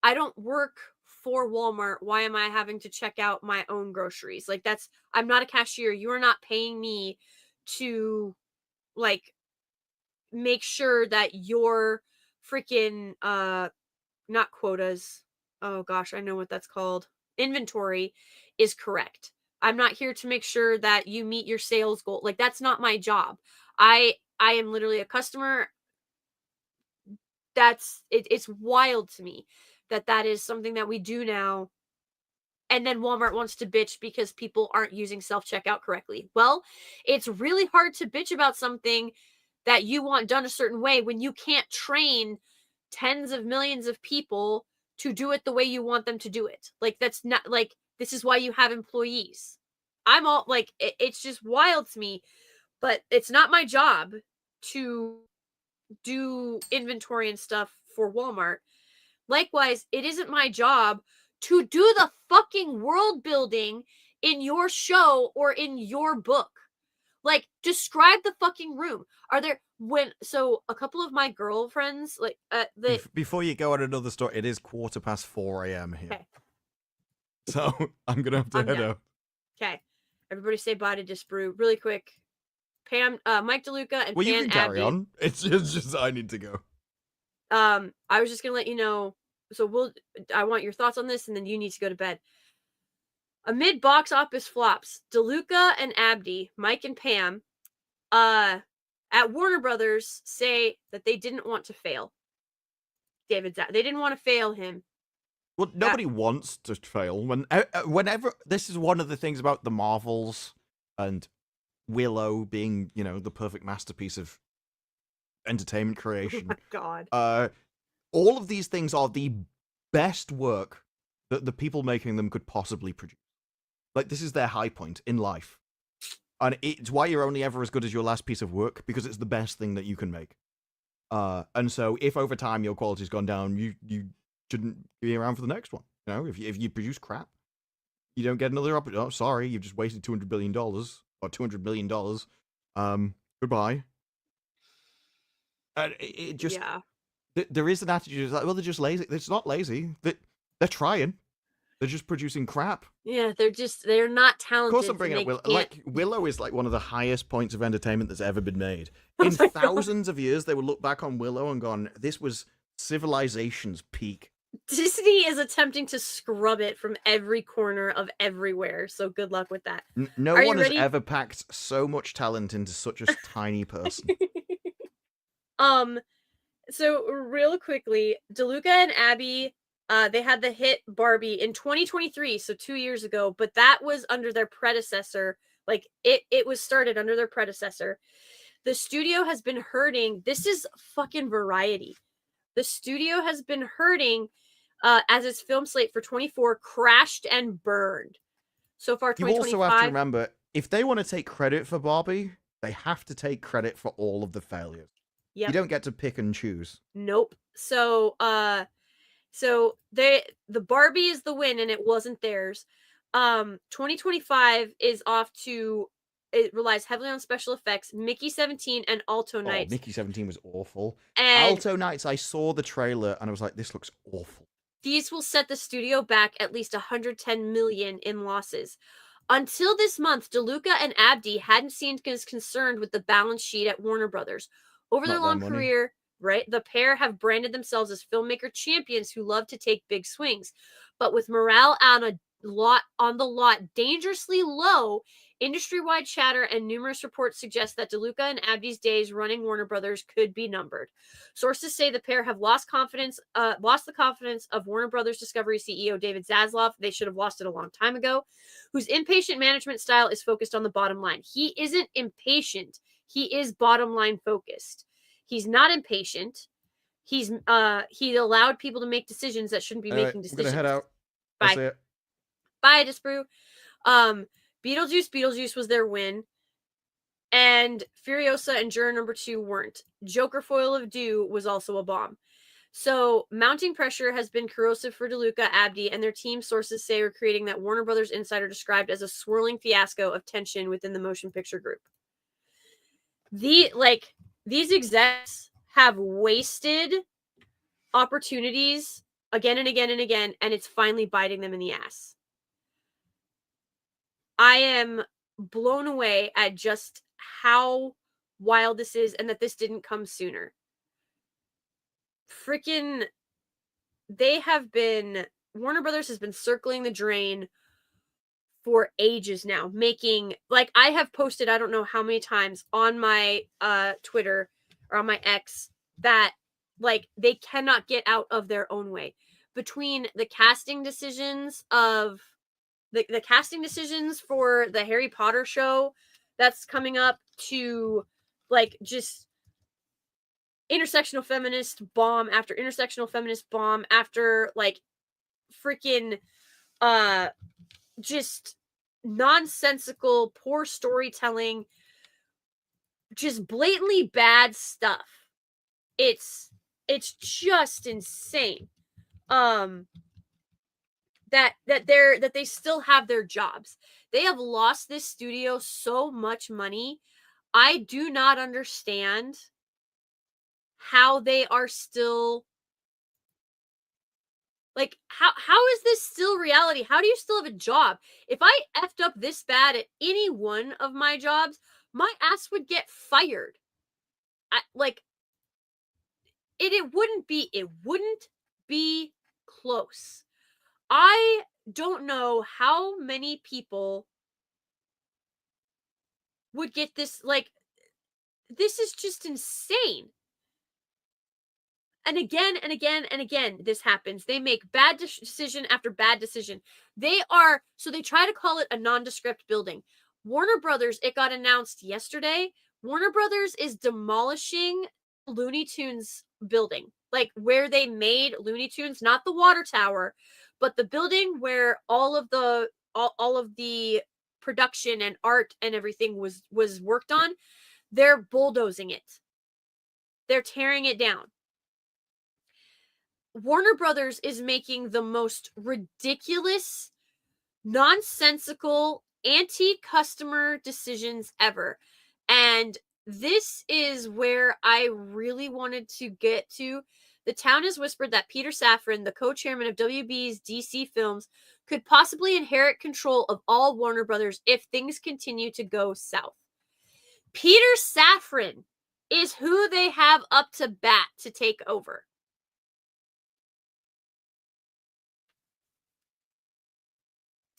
I don't work for Walmart. Why am I having to check out my own groceries? Like I'm not a cashier. You are not paying me to like make sure that your freaking not quotas. Oh gosh, I know what that's called. Inventory is correct. I'm not here to make sure that you meet your sales goal. Like that's not my job. I am literally a customer. It's wild to me that is something that we do now. And then Walmart wants to bitch because people aren't using self-checkout correctly. Well, it's really hard to bitch about something that you want done a certain way when you can't train tens of millions of people to do it the way you want them to do it. Like, that's not, like, this is why you have employees. I'm all, like, it's just wild to me. But it's not my job to do inventory and stuff for Walmart. Likewise, it isn't my job to do the fucking world building in your show or in your book. Like, describe the fucking room. Are there so a couple of my girlfriends, like before you go on another story, it is 4:15 a.m. here. Okay. So I'm gonna have to head out. Okay. Everybody say bye to Disbrew really quick. Pam, Mike DeLuca, and Well, Pan you can carry Abby. on. It's just I need to go. I was just gonna let you know. So I want your thoughts on this, and then you need to go to bed. Amid box office flops, DeLuca and Abdi, Mike and Pam, at Warner Brothers say that they didn't want to fail they didn't want to fail him. Well, nobody wants to fail. Whenever this is one of the things about the Marvels and Willow being, the perfect masterpiece of entertainment creation. Oh my God. All of these things are the best work that the people making them could possibly produce. Like, this is their high point in life. And it's why you're only ever as good as your last piece of work, because it's the best thing that you can make. And so if over time your quality's gone down, you shouldn't be around for the next one. If you produce crap, you don't get another opportunity. Oh, sorry, you've just wasted $200 billion or $200 million. Goodbye. And it just... Yeah. There is an attitude like, well, they're just lazy. It's not lazy. They're trying. They're just producing crap. Yeah, they're not talented. Of course, I'm bringing up Willow. Like, Willow is like one of the highest points of entertainment that's ever been made. In thousands of years, they will look back on Willow and gone, this was civilization's peak. Disney is attempting to scrub it from every corner of everywhere. So good luck with that. No one has ever packed so much talent into such a tiny person. So real quickly, DeLuca and Abby, they had the hit Barbie in 2023, so 2 years ago, but that was under their predecessor. Like, it was started under their predecessor. The studio has been hurting. This is fucking Variety. The studio has been hurting as its film slate for 24 crashed and burned. So far, 2025. You also have to remember, if they want to take credit for Barbie, they have to take credit for all of the failures. Yep. You don't get to pick and choose. Nope. So, So the Barbie is the win, and it wasn't theirs. 2025 is off to. It relies heavily on special effects. Mickey 17 and Alto Oh, Nights. Mickey 17 was awful. And Alto Nights, I saw the trailer and I was like, this looks awful. these will set the studio back at least 110 million in losses. Until this month, DeLuca and Abdi hadn't seemed as concerned with the balance sheet at Warner Brothers. Over their Not their long money. career, right, the pair have branded themselves as filmmaker champions who love to take big swings. But with morale on the lot dangerously low, industry-wide chatter and numerous reports suggest that DeLuca and Abdi's days running Warner Brothers could be numbered. Sources say the pair have lost the confidence of Warner Brothers Discovery CEO David Zaslav. They should have lost it a long time ago. Whose impatient management style is focused on the bottom line. He isn't impatient. He is bottom line focused. He's not impatient. He allowed people to make decisions that shouldn't be making decisions. I'm gonna head out. Bye. That's it. Bye, Disbrew. Beetlejuice was their win. And Furiosa and Juror number 2 weren't. Joker Foil of Dew was also a bomb. So mounting pressure has been corrosive for DeLuca, Abdi, and their team sources say are creating that Warner Brothers insider described as a swirling fiasco of tension within the motion picture group. These execs have wasted opportunities again and again and again, and it's finally biting them in the ass. I am blown away at just how wild this is and that this didn't come sooner. Freaking, Warner Brothers has been circling the drain for ages now, making, like, I have posted, I don't know how many times on my Twitter or on my X that, like, they cannot get out of their own way. Between the casting decisions of the casting decisions for the Harry Potter show that's coming up to, like, just intersectional feminist bomb after intersectional feminist bomb after, like, freaking just nonsensical, poor storytelling, just blatantly bad stuff. It's just insane. That they still have their jobs. They have lost this studio so much money. I do not understand how they are still, like, how is this still reality? How do you still have a job? If I effed up this bad at any one of my jobs, my ass would get fired. It wouldn't be close. I don't know how many people would get this. Like, this is just insane. And again and again and again, this happens. They make bad decision after bad decision. They try to call it a nondescript building. Warner Brothers, it got announced yesterday, Warner Brothers is demolishing Looney Tunes building. Like, where they made Looney Tunes, not the water tower, but the building where all of the production and art and everything was worked on. They're bulldozing it. They're tearing it down. Warner Brothers is making the most ridiculous, nonsensical, anti-customer decisions ever. And this is where I really wanted to get to. The town has whispered that Peter Safran, the co-chairman of WB's DC Films, could possibly inherit control of all Warner Brothers if things continue to go south. Peter Safran is who they have up to bat to take over.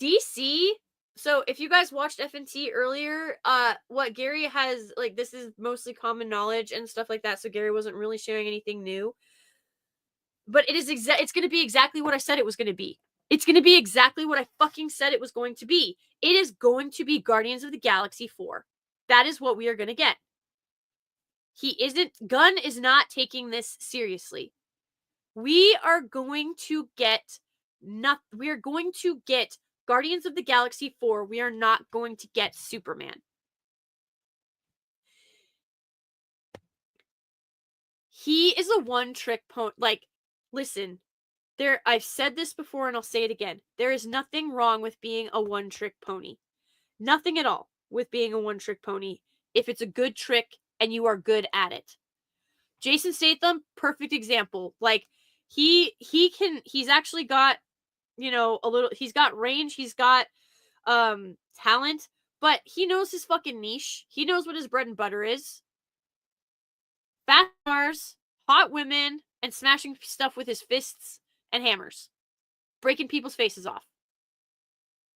DC, so if you guys watched FNT earlier, what Gary has, like, this is mostly common knowledge and stuff like that, so Gary wasn't really sharing anything new. But it's going to be exactly what I said it was going to be. It's going to be exactly what I fucking said it was going to be. It is going to be Guardians of the Galaxy 4. That is what we are going to get. Gunn is not taking this seriously. We are going to get Guardians of the Galaxy 4. We are not going to get Superman. He is a one-trick pony. Like, listen, I've said this before and I'll say it again. There is nothing wrong with being a one-trick pony. Nothing at all with being a one-trick pony if it's a good trick and you are good at it. Jason Statham, perfect example. Like he's actually got, he's got range, he's got talent, but he knows his fucking niche. He knows what his bread and butter is. Fast cars, hot women, and smashing stuff with his fists and hammers. Breaking people's faces off.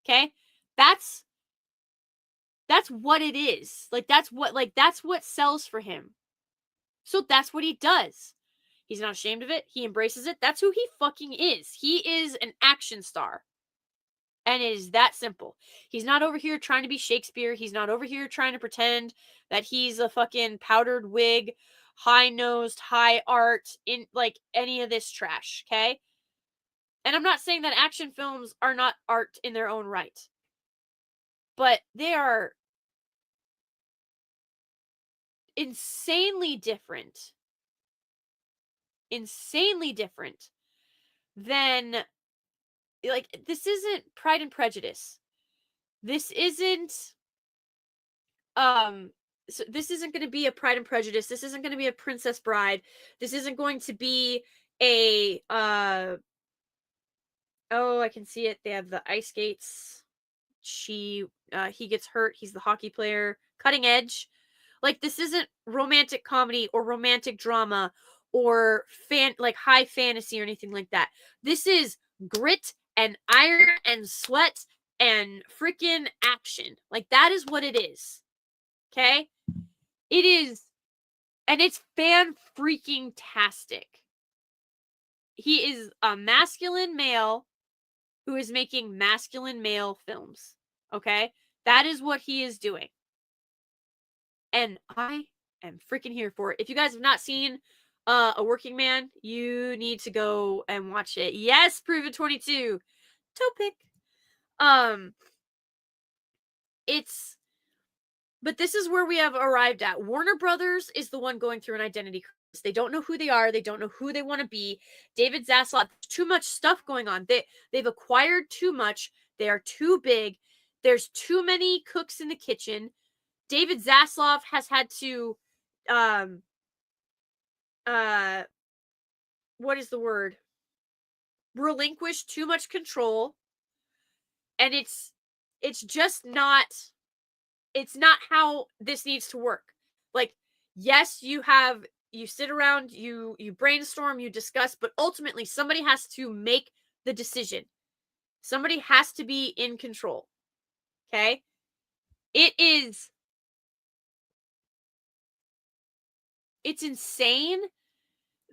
Okay? That's what it is. That's what sells for him. So that's what he does. He's not ashamed of it. He embraces it. That's who he fucking is. He is an action star. And it is that simple. He's not over here trying to be Shakespeare. He's not over here trying to pretend that he's a fucking powdered wig, high-nosed, high art, in like any of this trash, okay? And I'm not saying that action films are not art in their own right. But they are insanely different than, like, this isn't Pride and Prejudice. This isn't so this isn't going to be a Pride and Prejudice. This isn't going to be a Princess Bride. This isn't going to be a oh, I can see it. They have the ice skates. He gets hurt. He's the hockey player. Cutting Edge. Like, this isn't romantic comedy or romantic drama or high fantasy or anything like that. This is grit and iron and sweat and freaking action. Like, that is what it is. Okay? It is, and it's fan-freaking-tastic. He is a masculine male who is making masculine male films. Okay? That is what he is doing. And I am freaking here for it. If you guys have not seen A Working Man, you need to go and watch it. Yes, Prove It 22. Topic. But this is where we have arrived at. Warner Brothers is the one going through an identity crisis. They don't know who they are. They don't know who they want to be. David Zaslav, too much stuff going on. They've acquired too much. They are too big. There's too many cooks in the kitchen. David Zaslav has had to, what is the word? Relinquish too much control. And it's just not, it's not how this needs to work. Like, yes, you sit around, you brainstorm, you discuss, but ultimately somebody has to make the decision. Somebody has to be in control. Okay? It's insane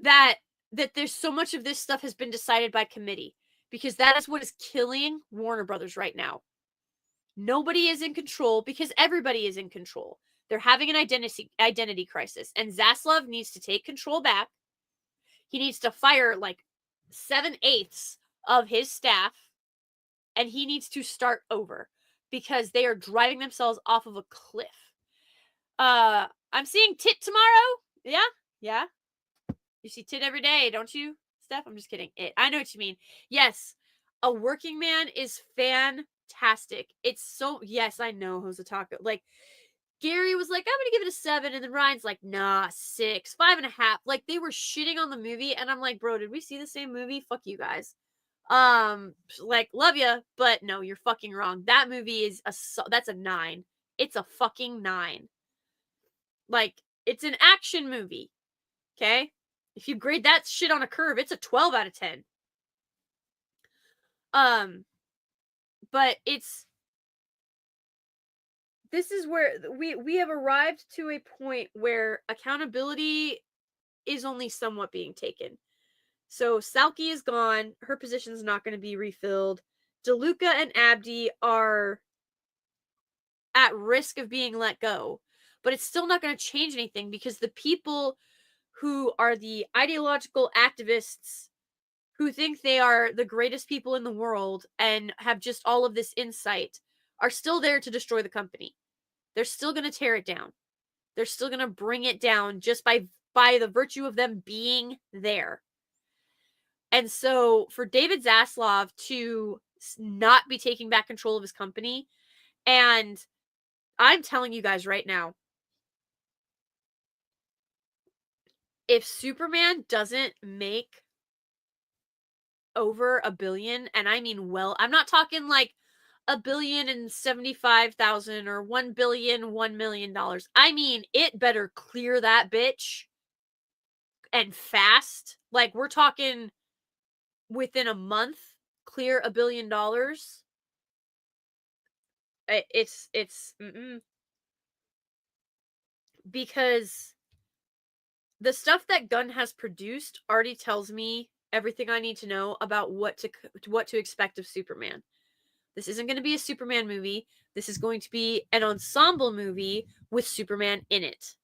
that there's so much of this stuff has been decided by committee, because that is what is killing Warner Brothers right now. Nobody is in control because everybody is in control. They're having an identity crisis, and Zaslav needs to take control back. He needs to fire like 7/8 of his staff, and he needs to start over because they are driving themselves off of a cliff. I'm seeing Tit tomorrow. Yeah. You see Tit every day, don't you, Steph? I'm just kidding. I know what you mean. Yes, A Working Man is fantastic. It's so, yes, I know, Hosataka. Like, Gary was like, I'm gonna give it a 7, and then Ryan's like, nah, 6, 5.5. Like, they were shitting on the movie, and I'm like, bro, did we see the same movie? Fuck you guys. Like, love you, but no, you're fucking wrong. That movie is that's a 9. It's a fucking 9. Like, it's an action movie. Okay? If you grade that shit on a curve, it's a 12 out of 10. But this is where we have arrived to a point where accountability is only somewhat being taken. So Salki is gone. Her position's not going to be refilled. DeLuca and Abdi are at risk of being let go. But it's still not going to change anything, because the people who are the ideological activists who think they are the greatest people in the world and have just all of this insight are still there to destroy the company. They're still going to tear it down. They're still going to bring it down just by the virtue of them being there. And so for David Zaslav to not be taking back control of his company, and I'm telling you guys right now, if Superman doesn't make over $1 billion, and I mean, well, I'm not talking like $1,075,000 or $1,000,000,000. I mean, it better clear that bitch and fast. Like, we're talking within a month, clear $1 billion. It's because the stuff that Gunn has produced already tells me everything I need to know about what to expect of Superman. This isn't going to be a Superman movie. This is going to be an ensemble movie with Superman in it.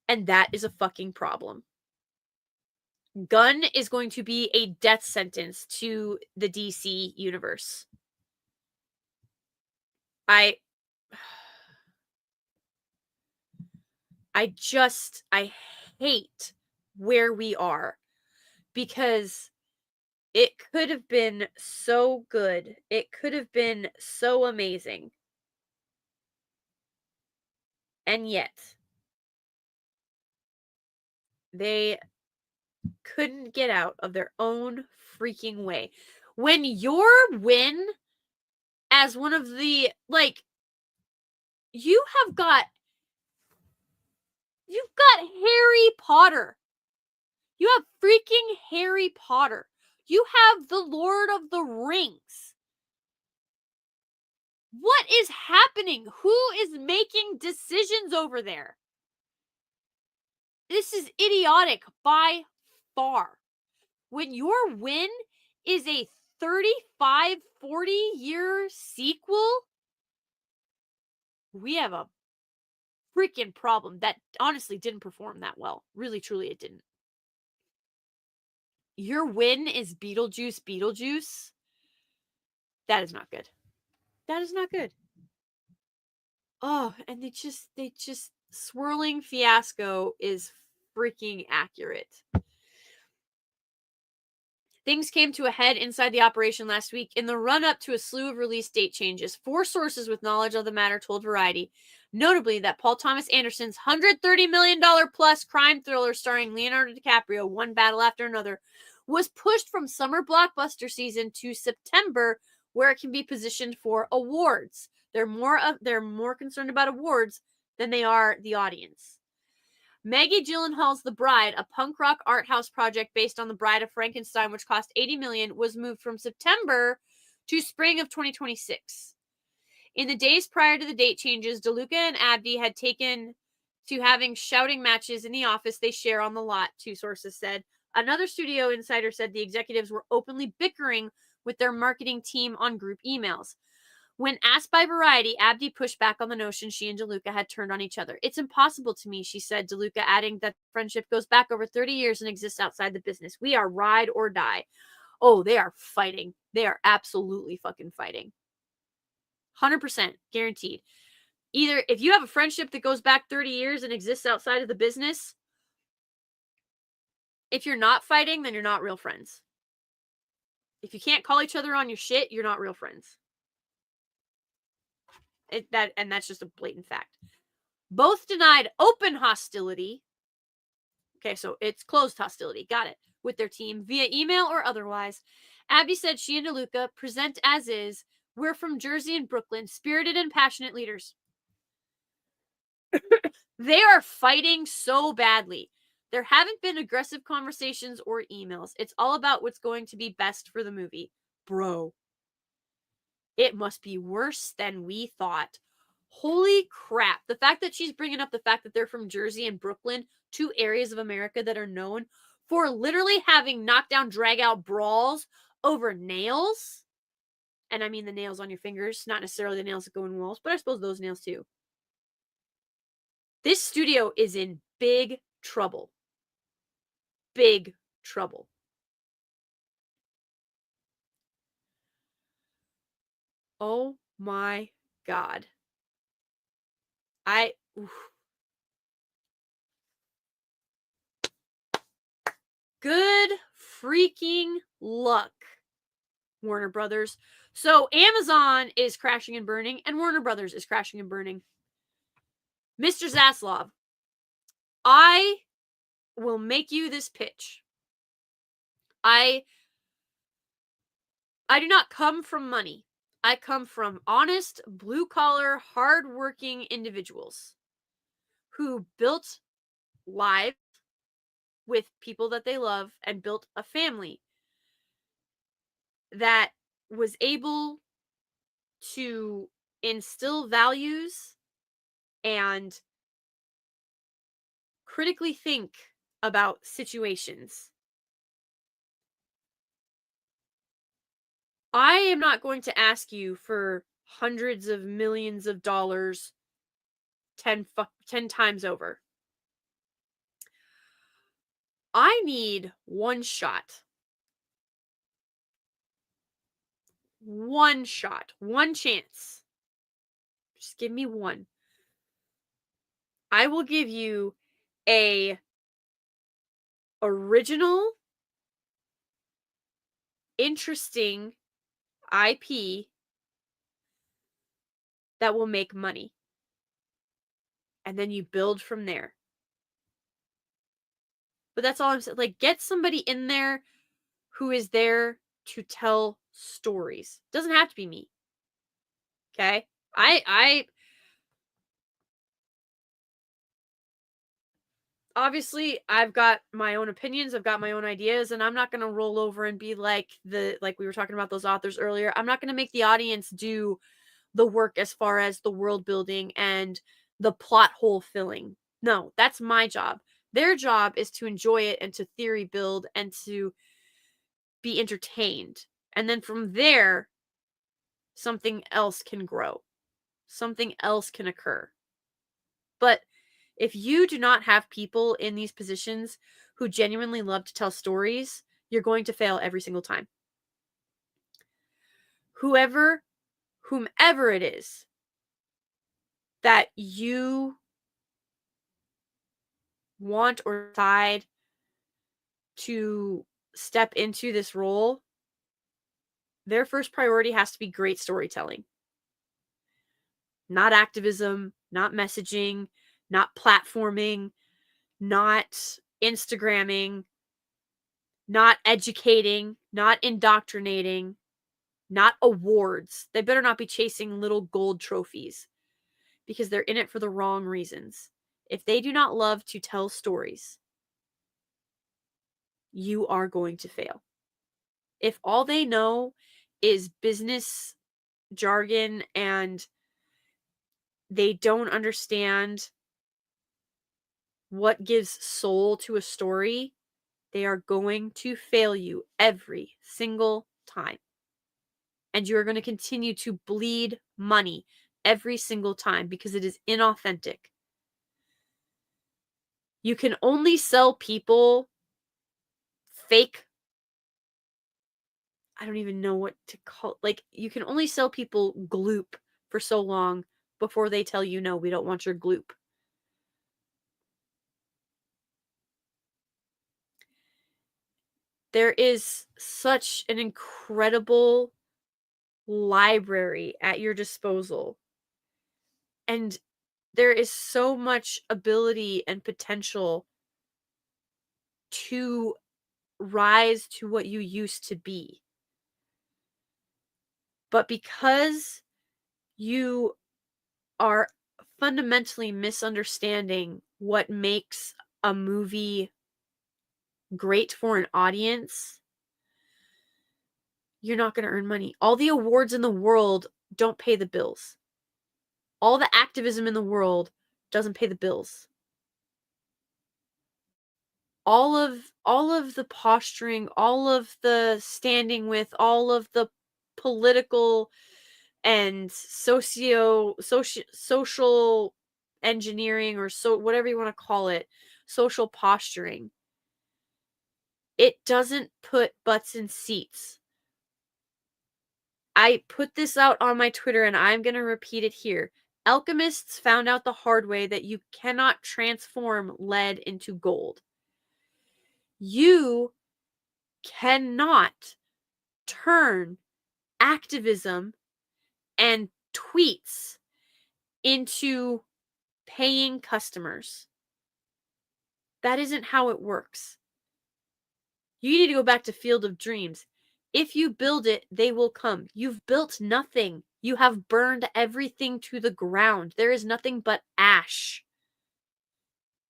And that is a fucking problem. Gunn is going to be a death sentence to the DC universe. I hate where we are, because it could have been so good. It could have been so amazing. And yet, they couldn't get out of their own freaking way. When your win as one of the, like, you've got Harry Potter. You have freaking Harry Potter. You have the Lord of the Rings. What is happening? Who is making decisions over there? This is idiotic by far. When your win is a 35, 40-year sequel, we have a freaking problem that honestly didn't perform that well. Really, truly, it didn't. Your win is Beetlejuice. That is not good. That is not good. Oh, and they just swirling fiasco is freaking accurate. Things came to a head inside the operation last week in the run-up to a slew of release date changes. 4 sources with knowledge of the matter told Variety, notably that Paul Thomas Anderson's $130 million plus crime thriller starring Leonardo DiCaprio, One Battle After Another, was pushed from summer blockbuster season to September, where it can be positioned for awards. They're more concerned about awards than they are the audience. Maggie Gyllenhaal's The Bride, a punk rock art house project based on The Bride of Frankenstein, which cost $80 million, was moved from September to spring of 2026. In the days prior to the date changes, DeLuca and Abdi had taken to having shouting matches in the office they share on the lot, 2 sources said. Another studio insider said the executives were openly bickering with their marketing team on group emails. When asked by Variety, Abdi pushed back on the notion she and DeLuca had turned on each other. It's impossible to me, she said, DeLuca adding that friendship goes back over 30 years and exists outside the business. We are ride or die. Oh, they are fighting. They are absolutely fucking fighting. 100% guaranteed. Either if you have a friendship that goes back 30 years and exists outside of the business, if you're not fighting, then you're not real friends. If you can't call each other on your shit, you're not real friends. And that's just a blatant fact. Both denied open hostility. Okay, so it's closed hostility. Got it. With their team via email or otherwise. Abdi said she and DeLuca present as is. We're from Jersey and Brooklyn, spirited and passionate leaders. They are fighting so badly. There haven't been aggressive conversations or emails. It's all about what's going to be best for the movie. Bro. It must be worse than we thought. Holy crap. The fact that she's bringing up the fact that they're from Jersey and Brooklyn, 2 areas of America that are known for literally having knockdown, drag-out brawls over nails. And I mean the nails on your fingers, not necessarily the nails that go in walls, but I suppose those nails too. This studio is in big trouble. Big trouble. Oh my God. Good freaking luck, Warner Brothers. So Amazon is crashing and burning, and Warner Brothers is crashing and burning. Mr. Zaslav, I will make you this pitch. I do not come from money. I come from honest, blue-collar, hard-working individuals who built lives with people that they love and built a family that was able to instill values and critically think about situations. I am not going to ask you for hundreds of millions of dollars 10 times over. I need one shot. One shot. One chance. Just give me one. I will give you a original, interesting IP that will make money. And then you build from there. But that's all I'm saying. Like, get somebody in there who is there to tell stories. Doesn't have to be me. Okay? I obviously I've got my own opinions, I've got my own ideas, and I'm not going to roll over and be like we were talking about those authors earlier. I'm not going to make the audience do the work as far as the world building and the plot hole filling. No, that's my job. Their job is to enjoy it and to theory build and to be entertained. And then from there, something else can grow. Something else can occur. But if you do not have people in these positions who genuinely love to tell stories, you're going to fail every single time. Whomever it is that you want or decide to step into this role, their first priority has to be great storytelling. Not activism, not messaging, not platforming, not Instagramming, not educating, not indoctrinating, not awards. They better not be chasing little gold trophies because they're in it for the wrong reasons. If they do not love to tell stories, you are going to fail. If all they know is business jargon and they don't understand what gives soul to a story, they are going to fail you every single time. And you are going to continue to bleed money every single time because it is inauthentic. You can only sell people fake, I don't even know what to call, like, you can only sell people gloop for so long before they tell you, no, we don't want your gloop. There is such an incredible library at your disposal. And there is so much ability and potential to rise to what you used to be. But because you are fundamentally misunderstanding what makes a movie great for an audience, you're not going to earn money. All the awards in the world don't pay the bills. All the activism in the world doesn't pay the bills. All of the posturing, all of the standing with, all of the political and social engineering, or so whatever you want to call it, social posturing, it doesn't put butts in seats. I put this out on my Twitter and I'm going to repeat it here. Alchemists found out the hard way that you cannot transform lead into gold. You cannot turn activism and tweets into paying customers. That isn't how it works. You need to go back to Field of Dreams. If you build it, they will come. You've built nothing. You have burned everything to the ground. There is nothing but ash.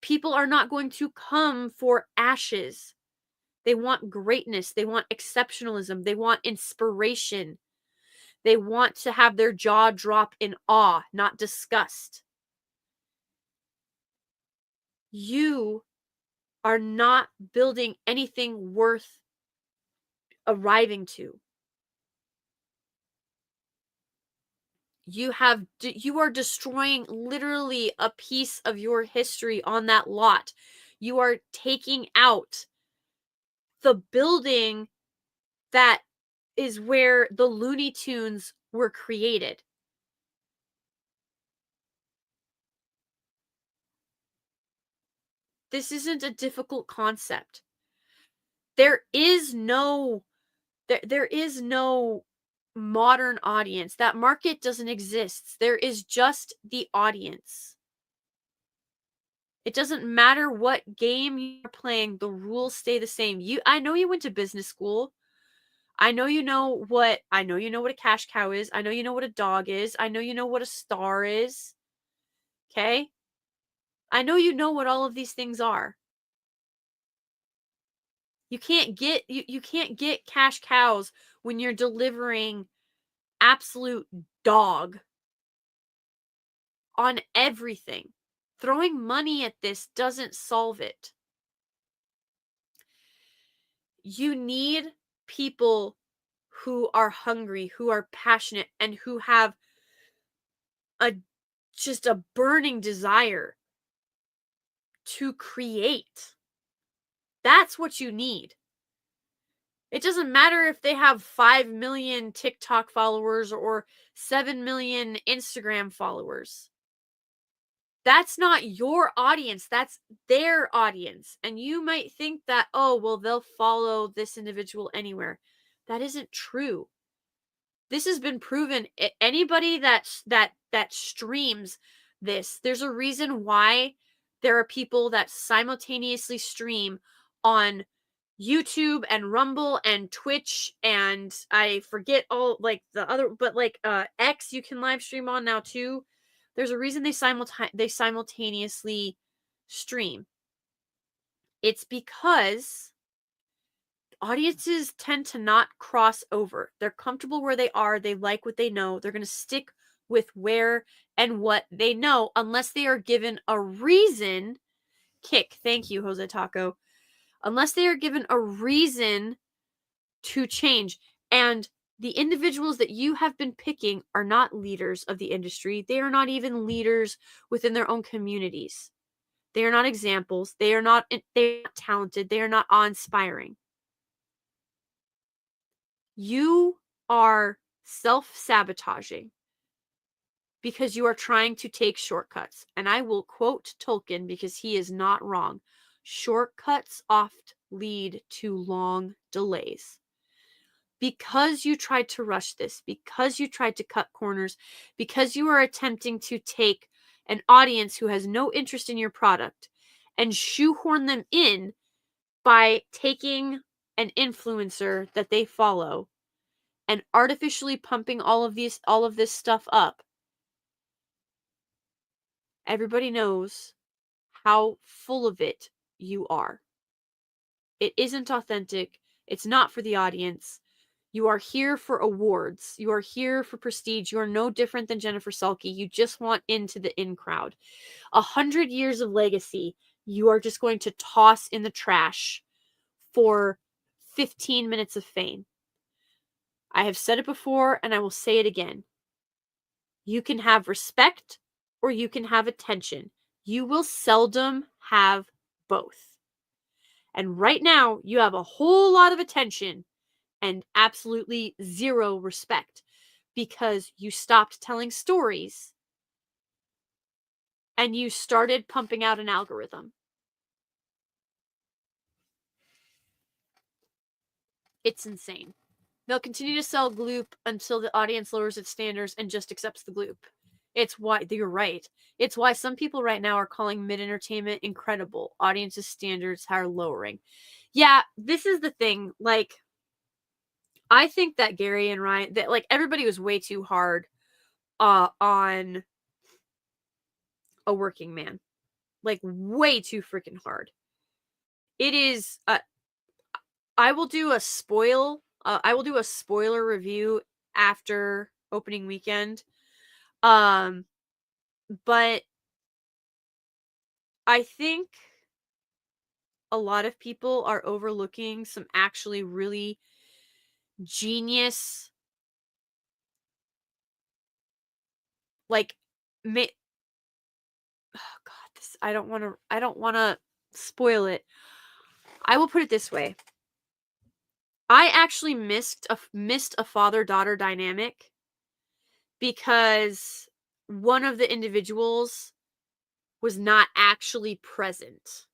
People are not going to come for ashes. They want greatness. They want exceptionalism. They want inspiration. They want to have their jaw drop in awe, not disgust. You are not building anything worth arriving to. You are destroying literally a piece of your history on that lot. You are taking out the building that is where the Looney Tunes were created. This isn't a difficult concept. There is no modern audience. That market doesn't exist. There is just the audience. It doesn't matter what game you're playing, the rules stay the same. I know you went to business school. I know you know what a cash cow is. I know you know what a dog is. I know you know what a star is. Okay? I know you know what all of these things are. You can't get cash cows when you're delivering absolute dog on everything. Throwing money at this doesn't solve it. You need people who are hungry, who are passionate, and who have just a burning desire to create. That's what you need. It doesn't matter if they have 5 million TikTok followers or 7 million Instagram followers. That's not your audience. That's their audience. And you might think that, oh, well, they'll follow this individual anywhere. That isn't true. This has been proven. Anybody that streams this, there's a reason why there are people that simultaneously stream on YouTube and Rumble and Twitch, and I forget all like the other, but like X you can live stream on now too. There's a reason they simultaneously stream. It's because audiences tend to not cross over. They're comfortable where they are. They like what they know. They're going to stick with where and what they know unless they are given a reason. Kick. Thank you, Jose Taco. Unless they are given a reason to change. And the individuals that you have been picking are not leaders of the industry. They are not even leaders within their own communities. They are not examples. They're not talented. They are not awe-inspiring. You are self-sabotaging because you are trying to take shortcuts. And I will quote Tolkien because he is not wrong. Shortcuts oft lead to long delays. Because you tried to rush this, because you tried to cut corners, because you are attempting to take an audience who has no interest in your product and shoehorn them in by taking an influencer that they follow and artificially pumping all of this stuff up. Everybody knows how full of it you are. It isn't authentic. It's not for the audience. You are here for awards. You are here for prestige. You are no different than Jennifer Salke. You just want into the in crowd. 100 years of legacy, you are just going to toss in the trash for 15 minutes of fame. I have said it before and I will say it again. You can have respect or you can have attention. You will seldom have both. And right now, you have a whole lot of attention and absolutely zero respect because you stopped telling stories and you started pumping out an algorithm. It's insane. They'll continue to sell gloop until the audience lowers its standards and just accepts the gloop. It's why, you're right. It's why some people right now are calling mid-entertainment incredible. Audiences' standards are lowering. Yeah, this is the thing. Like, I think that Gary and Ryan, that like everybody was way too hard on A Working Man. Like, way too freaking hard. It is, I will do a spoiler review after opening weekend. But I think a lot of people are overlooking some actually really genius, like, oh God, this, I don't want to spoil it. I will put it this way. I actually missed a father-daughter dynamic because one of the individuals was not actually present.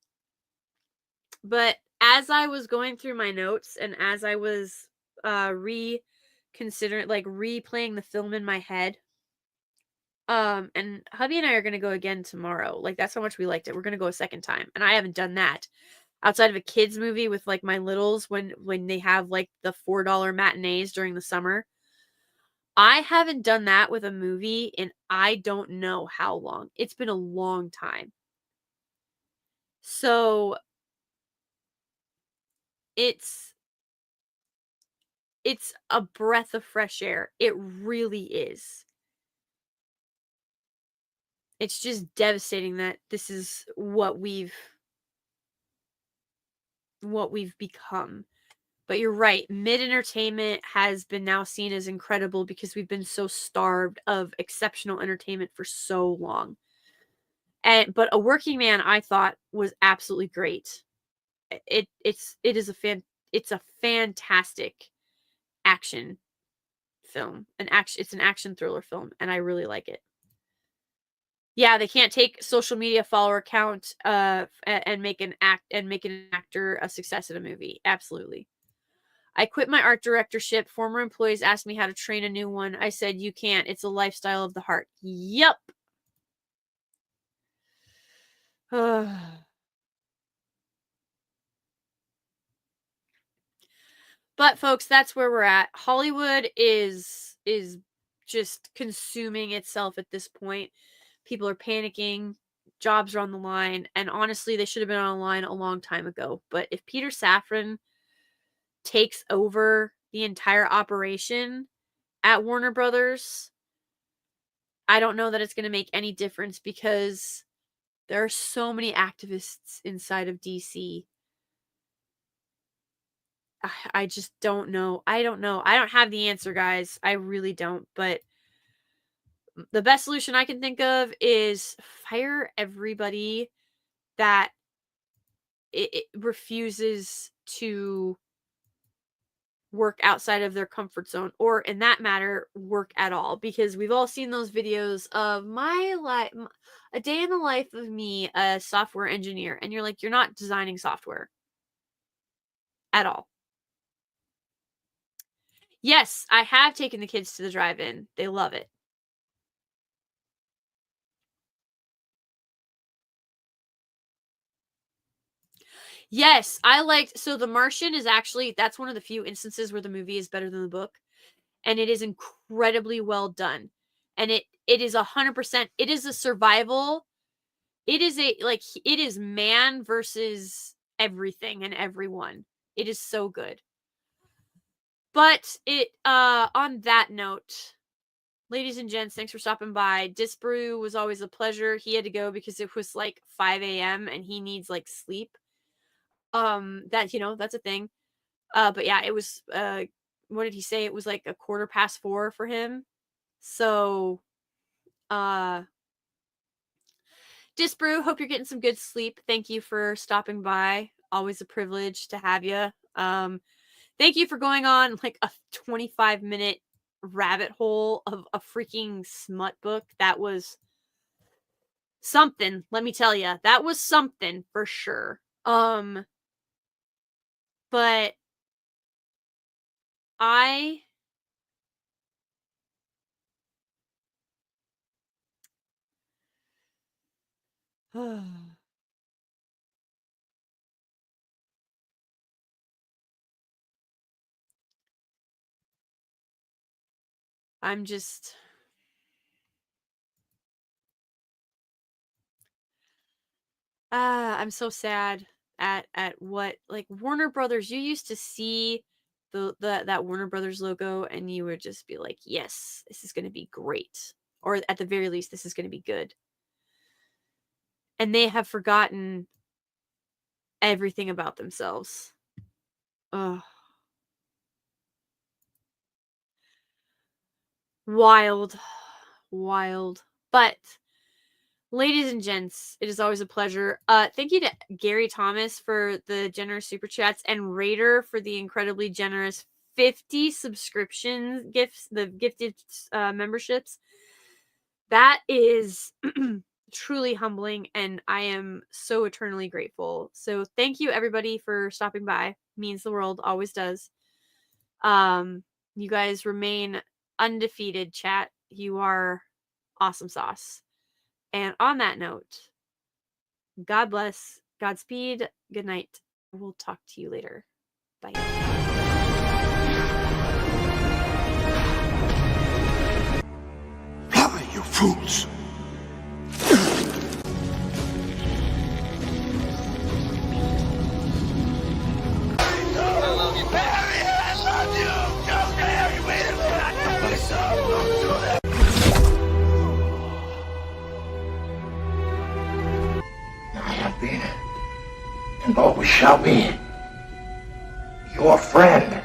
But as I was going through my notes and as I was replaying the film in my head, and hubby and I are going to go again tomorrow. Like, that's how much we liked it. We're going to go a second time. And I haven't done that outside of a kids movie with like my littles when they have like the $4 matinees during the summer. I haven't done that with a movie in I don't know how long. It's been a long time. So it's a breath of fresh air. It really is. It's just devastating that this is what we've become. But you're right. Mid-entertainment has been now seen as incredible because we've been so starved of exceptional entertainment for so long. But A Working Man, I thought, was absolutely great. It's a fantastic action film. It's an action thriller film, and I really like it. Yeah, they can't take social media follower count and make an actor a success in a movie. Absolutely. I quit my art directorship. Former employees asked me how to train a new one. I said, you can't. It's a lifestyle of the heart. Yep. But folks, that's where we're at. Hollywood is just consuming itself at this point. People are panicking. Jobs are on the line. And honestly, they should have been on the line a long time ago. But if Peter Safran takes over the entire operation at Warner Brothers, I don't know that it's going to make any difference because there are so many activists inside of DC. I just don't know. I don't know. I don't have the answer, guys. I really don't. But the best solution I can think of is fire everybody that it refuses to work outside of their comfort zone, or in that matter, work at all. Because we've all seen those videos of my life, a day in the life of me, a software engineer, and you're like, you're not designing software at all. Yes, I have taken the kids to the drive-in. They love it. Yes, I liked, so The Martian is actually, that's one of the few instances where the movie is better than the book. And it is incredibly well done. And it is 100%, it is a survival. It is man versus everything and everyone. It is so good. But on that note, ladies and gents, thanks for stopping by. Disbrew was always a pleasure. He had to go because it was like 5 a.m. and he needs like sleep. That's a thing. But yeah, it was, what did he say? It was like 4:15 for him. So, Disbrew, hope you're getting some good sleep. Thank you for stopping by. Always a privilege to have you. Thank you for going on like a 25-minute rabbit hole of a freaking smut book. That was something, let me tell you. That was something for sure. But I'm just I'm so sad at what, like, Warner Brothers. You used to see the that Warner Brothers logo and you would just be like, yes, this is going to be great, or at the very least this is going to be good. And they have forgotten everything about themselves. Ugh. Wild. But ladies and gents, it is always a pleasure. Thank you to Gary Thomas for the generous super chats and Raider for the incredibly generous 50 subscription gifts, the gifted memberships. That is truly humbling, and I am so eternally grateful. So thank you everybody for stopping by. Means the world, always does. You guys remain undefeated, chat. You are awesome sauce. And on that note, God bless, Godspeed, good night. We'll talk to you later. Bye. Fly, you fools! I love you. Harry, I love you! Don't dare you wait a minute! Don't do that! I have been, and always shall be, your friend.